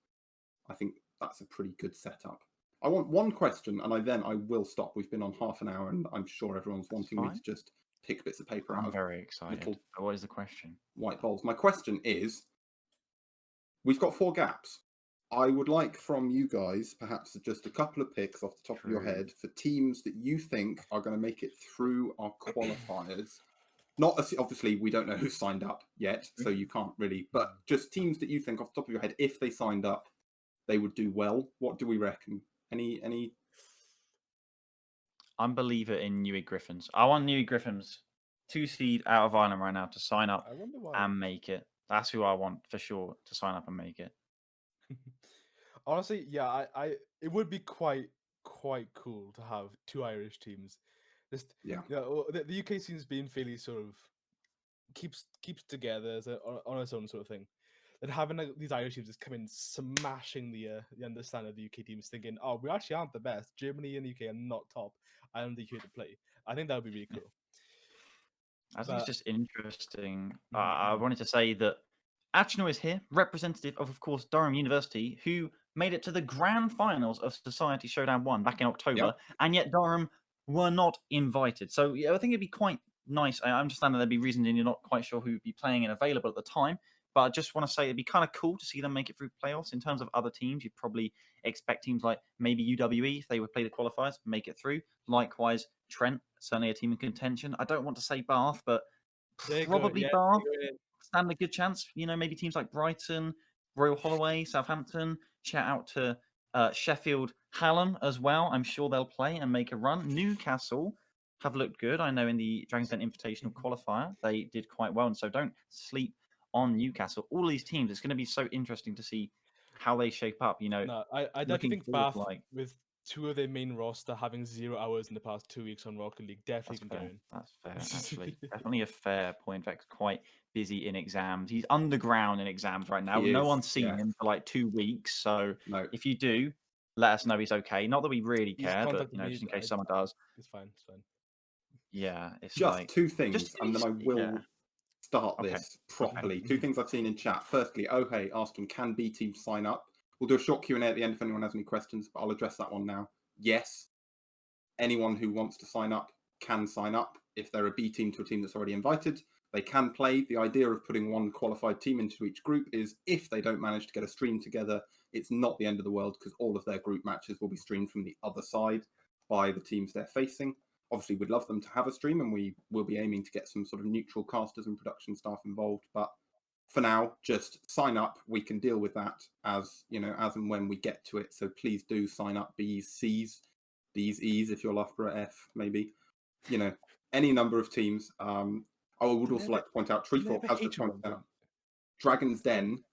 F: I think that's a pretty good setup. I want one question, and I will stop. We've been on half an hour, and I'm sure everyone's wanting me to just pick bits of paper out
B: I'm
F: of
B: very excited.
F: little
B: What is the question?
F: white bowls. My question is, we've got 4 gaps. I would like from you guys perhaps just a couple of picks off the top of your head for teams that you think are going to make it through our qualifiers. Not obviously, we don't know who signed up yet, so you can't really, but just teams that you think off the top of your head, if they signed up, they would do well. What do we reckon? Any?
B: I'm a believer in Newey Griffins. I want Newey Griffins 2 seed out of Ireland right now to sign up
A: I wonder why.
B: and make it. That's who I want for sure to sign up and make it.
A: Honestly, yeah, it would be quite cool to have 2 Irish teams. Just
F: Yeah.
A: The UK seems being fairly sort of keeps together as on its own sort of thing. And having these Irish teams just come in smashing the understanding of the UK teams, thinking, oh, we actually aren't the best. Germany and the UK are not top. I am the UK to play. I think that would be really cool.
B: I think it's just interesting.
A: Mhm,
B: I wanted to say that Achinor is here, representative of course, Durham University, who made it to the grand finals of Society Showdown 1 back in October, and yet Durham were not invited. So yeah, I think it'd be quite nice. I understand that there'd be reasons and you're not quite sure who'd be playing and available at the time, but I just want to say it'd be kind of cool to see them make it through playoffs. In terms of other teams, you'd probably expect teams like maybe UWE, if they would play the qualifiers, make it through. Likewise, Trent, certainly a team in contention. I don't want to say Bath, but probably Bath stand a good chance. Maybe teams like Brighton, Royal Holloway, Southampton. Shout out to Sheffield Hallam as well. I'm sure they'll play and make a run. Newcastle have looked good. I know in the Dragon's Den Invitational qualifier they did quite well, and so don't sleep on Newcastle. All these teams, it's going to be so interesting to see how they shape up.
A: No, I definitely
B: looking
A: think
B: forward,
A: Bath, with 2 of their main roster having 0 hours in the past 2 weeks on Rocket League, definitely can go in.
B: That's fair, actually. Definitely a fair point. Vec's quite busy in exams. He's underground in exams right now.
F: He
B: No
F: is,
B: one's seen
F: yeah.
B: him for like 2 weeks. So
F: No.
B: if you do, let us know he's okay. Not that we really
A: He's
B: care, but
A: contacted me,
B: just in case someone does.
A: It's fine.
B: Yeah, it's
F: Just
B: like
F: 2 things, and then I will start
B: Okay,
F: this properly.
B: okay.
F: 2 things I've seen in chat. Firstly, Ohei asking, can B teams sign up? We'll do a short Q&A at the end if anyone has any questions, but I'll address that one now. Yes, anyone who wants to sign up can sign up. If they're a B team to a team that's already invited, they can play. The idea of putting 1 qualified team into each group is, if they don't manage to get a stream together, it's not the end of the world, because all of their group matches will be streamed from the other side by the teams they're facing. Obviously, we'd love them to have a stream, and we will be aiming to get some sort of neutral casters and production staff involved. But for now, just sign up. We can deal with that as and when we get to it. So please do sign up. B's, C's, D's, E's if you're Loughborough, F maybe. Any number of teams. I would also like to point out, Treethorpe has just pointed out, Dragon's Den.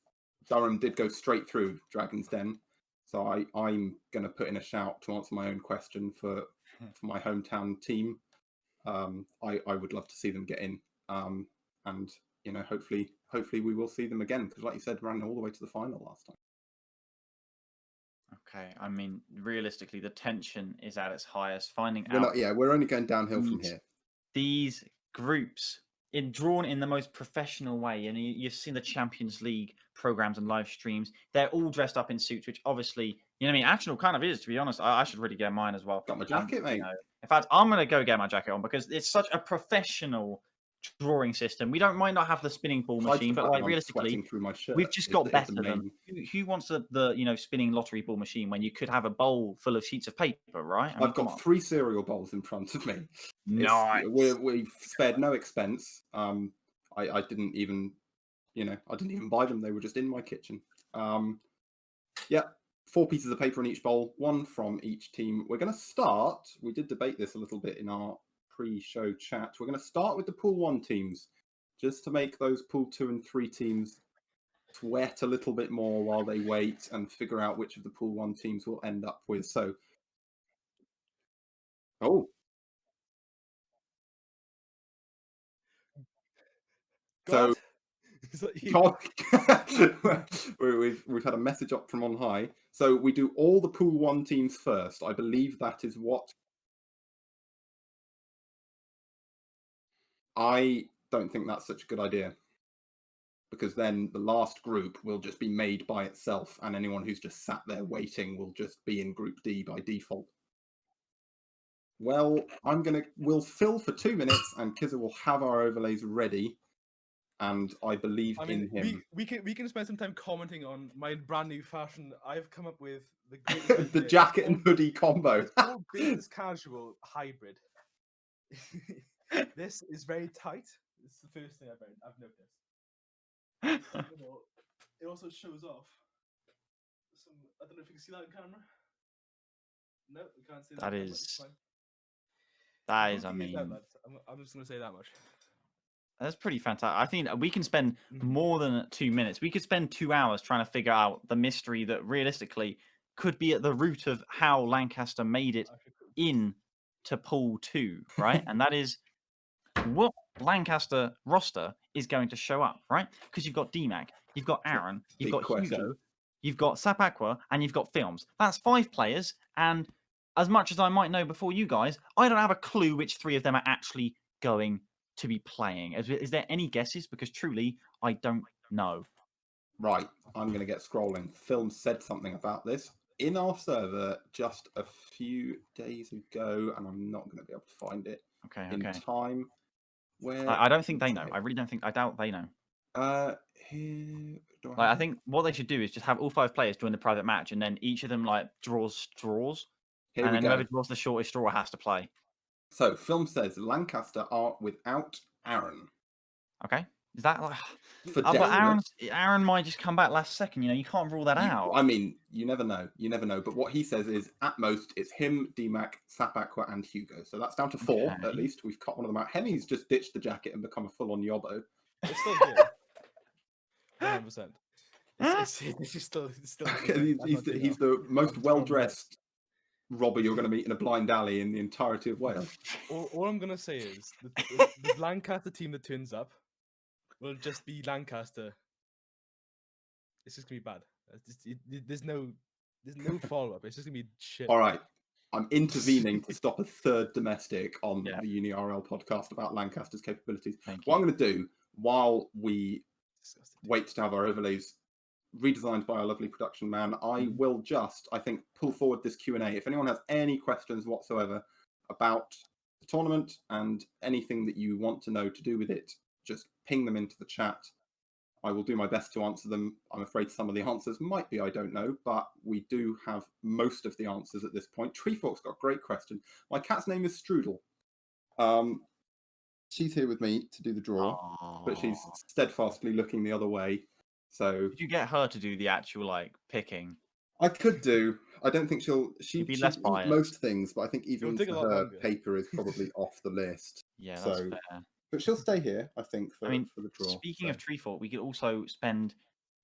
F: Durham did go straight through Dragon's Den. So I'm going to put in a shout to answer my own question for my hometown team. I would love to see them get in, and hopefully we will see them again, because like you said, ran all the way to the final last time.
B: Okay, I mean, realistically, the tension is at its highest. Finding out.
F: We're only going downhill from here.
B: These groups drawn in the most professional way, and you've seen the Champions League programs and live streams. They're all dressed up in suits, which obviously, Actional kind of is, to be honest. I should really get mine as well.
F: Got my jacket, mate.
B: In fact, I'm going to go get my jacket on, because it's such a professional drawing system. We might not have the spinning ball machine, but like realistically, we've just got better than who wants the spinning lottery ball machine when you could have a bowl full of sheets of paper, right?
F: I've got 3 cereal bowls in front of me.
B: Nice.
F: We've spared no expense. I didn't even buy them. They were just in my kitchen. 4 pieces of paper in each bowl, 1 from each team. We're going to start. We did debate this a little bit in our pre-show chat. We're going to start with the Pool 1 teams, just to make those Pool 2 and 3 teams sweat a little bit more while they wait and figure out which of the Pool 1 teams we'll end up with. So,
A: God. Is that you?
F: God. we've had a message up from on high. So we do all the pool 1 teams first. I believe that is what. I don't think that's such a good idea, because then the last group will just be made by itself, and anyone who's just sat there waiting will just be in Group D by default. Well, we'll fill for 2 minutes, and Kizza will have our overlays ready, and I believe in him.
A: we can spend some time commenting on my brand new fashion. I've come up with the greatest
F: The
A: idea.
F: jacket and hoodie combo.
A: It's called business casual hybrid. This is very tight. This is the first thing I've noticed. Second of all, it also shows off some. I don't know if you can see that on camera. No, you can't see that.
B: That
A: but
B: is-
A: it's fine.
B: That is,
A: Good
B: I
A: thing is that,
B: mean,
A: lads. I'm just gonna say that much.
B: that's pretty fantastic. I think we can spend more than 2 minutes. We could spend 2 hours trying to figure out the mystery that realistically could be at the root of how Lancaster made it in to pool 2, right? And that is what Lancaster roster is going to show up, right? Because you've got DMAC, you've got Aaron, you've
F: Big
B: got
F: question.
B: Hugo, you've got Sap Aqua, and you've got Films. That's 5 players, and as much as I might know before you guys, I don't have a clue which 3 of them are actually going to be playing. Is there any guesses? Because truly, I don't know.
F: Right, I'm going to get scrolling. Film said something about this in our server just a few days ago, and I'm not going to be able to find it in
B: Okay.
F: time. Where
B: I don't think they know. I really don't think. I doubt they know.
F: Here, do
B: I
F: have
B: think what they should do is just have all 5 players join the private match, and then each of them draws straws,
F: Here
B: and
F: we
B: then
F: go.
B: whoever draws the shortest straw has to play.
F: So, Film says Lancaster are without Aaron.
B: Okay, is that like?
F: For
B: But
F: definite,
B: Aaron might just come back last second. You can't rule that out.
F: I mean, you never know. You never know. But what he says is, at most, it's him, DMAC, Sap Aqua, and Hugo. So that's down to 4
B: Okay.
F: at least. We've cut one of them out. Hemi's just ditched the jacket and become a full-on yobbo.
A: It's still here. 100%. It's still here.
F: He's the most
A: I'm
F: well-dressed robber you're going to meet in a blind alley in the entirety of Wales.
A: All I'm gonna say is the Lancaster team that turns up will just be Lancaster. It's just gonna be bad. There's no follow up. It's just gonna be shit.
F: All right. I'm intervening to stop a third domestic on
B: Yeah.
F: the UniRL podcast about Lancaster's capabilities.
B: Thank
F: What
B: you.
F: I'm going to do while we
A: Disgusting.
F: wait to have our overlays redesigned by our lovely production man, I will just, I think, pull forward this Q&A. If anyone has any questions whatsoever about the tournament and anything that you want to know to do with it, just ping them into the chat. I will do my best to answer them. I'm afraid some of the answers might be I don't know, but we do have most of the answers at this point. Treefork's got a great question. My cat's name is Strudel. She's here with me to do the draw, but she's steadfastly looking the other way. So
B: Did you get her to do the actual picking?
F: I could do. I don't think she'd
B: be less
F: eat
B: biased.
F: most things, but I think even
A: take a
F: for
A: lot
F: her,
A: longer.
F: paper is probably off the list.
B: Yeah, that's
F: So,
B: fair.
F: but she'll stay here, I think, for,
B: I mean,
F: for the draw.
B: Speaking
F: so.
B: of Treefort, we could also spend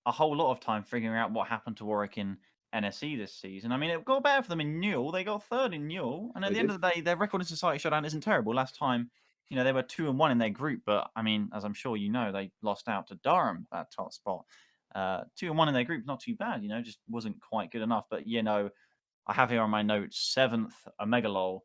B: a whole lot of time figuring out what happened to Warwick in NSE this season. I mean, it got better for them in Newell. They got 3rd in Newell, and at
F: They
B: the end
F: did.
B: of the day, their record in Society Showdown isn't terrible. Last time, they were 2-1 in their group, but I mean, as I'm sure you know, they lost out to Durham, that top spot. 2-1 in their group, not too bad. Just wasn't quite good enough. But I have here on my notes 7th, a Megalol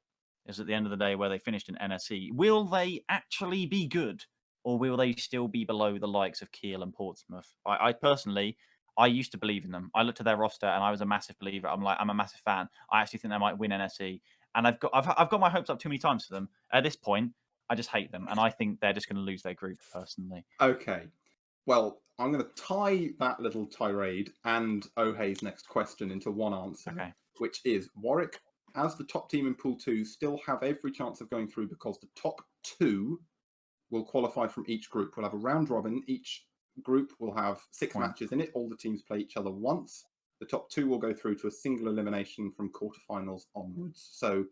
B: is at the end of the day where they finished in NSE. Will they actually be good, or will they still be below the likes of Kiel and Portsmouth? I personally, I used to believe in them. I looked at their roster and I was a massive believer. I'm a massive fan. I actually think they might win NSE, and I've got my hopes up too many times for them. At this point, I just hate them, and I think they're just going to lose their group personally.
F: Okay. Well, I'm going to tie that little tirade and Ohay's next question into one answer,
B: Okay.
F: which is Warwick, as the top team in Pool 2, still have every chance of going through because the top 2 will qualify from each group. We'll have a round robin. Each group will have 6 matches in it. All the teams play each other once. The top 2 will go through to a single elimination from quarterfinals onwards. So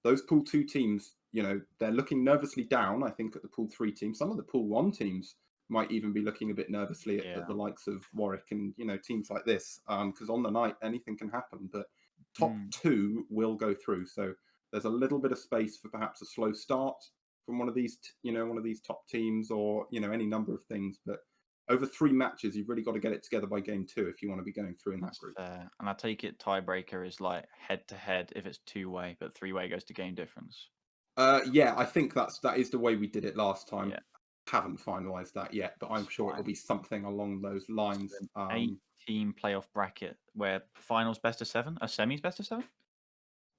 F: those Pool 2 teams, they're looking nervously down, I think, at the Pool 3 teams. Some of the Pool 1 teams might even be looking a bit nervously at the likes of Warwick and, teams like this. Because on the night, anything can happen. But top 2 will go through. So there's a little bit of space for perhaps a slow start from one of these, one of these top teams, or any number of things. But over 3 matches, you've really got to get it together by game 2 if you want to be going through in that
B: That's
F: group.
B: fair. And I take it tiebreaker is like head to head if it's 2-way, but 3-way goes to game difference.
F: Yeah, I think that is the way we did it last time.
B: Yeah.
F: Haven't finalised that yet, but I'm
B: That's
F: sure
B: fine.
F: it'll be something along those lines.
B: So an 8-team playoff bracket where finals best of 7, a semis best of 7.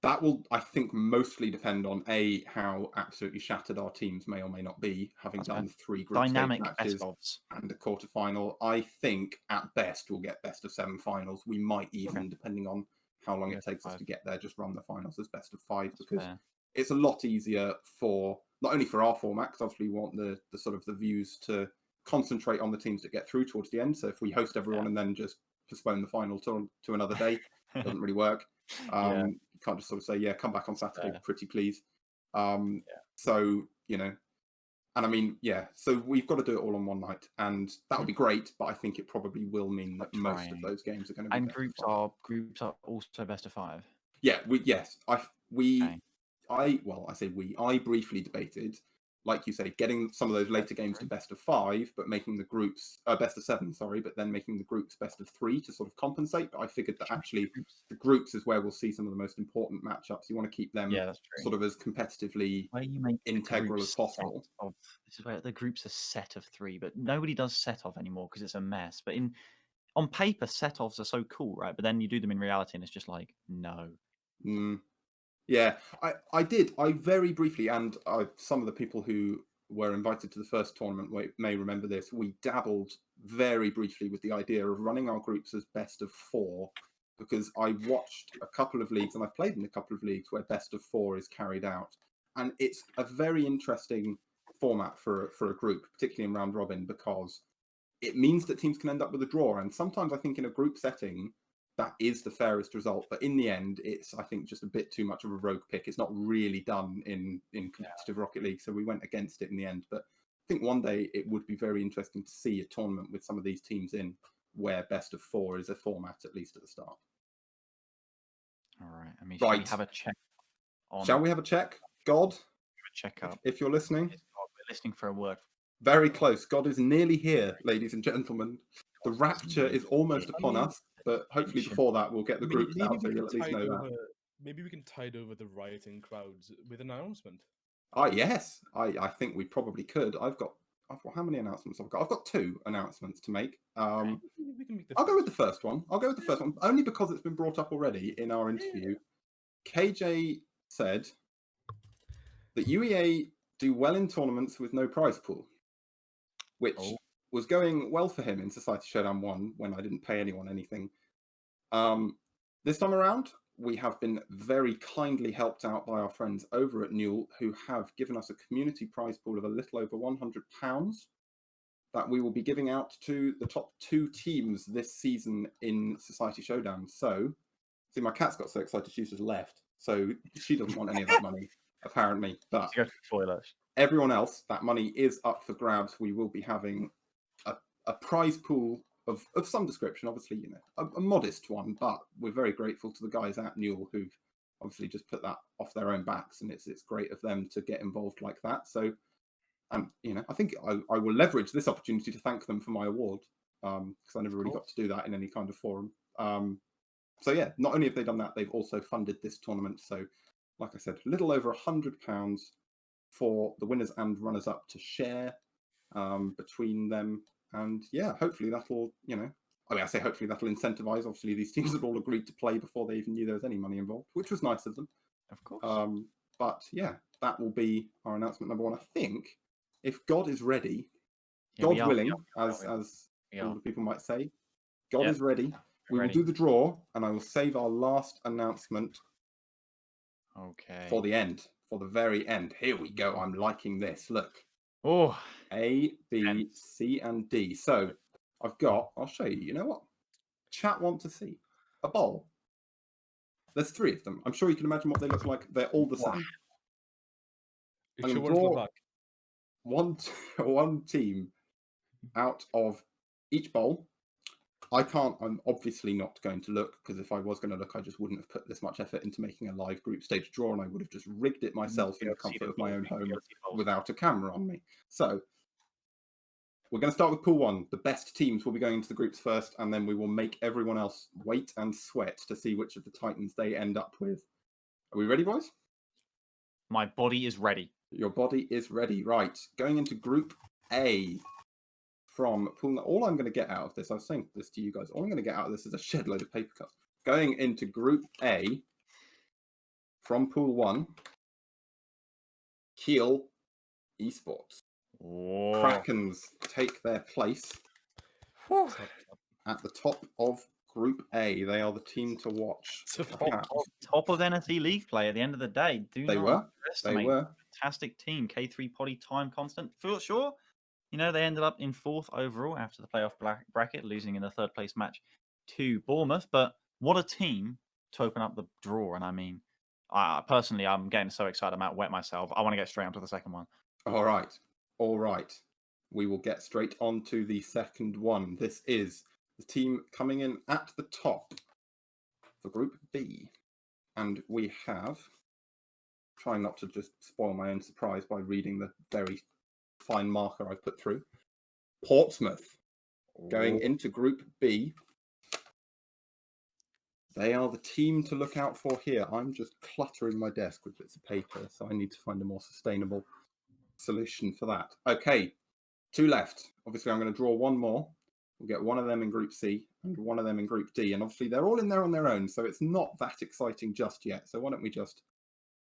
F: That will, I think, mostly depend on how absolutely shattered our teams may or may not be, having
B: That's
F: done
B: fair.
F: 3 group stage
B: Dynamic
F: matches
B: best ofs.
F: and a quarterfinal. I think at best we'll get best of 7 finals. We might even, depending on how long it takes us to get there, just run the finals as best of 5 because it's a lot easier for not only for our format, because obviously we want the sort of the views to concentrate on the teams that get through towards the end. So if we host everyone and then just postpone the final to another day, it doesn't really work. You can't just sort of say, yeah, come back on Saturday, pretty please. So, you know, and I mean, yeah, so we've got to do it all on one night, and that would be great, but I think it probably will mean that most of those games are going to be
B: and
F: best of 5.
B: groups are also best of 5.
F: Yeah, I briefly debated, like you say, getting some of those later games to best of 5, but making the groups best of 7, sorry, but then making the groups best of 3 to sort of compensate. But I figured that actually the groups is where we'll see some of the most important matchups. You want to keep them sort of as competitively integral as possible.
B: This is where the groups are set of 3, but nobody does set off anymore because it's a mess. But on paper, set offs are so cool, right? But then you do them in reality, and it's just like no.
F: Yeah, I did. I very briefly, and some of the people who were invited to the first tournament may remember this. We dabbled very briefly with the idea of running our groups as best of 4, because I watched a couple of leagues and I've played in a couple of leagues where best of 4 is carried out, and it's a very interesting format for a group, particularly in round robin, because it means that teams can end up with a draw. And sometimes I think in a group setting, that is the fairest result. But in the end, it's, I think, just a bit too much of a rogue pick. It's not really done in competitive Rocket League. So we went against it in the end. But I think one day it would be very interesting to see a tournament with some of these teams in where best of 4 is a format, at least at the start.
B: All right. I mean, shall we have a check?
F: Shall we have a check? God?
B: Check up.
F: If you're listening.
B: We're listening for a word.
F: Very close. God is nearly here, ladies and gentlemen. The rapture is almost upon us, but hopefully before that we'll get the groups out, so you'll at least know that.
A: Maybe we can tide over the rioting crowds with an announcement.
F: Yes, I think we probably could. I've got how many announcements I've got? I've got 2 announcements to make. I'll go with the first one. Only because it's been brought up already in our interview. KJ said that UEA do well in tournaments with no prize pool, which was going well for him in Society Showdown 1 when I didn't pay anyone anything. This time around, we have been very kindly helped out by our friends over at Newell, who have given us a community prize pool of a little over £100 that we will be giving out to the top 2 teams this season in Society Showdown. So, see, my cat's got so excited she's just left. So she doesn't want any of that money, apparently. But everyone else, that money is up for grabs. We will be having a prize pool of some description, obviously, you know, a modest one, but we're very grateful to the guys at Newell who've obviously just put that off their own backs, and it's great of them to get involved like that. So, you know, I think I will leverage this opportunity to thank them for my award, because I never really got to do that in any kind of forum. So yeah, not only have they done that, they've also funded this tournament. So, like I said, a little over £100 for the winners and runners-up to share between them. And yeah, hopefully that'll, you know, I mean, I say hopefully that'll incentivize. Obviously, these teams had all agreed to play before they even knew there was any money involved, which was nice of them.
B: Of course.
F: But yeah, that will be our announcement number 1. I think if God is ready, God willing, as all the people might say, God is ready. We will do the draw, and I will save our last announcement for the end, for the very end. Here we go. I'm liking this. Look.
B: Oh,
F: A, B, C, and D. So I'll show you. You know what? Chat want to see a bowl. There's 3 of them. I'm sure you can imagine what they look like. They're all the same. I'm going to draw one team out of each bowl. I'm obviously not going to look, because if I was going to look, I just wouldn't have put this much effort into making a live group stage draw, and I would have just rigged it myself in the comfort of my own home without a camera on me. So we're going to start with Pool 1. The best teams will be going into the groups first, and then we will make everyone else wait and sweat to see which of the Titans they end up with. Are we ready, boys?
B: My body is ready.
F: Your body is ready. Right. Going into Group A from Pool... All I'm going to get out of this, I was saying this to you guys, all I'm going to get out of this is a shed load of paper cuts. Going into Group A from Pool 1, Kiel Esports.
B: Whoa.
F: Krakens take their place at the top of Group A. They are the team to watch.
B: Top of NSE League play at the end of the day.
F: They were.
B: Fantastic team. K3 Poddy time constant. For sure. You know, they ended up in 4th overall after the playoff bracket, losing in the 3rd place match to Bournemouth. But what a team to open up the draw. And I mean, personally, I'm getting so excited. I'm out wet myself. I want to get straight onto the second one.
F: All right. We will get straight on to the second one. This is the team coming in at the top for Group B. And we have, trying not to just spoil my own surprise by reading the very fine marker I put through, Portsmouth going into Group B. They are the team to look out for here. I'm just cluttering my desk with bits of paper, so I need to find a more sustainable solution for that. Okay, 2 left. Obviously, I'm going to draw one more. We'll get one of them in Group C and one of them in Group D. And obviously, they're all in there on their own, so it's not that exciting just yet. So why don't we just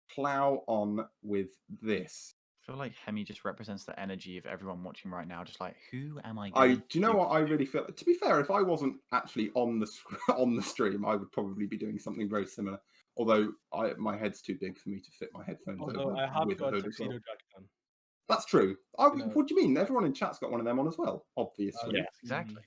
F: plow on with this?
B: I feel like Hemi just represents the energy of everyone watching right now. Just like, who am I?
F: Do you know what I really feel? To be fair, if I wasn't actually on the stream, I would probably be doing something very similar. Although my head's too big for me to fit my headphones over.
A: I have
F: with
A: got
F: a
A: a
F: hood as well.
A: tuxedo jacket on.
F: That's true. What do you mean? Everyone in chat's got one of them on as well, obviously.
B: Yes, exactly.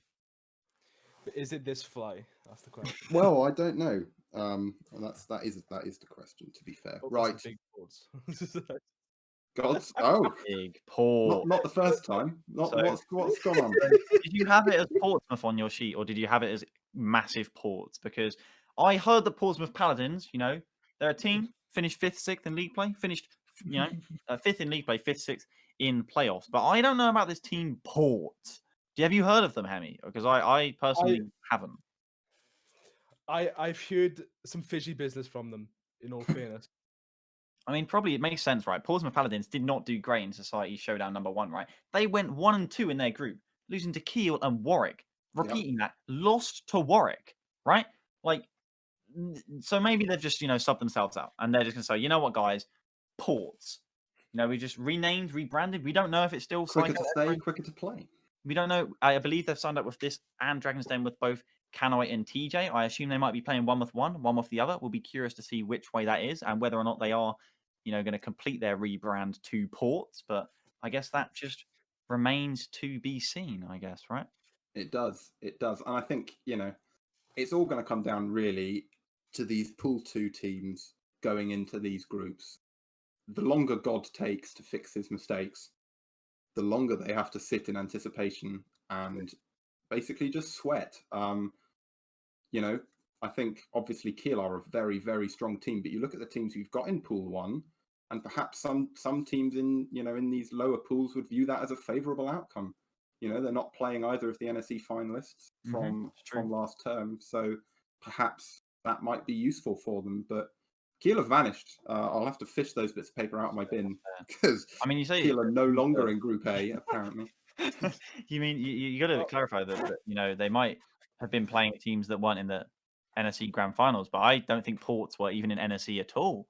A: But is it this fly? That's the question.
F: Well, I don't know. That is the question. To be fair, right?
A: Big boards.
F: Gods.
B: Big Port.
F: Not the first time. What's gone on?
B: Did you have it as Portsmouth on your sheet, or did you have it as massive Ports? Because I heard the Portsmouth Paladins, you know, they're a team, finished 5th, 6th in league play, finished, 5th in league play, 5th, 6th in playoffs. But I don't know about this team Port. Have you heard of them, Hemi? Because I personally haven't.
A: I've heard some fishy business from them, in all fairness.
B: I mean, probably it makes sense, right? Portsmouth Paladins did not do great in Society Showdown #1, right? They went 1 and 2 in their group, losing to Kiel and Warwick. Repeating that, lost to Warwick, right? Like, so maybe they've just, subbed themselves out, and they're just going to say, you know what, guys, Ports. We just renamed, rebranded. We don't know if it's still
F: quicker to say, quicker to play.
B: We don't know. I believe they've signed up with this and Dragon's Den with both Canoy and TJ. I assume they might be playing one with one with the other. We'll be curious to see which way that is and whether or not they are, going to complete their rebrand to Ports. But I guess that just remains to be seen, I guess, right?
F: It does. And I think, it's all going to come down really to these Pool 2 teams going into these groups. The longer God takes to fix his mistakes, the longer they have to sit in anticipation and basically just sweat. I think obviously Kiel are a very, very strong team, but you look at the teams you've got in Pool 1, and perhaps some teams in these lower pools would view that as a favourable outcome. They're not playing either of the NSE finalists from last term, so perhaps that might be useful for them. But Kiel have vanished. I'll have to fish those bits of paper out of my bin because
B: you say
F: Kiel are no longer in Group A, apparently.
B: You mean you got to clarify that they might have been playing teams that weren't in the NSE Grand Finals, but I don't think Ports were even in NSE at all.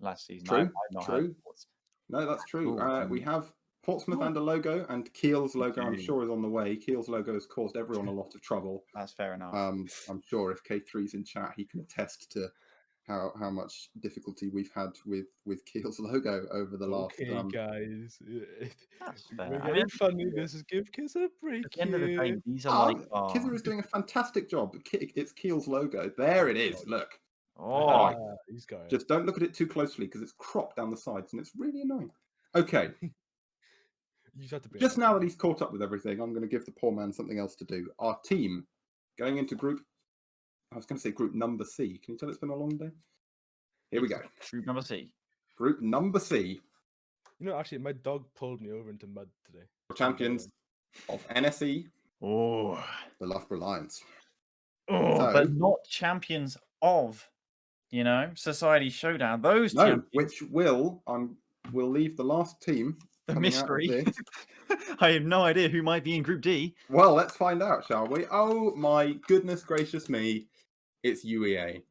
B: Last season.
F: True.
B: I've not heard Ports.
F: No, that's true. We have Portsmouth and a logo, and Kiel's logo, I'm sure, is on the way. Kiel's logo has caused everyone a lot of trouble.
B: That's fair enough.
F: I'm sure if K3's in chat, he can attest to how much difficulty we've had with Kiel's logo over the last.
A: Okay, guys,
B: that's fair.
A: We're getting funny. This is give Kiss a break.
B: At the end of the day, these are
F: Kizzer is doing a fantastic job. It's Kiel's logo. There it is. Look.
B: Oh,
A: he's going.
F: Just don't look at it too closely because it's cropped down the sides and it's really annoying. Okay. Just now that he's caught up with everything, I'm going to give the poor man something else to do. Our team going into group number C. Can you tell it's been a long day? Here we go.
B: Group number C.
F: Group number C.
A: Actually, my dog pulled me over into mud today.
F: Champions. of NSE,
B: Oh,
F: the Loughborough Lions.
B: but
F: So-
B: not champions of, Society Showdown. Those
F: No,
B: champions,
F: which will leave the last team
B: the
F: coming out of
B: mystery.
F: this.
B: I have no idea who might be in Group D.
F: Well, let's find out, shall we? Oh my goodness gracious me, it's UEA.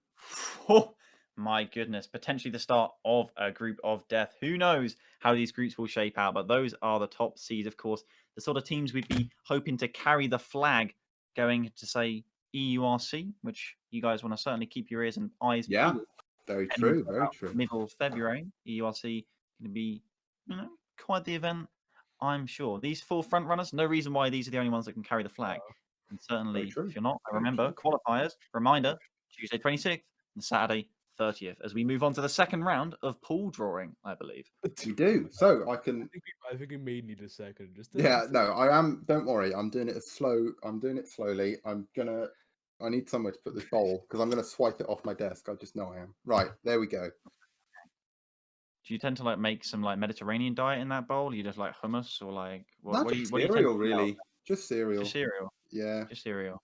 B: Oh, my goodness. Potentially the start of a group of death. Who knows how these groups will shape out, but those are the top seeds, of course. The sort of teams we'd be hoping to carry the flag going to, say, EURC, which you guys want to certainly keep your ears and eyes
F: Yeah,
B: peeled.
F: very
B: Heading
F: true,
B: into
F: very
B: about
F: true.
B: Middle of February, EURC going to be, quite the event, I'm sure. These 4 front runners, no reason why these are the only ones that can carry the flag. And certainly,
F: true,
B: if you're not,
F: very
B: remember, qualifiers, reminder, Tuesday 26th and Saturday 30th, as we move on to the second round of pool drawing, I believe.
F: We do. So I can.
A: I think we may need a second.
F: Yeah, no, I am. Don't worry, I'm doing it slowly. I need somewhere to put this bowl because I'm gonna swipe it off my desk. I just know I am. Right, there we go.
B: Do you tend to make some Mediterranean diet in that bowl? You just like hummus or
F: Not
B: what do you
F: just
B: tend to
F: cereal,
B: eat out
F: really.
B: of
F: Just cereal.
B: Just cereal.
F: Yeah.
B: Just cereal.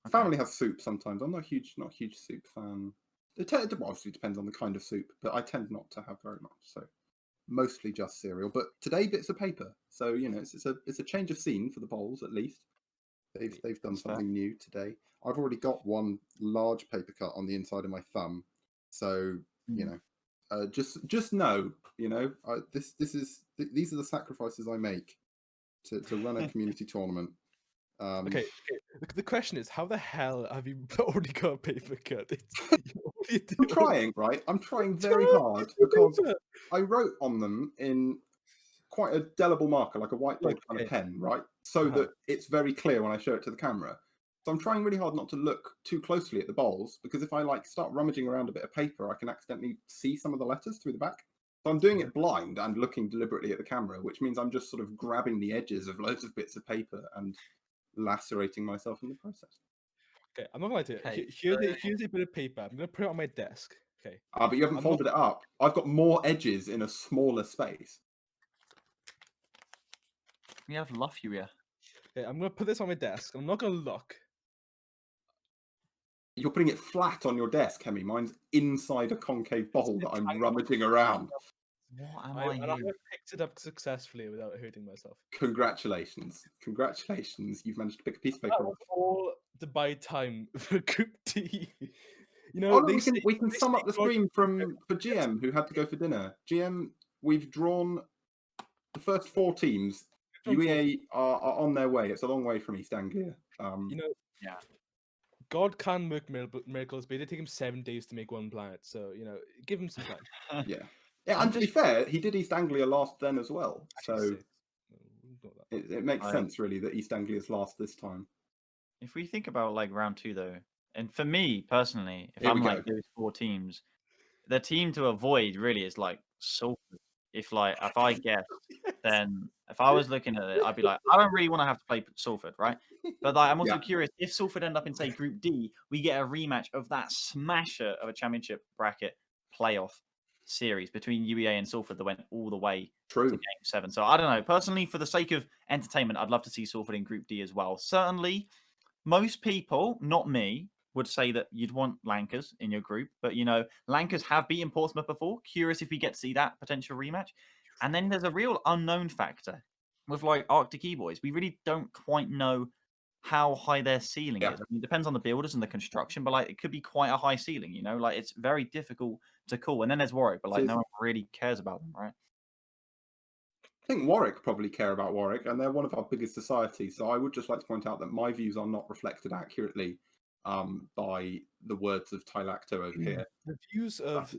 B: Okay.
F: Family has soup sometimes. I'm not a huge soup fan. It obviously depends on the kind of soup, but I tend not to have very much. So mostly just cereal. But today bits of paper. So it's a change of scene for the bowls at least. They've done
B: That's fair.
F: something new today. I've already got one large paper cut on the inside of my thumb. So just know, these are the sacrifices I make to run a community tournament.
A: Okay. The question is, how the hell have you already got a paper cut?
F: I'm trying, right? I'm trying very hard because I wrote on them in quite a delible marker, like a whiteboard kind of pen, right? So that it's very clear when I show it to the camera. So I'm trying really hard not to look too closely at the bowls, because if I start rummaging around a bit of paper, I can accidentally see some of the letters through the back. So I'm doing it blind and looking deliberately at the camera, which means I'm just sort of grabbing the edges of loads of bits of paper and lacerating myself in the process.
A: Okay, I'm not gonna lie to you.
B: Okay,
A: Here's a bit of paper. I'm gonna put it on my desk. Okay.
F: But you haven't folded it up. I've got more edges in a smaller space.
B: We have Luffuria.
A: Okay, I'm gonna put this on my desk. I'm not gonna look.
F: You're putting it flat on your desk, Hemi. Mine's inside a concave bowl that I'm rummaging around.
B: What am
A: I
B: I hearing?
A: picked it up successfully without hurting myself.
F: Congratulations. You've managed to pick a piece of
A: That
F: paper
A: was
F: off.
A: all to buy time for Group D.
F: We can sum up the stream for GM who had to go for dinner. GM, we've drawn the first 4 teams. UEA are on their way. It's a long way from East Anglia.
B: Yeah.
A: God can work miracles, but it did take him 7 days to make one planet. So give him some time.
F: Yeah, and to be fair, he did East Anglia last then as well. So it makes sense really that East Anglia's last this time.
B: If we think about round 2 though, and for me personally, if
F: Here
B: I'm
F: we go.
B: those 4 teams, the team to avoid really is Salford. If I guess, then if I was looking at it, I'd be I don't really want to have to play Salford, right? But I'm also curious, if Salford end up in say Group D, we get a rematch of that smasher of a championship bracket playoff series between UEA and Salford that went all the way to Game 7. So I don't know. Personally, for the sake of entertainment, I'd love to see Salford in Group D as well. Certainly, most people, not me, would say that you'd want Lancers in your group, but Lancers have beaten Portsmouth before. Curious if we get to see that potential rematch. And then there's a real unknown factor with Arctic E-Boys. We really don't quite know how high their ceiling is. I mean, it depends on the builders and the construction, but it could be quite a high ceiling. It's very difficult to call. And then there's Warwick, but no one really cares about them, right?
F: I think Warwick probably care about Warwick, and they're one of our biggest societies. So I would just like to point out that my views are not reflected accurately by the words of Tylacto over here.
A: The views of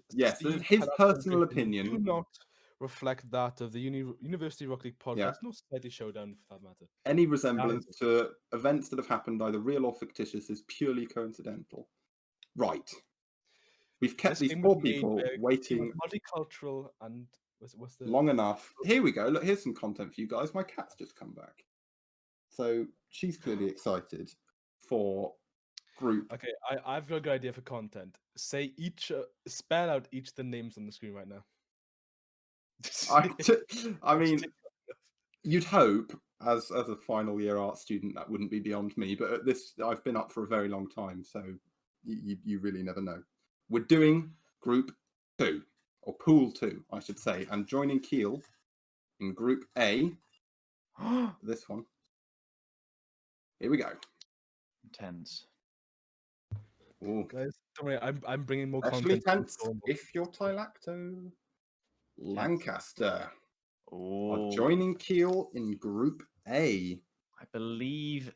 F: his personal opinion
A: do not reflect that of the University Rock League podcast, no Society Showdown for that matter.
F: Any resemblance to events that have happened, either real or fictitious, is purely coincidental. Right. We've kept these 4 people waiting
A: multicultural and what's the
F: long enough. Here we go. Look, here's some content for you guys. My cat's just come back. So she's clearly excited for group.
A: Okay, I've got a good idea for content. Say spell out each of the names on the screen right now.
F: I mean, you'd hope as a final year art student, that wouldn't be beyond me. But at this, I've been up for a very long time, so you really never know. We're doing Group 2, or Pool 2, I should say, and joining Kiel in Group A. This one. Here we go.
B: Intense.
F: Ooh.
A: Guys, don't worry, I'm bringing more
F: Especially
A: content.
F: tense if you're Tylacto. Lancaster are
B: Oh,
F: joining Kiel in Group A.
B: I believe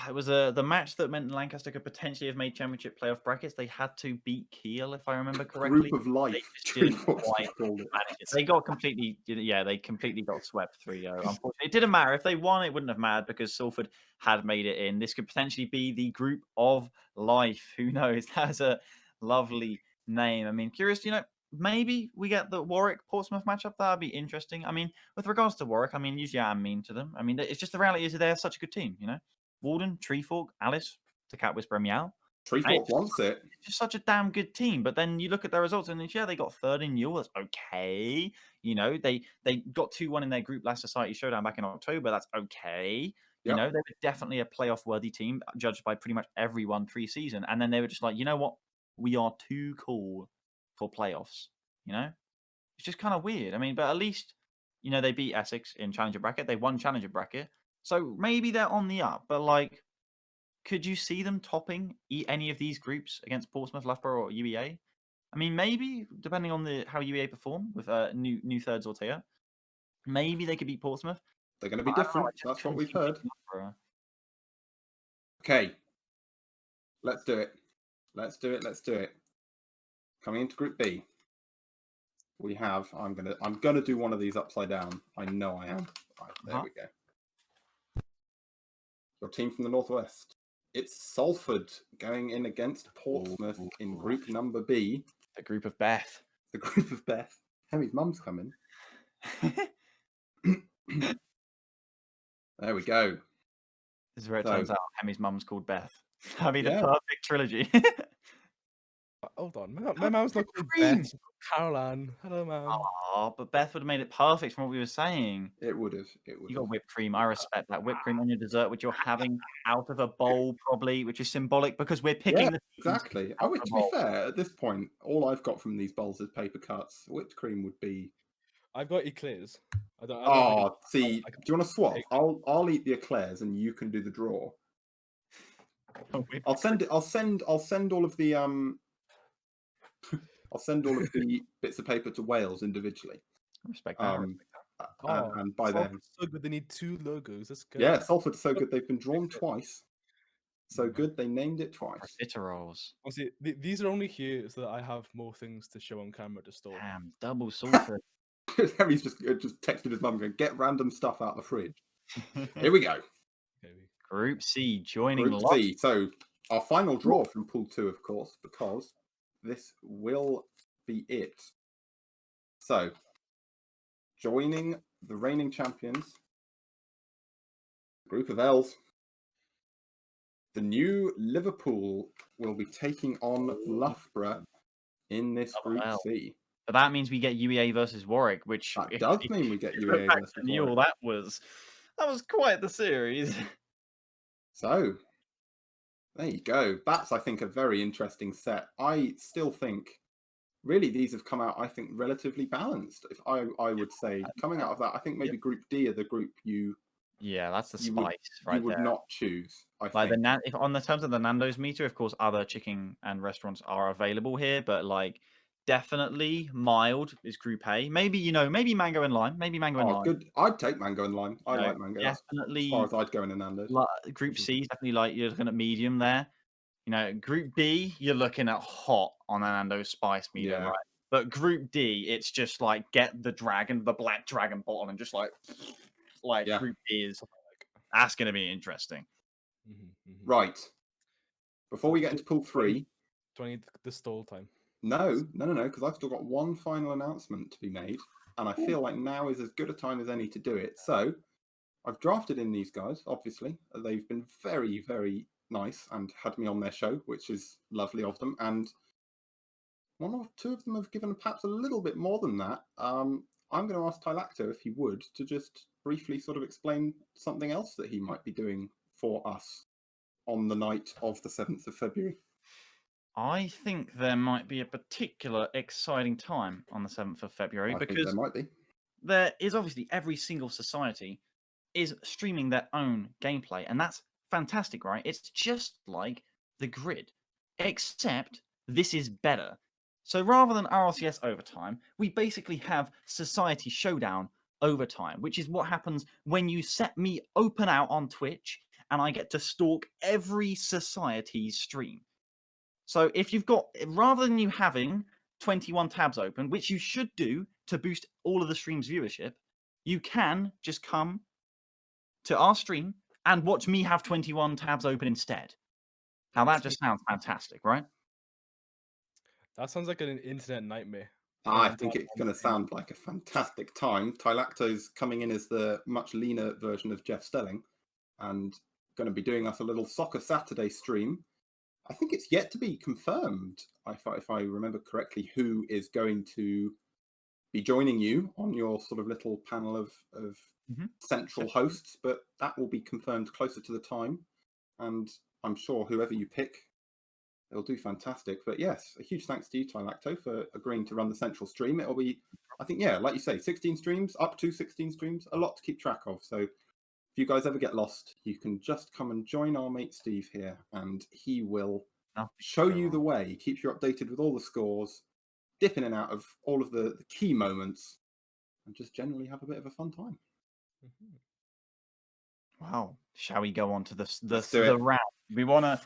B: it was the match that meant Lancaster could potentially have made championship playoff brackets. They had to beat Kiel, if I remember correctly.
F: Group of life.
B: They just didn't
F: Treehouse
B: quite
F: called it.
B: manage it. They got completely, they completely got swept 3-0. Unfortunately, it didn't matter. If they won, it wouldn't have mattered because Salford had made it in. This could potentially be the Group of Life. Who knows? That's a lovely name. I mean, curious, maybe we get the Warwick Portsmouth matchup. That'd be interesting. I mean, with regards to Warwick, I mean, usually I'm mean to them. I mean, it's just the reality is that they're such a good team, Walden, Treefork, Alice, the Cat Whisperer, Meow.
F: Treefork wants it.
B: It's just such a damn good team. But then you look at their results and they got third in Newell. That's okay. They got 2-1 in their group last Society Showdown back in October. That's okay.
F: Yep.
B: They were definitely a playoff worthy team, judged by pretty much everyone pre-season. And then they were just like, you know what? We are too cool for playoffs. It's just kind of weird. I mean, but at least, they beat Essex in Challenger bracket. They won Challenger bracket. So maybe they're on the up. But could you see them topping any of these groups against Portsmouth, Loughborough, or UEA? I mean, maybe, depending on how UEA perform with new thirds Ortega. Maybe they could beat Portsmouth.
F: They're going to be different. That's what we've heard.
B: Loughborough.
F: Okay. Let's do it. Let's do it. Coming into Group B, we have. I'm gonna do one of these upside down. I know I am. Right, there we go. Your team from the northwest. It's Salford going in against Portsmouth in Group Number B.
B: The group of Beth.
F: The group of Beth. Hemi's mum's coming. There we go.
B: This is where it turns out Hemi's mum's called Beth. That'd be the
F: Yeah.
B: perfect trilogy.
A: Hold on, my mom's not called Beth. Caroline. Hello, mom.
B: Oh, but Beth would have made it perfect from what we were saying.
F: It would have.
B: You got whipped cream. I respect that. Whipped cream on your dessert, which you're having out of a bowl, probably, which is symbolic because we're picking the
F: exactly. To be fair, at this point, all I've got from these bowls is paper cuts. Whipped cream would be.
A: I've got eclairs. I don't
F: see. Do you want to swap? I'll eat the eclairs and you can do the draw. I'll send all of the I'll send all of the bits of paper to Wales individually.
B: Respect that.
F: And by then,
A: so good. They need 2 logos. That's good.
F: Yeah, Salford's so good. They've been drawn twice. So good, they named it twice.
B: Profiteroles.
A: Honestly, these are only here so that I have more things to show on camera to store.
B: Damn, double Salford.
F: Harry's just texted his mum going, get random stuff out of the fridge. Here we go.
B: Group C joining
F: Group C. So our final draw from Pool 2, of course, because this will be it. So, joining the reigning champions, group of L's, the new Liverpool will be taking on Loughborough in this Group C.
B: But that means we get UEA versus Warwick, which
F: that does mean we get UEA versus Warwick.
B: That was quite the series.
F: So, there you go. That's, I think, a very interesting set. I still think, really, these have come out, I think, relatively balanced. If I would say, coming out of that, I think maybe Group D are the group
B: Yeah, that's the spice right there.
F: You would not choose, I think.
B: If on the terms of the Nando's meter, of course, other chicken and restaurants are available here, but definitely mild is Group A. Maybe maybe mango and lime. Maybe mango and lime.
F: Good. I'd take mango and lime. I like mango.
B: Definitely.
F: As far as I'd go in a Nando's.
B: Group C is definitely you're looking at medium there. Group B you're looking at hot on a Nando's spice medium, right? But Group D, it's just get the black dragon bottom, and just Group D is that's going to be interesting.
F: Right. Before we get into Pool 3,
A: do I need the stall time?
F: No, because I've still got one final announcement to be made, and I feel like now is as good a time as any to do it. So, I've drafted in these guys, obviously. They've been very, very nice and had me on their show, which is lovely of them. And 1 or 2 of them have given perhaps a little bit more than that. I'm going to ask Tylacto, if he would, to just briefly sort of explain something else that he might be doing for us on the night of the 7th of February?
B: I think there might be a particular exciting time on the 7th of February
F: I think there
B: because
F: might be.
B: there is obviously every single society is streaming their own gameplay, and that's fantastic, right? It's just like the grid, except this is better. So rather than RLCS overtime, we basically have Society Showdown overtime, which is what happens when you set me open out on Twitch and I get to stalk every society's stream. So if you've got, rather than you having 21 tabs open, which you should do to boost all of the stream's viewership, you can just come to our stream and watch me have 21 tabs open instead. Now that just sounds fantastic, right?
A: That sounds like an internet nightmare.
F: I think it's going to sound like a fantastic time. Tylacto's coming in as the much leaner version of Jeff Stelling and going to be doing us a little Soccer Saturday stream. I think it's yet to be confirmed, if I remember correctly, who is going to be joining you on your sort of little panel of central hosts, but that will be confirmed closer to the time. And I'm sure whoever you pick, they'll do fantastic. But yes, a huge thanks to you, Tylacto, for agreeing to run the central stream. It'll be, I think, yeah, like you say, 16 streams, up to 16 streams, a lot to keep track of. So if you guys ever get lost, you can just come and join our mate Steve here, and he will show you the way, keeps you updated with all the scores, dip in and out of all of the key moments, and just generally have a bit of a fun time.
B: Wow. Shall we go on to the
F: it.
B: round? We wanna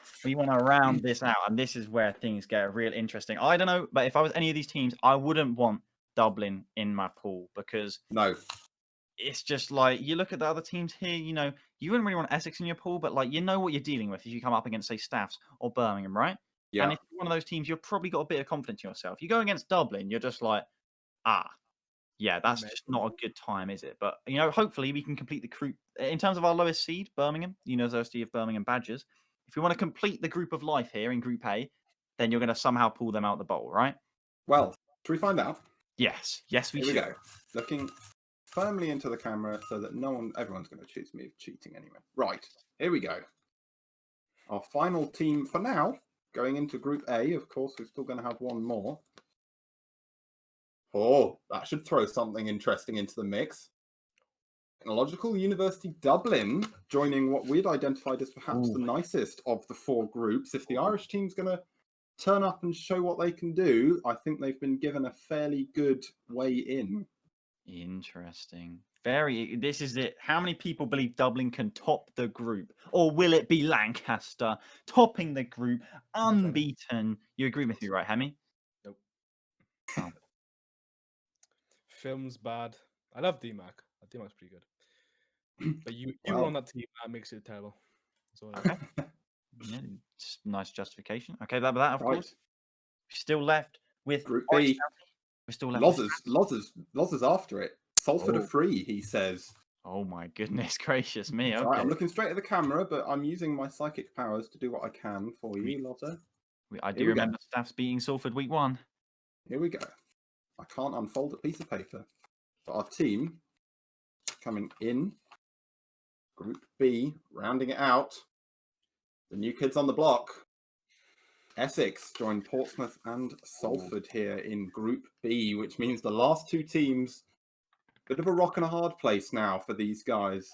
B: round this out, and this is where things get real interesting. I don't know, but if I was any of these teams, I wouldn't want Dublin in my pool because
F: no,
B: it's just like you look at the other teams here. You know, you wouldn't really want Essex in your pool, but like you know what you're dealing with if you come up against say Staffs or Birmingham, right?
F: Yeah.
B: And if you're one of those teams, you've probably got a bit of confidence in yourself. You go against Dublin, you're just like, yeah, that's just not a good time, is it? But you know, hopefully we can complete the group in terms of our lowest seed, Birmingham, University of Birmingham Badgers. If we want to complete the group of life here in Group A, then you're going to somehow pull them out the bowl, right?
F: Well, should we find out?
B: Yes, we
F: Here
B: should.
F: we go. Looking firmly into the camera so that everyone's going to choose me cheating anyway. Right, here we go. Our final team for now, going into Group A. Of course, we're still going to have one more. Oh, that should throw something interesting into the mix. Technological University Dublin joining what we'd identified as perhaps the nicest of the four groups. If the Irish team's going to turn up and show what they can do, I think they've been given a fairly good way in.
B: Interesting. This is it. How many people believe Dublin can top the group? Or will it be Lancaster topping the group, unbeaten? You agree with me, right, Hemi?
A: Nope.
B: Oh.
A: Film's bad. I love DMAC. DMAC's pretty good. But you were on that team, that makes it terrible.
B: Okay. Yeah, just nice justification. Okay, that of course. Still left with
F: Group B.
B: We're still left
F: Loz is after it. Salford are free, he says.
B: Oh my goodness gracious me. Okay.
F: Right, I'm looking straight at the camera, but I'm using my psychic powers to do what I can for you, Lotto.
B: I do remember Staffs beating Salford week 1.
F: Here we go. I can't unfold a piece of paper. But our team coming in. Group B, rounding it out. The new kids on the block. Essex joined Portsmouth and Salford here in Group B, which means the last two teams, bit of a rock and a hard place now for these guys.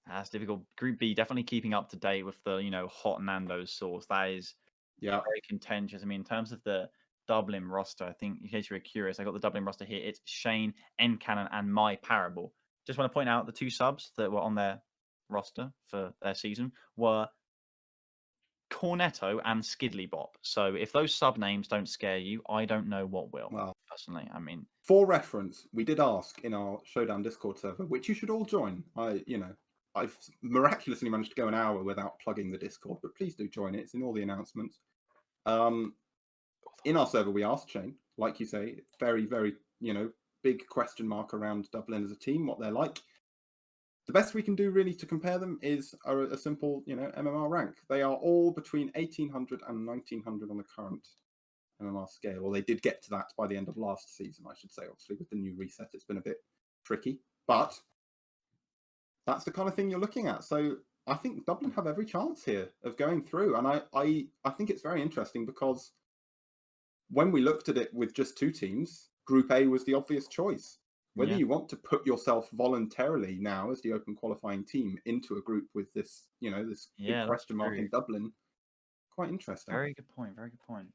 B: That's difficult. Group B definitely keeping up to date with the, hot Nando's sauce. That is very contentious. I mean, in terms of the Dublin roster, I think, in case you were curious, I got the Dublin roster here. It's Shane, Encannon, and My Parable. Just want to point out the two subs that were on their roster for their season were Cornetto and Skidley Bop. So if those sub names don't scare you, I don't know what will.
F: Well,
B: personally, I mean,
F: for reference, we did ask in our Showdown Discord server, which you should all join. I've miraculously managed to go an hour without plugging the Discord, but please do join it. It's in all the announcements. In our server, we asked Shane, like you say, very, very, big question mark around Dublin as a team, what they're like. The best we can do really to compare them is a simple, MMR rank. They are all between 1800 and 1900 on the current MMR scale. Well, they did get to that by the end of last season, I should say. Obviously, with the new reset, it's been a bit tricky. But that's the kind of thing you're looking at. So I think Dublin have every chance here of going through, and I think it's very interesting because when we looked at it with just two teams, Group A was the obvious choice. Whether
B: Yeah.
F: you want to put yourself voluntarily now as the open qualifying team into a group with this, this big
B: Yeah, that's
F: question mark
B: true.
F: in Dublin, quite interesting.
B: Very good point. Very good point.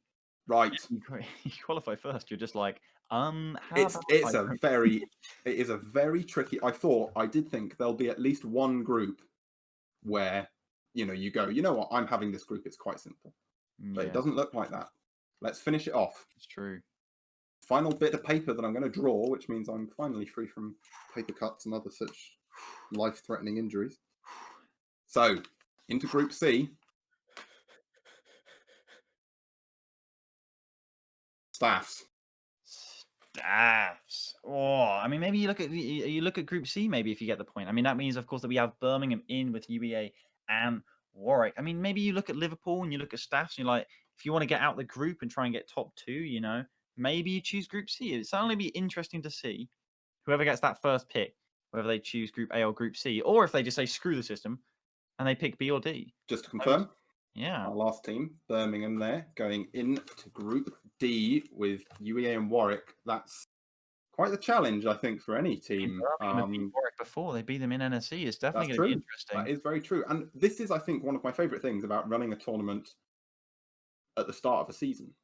F: Right.
B: You qualify first. You're just like, how
F: It's
B: about
F: it's
B: I
F: a
B: don't-
F: very it is a very tricky. I did think there'll be at least one group where you go, you know what, I'm having this group. It's quite simple, but it
B: Yeah,
F: doesn't look like that. Let's finish it off.
B: it's true.
F: Final bit of paper that I'm going to draw, which means I'm finally free from paper cuts and other such life-threatening injuries. So, into Group C. Staffs.
B: Staffs. Oh, I mean, maybe you look at Group C. Maybe if you get the point. I mean, that means, of course, that we have Birmingham in with UEA and Warwick. I mean, maybe you look at Liverpool and you look at Staffs. And you're like, if you want to get out the group and try and get top two, maybe you choose Group C. It'd certainly be interesting to see whoever gets that first pick, whether they choose Group A or Group C, or if they just say screw the system and they pick B or D.
F: Just to confirm,
B: Yeah.
F: our last team, Birmingham, there going into Group D with UEA and Warwick. That's quite the challenge, I think, for any team.
B: Birmingham have beat Warwick before. They beat them in NSE. It's definitely
F: That's
B: going to be
F: true.
B: interesting.
F: That is very true. And this is, I think, one of my favourite things about running a tournament at the start of a season.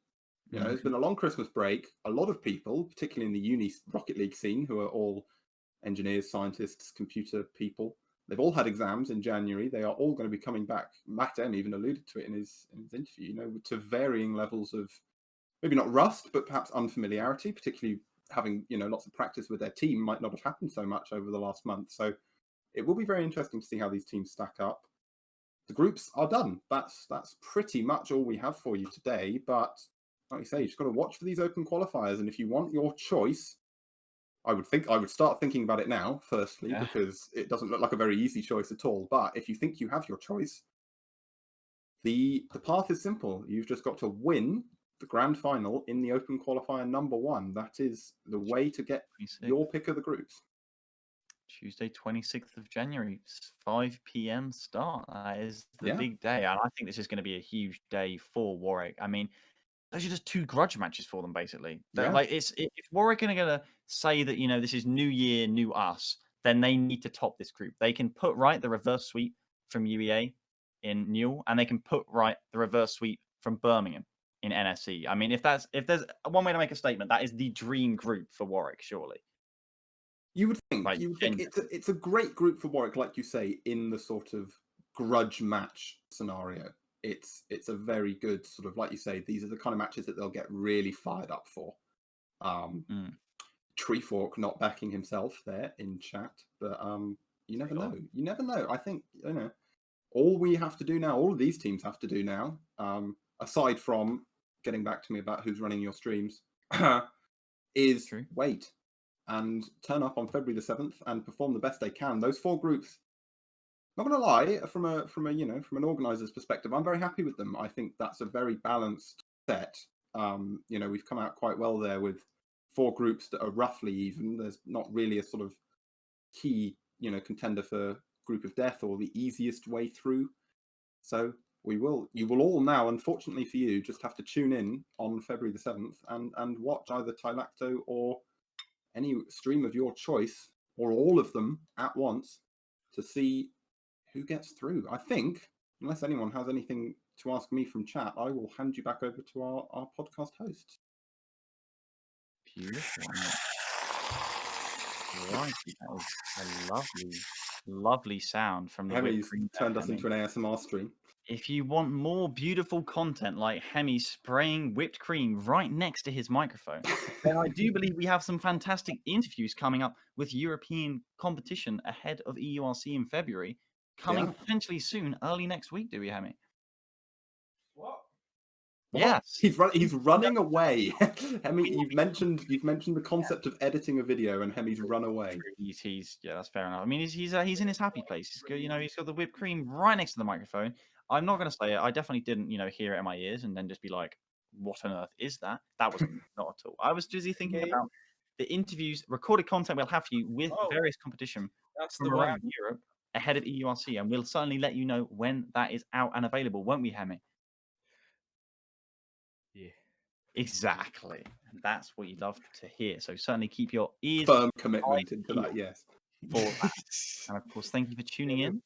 F: There's been a long Christmas break. A lot of people, particularly in the uni Rocket League scene, who are all engineers, scientists, computer people, they've all had exams in January. They are all going to be coming back. Matt M even alluded to it in his interview, to varying levels of maybe not rust, but perhaps unfamiliarity, particularly having, lots of practice with their team might not have happened so much over the last month. So it will be very interesting to see how these teams stack up. The groups are done. That's pretty much all we have for you today. But like you say, you've just got to watch for these open qualifiers. And if you want your choice, I would start thinking about it now, firstly, because it doesn't look like a very easy choice at all. But if you think you have your choice, the path is simple. You've just got to win the grand final in the open qualifier number 1. That is the way to get
B: 26th.
F: your pick of the groups.
B: Tuesday, 26th of January, 5 p.m. start. That is the
F: Yeah.
B: big day. And I think this is going to be a huge day for Warwick. I mean, those are just 2 grudge matches for them, basically.
F: Yeah.
B: Like, if Warwick are going to say that, this is new year, new us, then they need to top this group. They can put right the reverse sweep from UEA in Newell, and they can put right the reverse sweep from Birmingham in NSE. I mean, if there's one way to make a statement, that is the dream group for Warwick, surely.
F: You would think.
B: Like,
F: It's a great group for Warwick, like you say, in the sort of grudge match scenario. It's a very good sort of, like you say, these are the kind of matches that they'll get really fired up for. Treefork not backing himself there in chat, but you never know. You never know. I think all we have to do now, all of these teams have to do now, aside from getting back to me about who's running your streams, is wait and turn up on February the 7th and perform the best they can. Those 4 groups, not going to lie, from an organizer's perspective, I'm very happy with them. I think that's a very balanced set. We've come out quite well there with 4 groups that are roughly even. There's not really a sort of key, contender for group of death or the easiest way through. So you will all now, unfortunately for you, just have to tune in on February the 7th and watch either Tilacto or any stream of your choice, or all of them at once, to see who gets through. I think, unless anyone has anything to ask me from chat, I will hand you back over to our podcast hosts.
B: Beautiful. Right, that was a lovely sound from the
F: Hemi's
B: whipped cream.
F: turned us into an ASMR stream.
B: If you want more beautiful content like Hemi spraying whipped cream right next to his microphone, then I do believe we have some fantastic interviews coming up with European competition ahead of EURC in February, coming potentially soon, early next week, do we, Hemi?
F: What?
B: Yes.
F: He's running away. Hemi, you've mentioned the concept of editing a video, and Hemi's run away.
B: He's that's fair enough. I mean, he's in his happy place. He's good, he's got the whipped cream right next to the microphone. I'm not going to say it. I definitely didn't, hear it in my ears and then just be like, "What on earth is that?" That was not at all. I was busy thinking about the interviews, recorded content we'll have for you with various competition from around Europe ahead of EURC, and we'll certainly let you know when that is out and available, won't we, Hemi?
A: Yeah.
B: Exactly. And that's what you'd love to hear. So certainly keep your ears
F: Firm commitment into that, yes.
B: for that. And of course, thank you for tuning in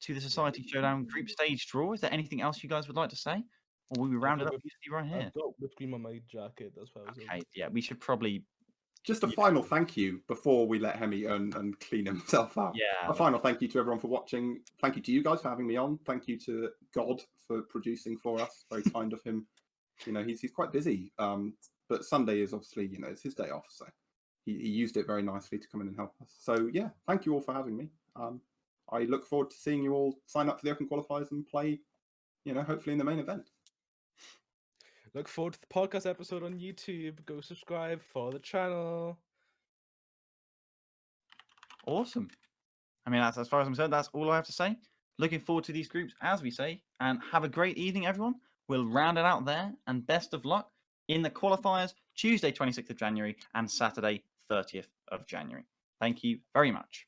B: to the Society Showdown group stage draw. Is there anything else you guys would like to say? Or will we round it up right here?
A: I've got whipped cream on my jacket. That's why I was
B: Okay, yeah, we should probably.
F: Just a final thank you before we let Hemi and clean himself up.
B: Yeah.
F: A final thank you to everyone for watching. Thank you to you guys for having me on. Thank you to God for producing for us. Very kind of him. You know, he's quite busy. But Sunday is obviously, you know, it's his day off, so he used it very nicely to come in and help us. So yeah, thank you all for having me. I look forward to seeing you all sign up for the Open Qualifiers and play, you know, hopefully in the main event.
A: Look forward to the podcast episode on YouTube. Go subscribe, follow the channel.
B: Awesome. I mean, that's as far as I'm concerned, that's all I have to say. Looking forward to these groups, as we say, and have a great evening, everyone. We'll round it out there, and best of luck in the qualifiers Tuesday, 26th of January, and Saturday, 30th of January. Thank you very much.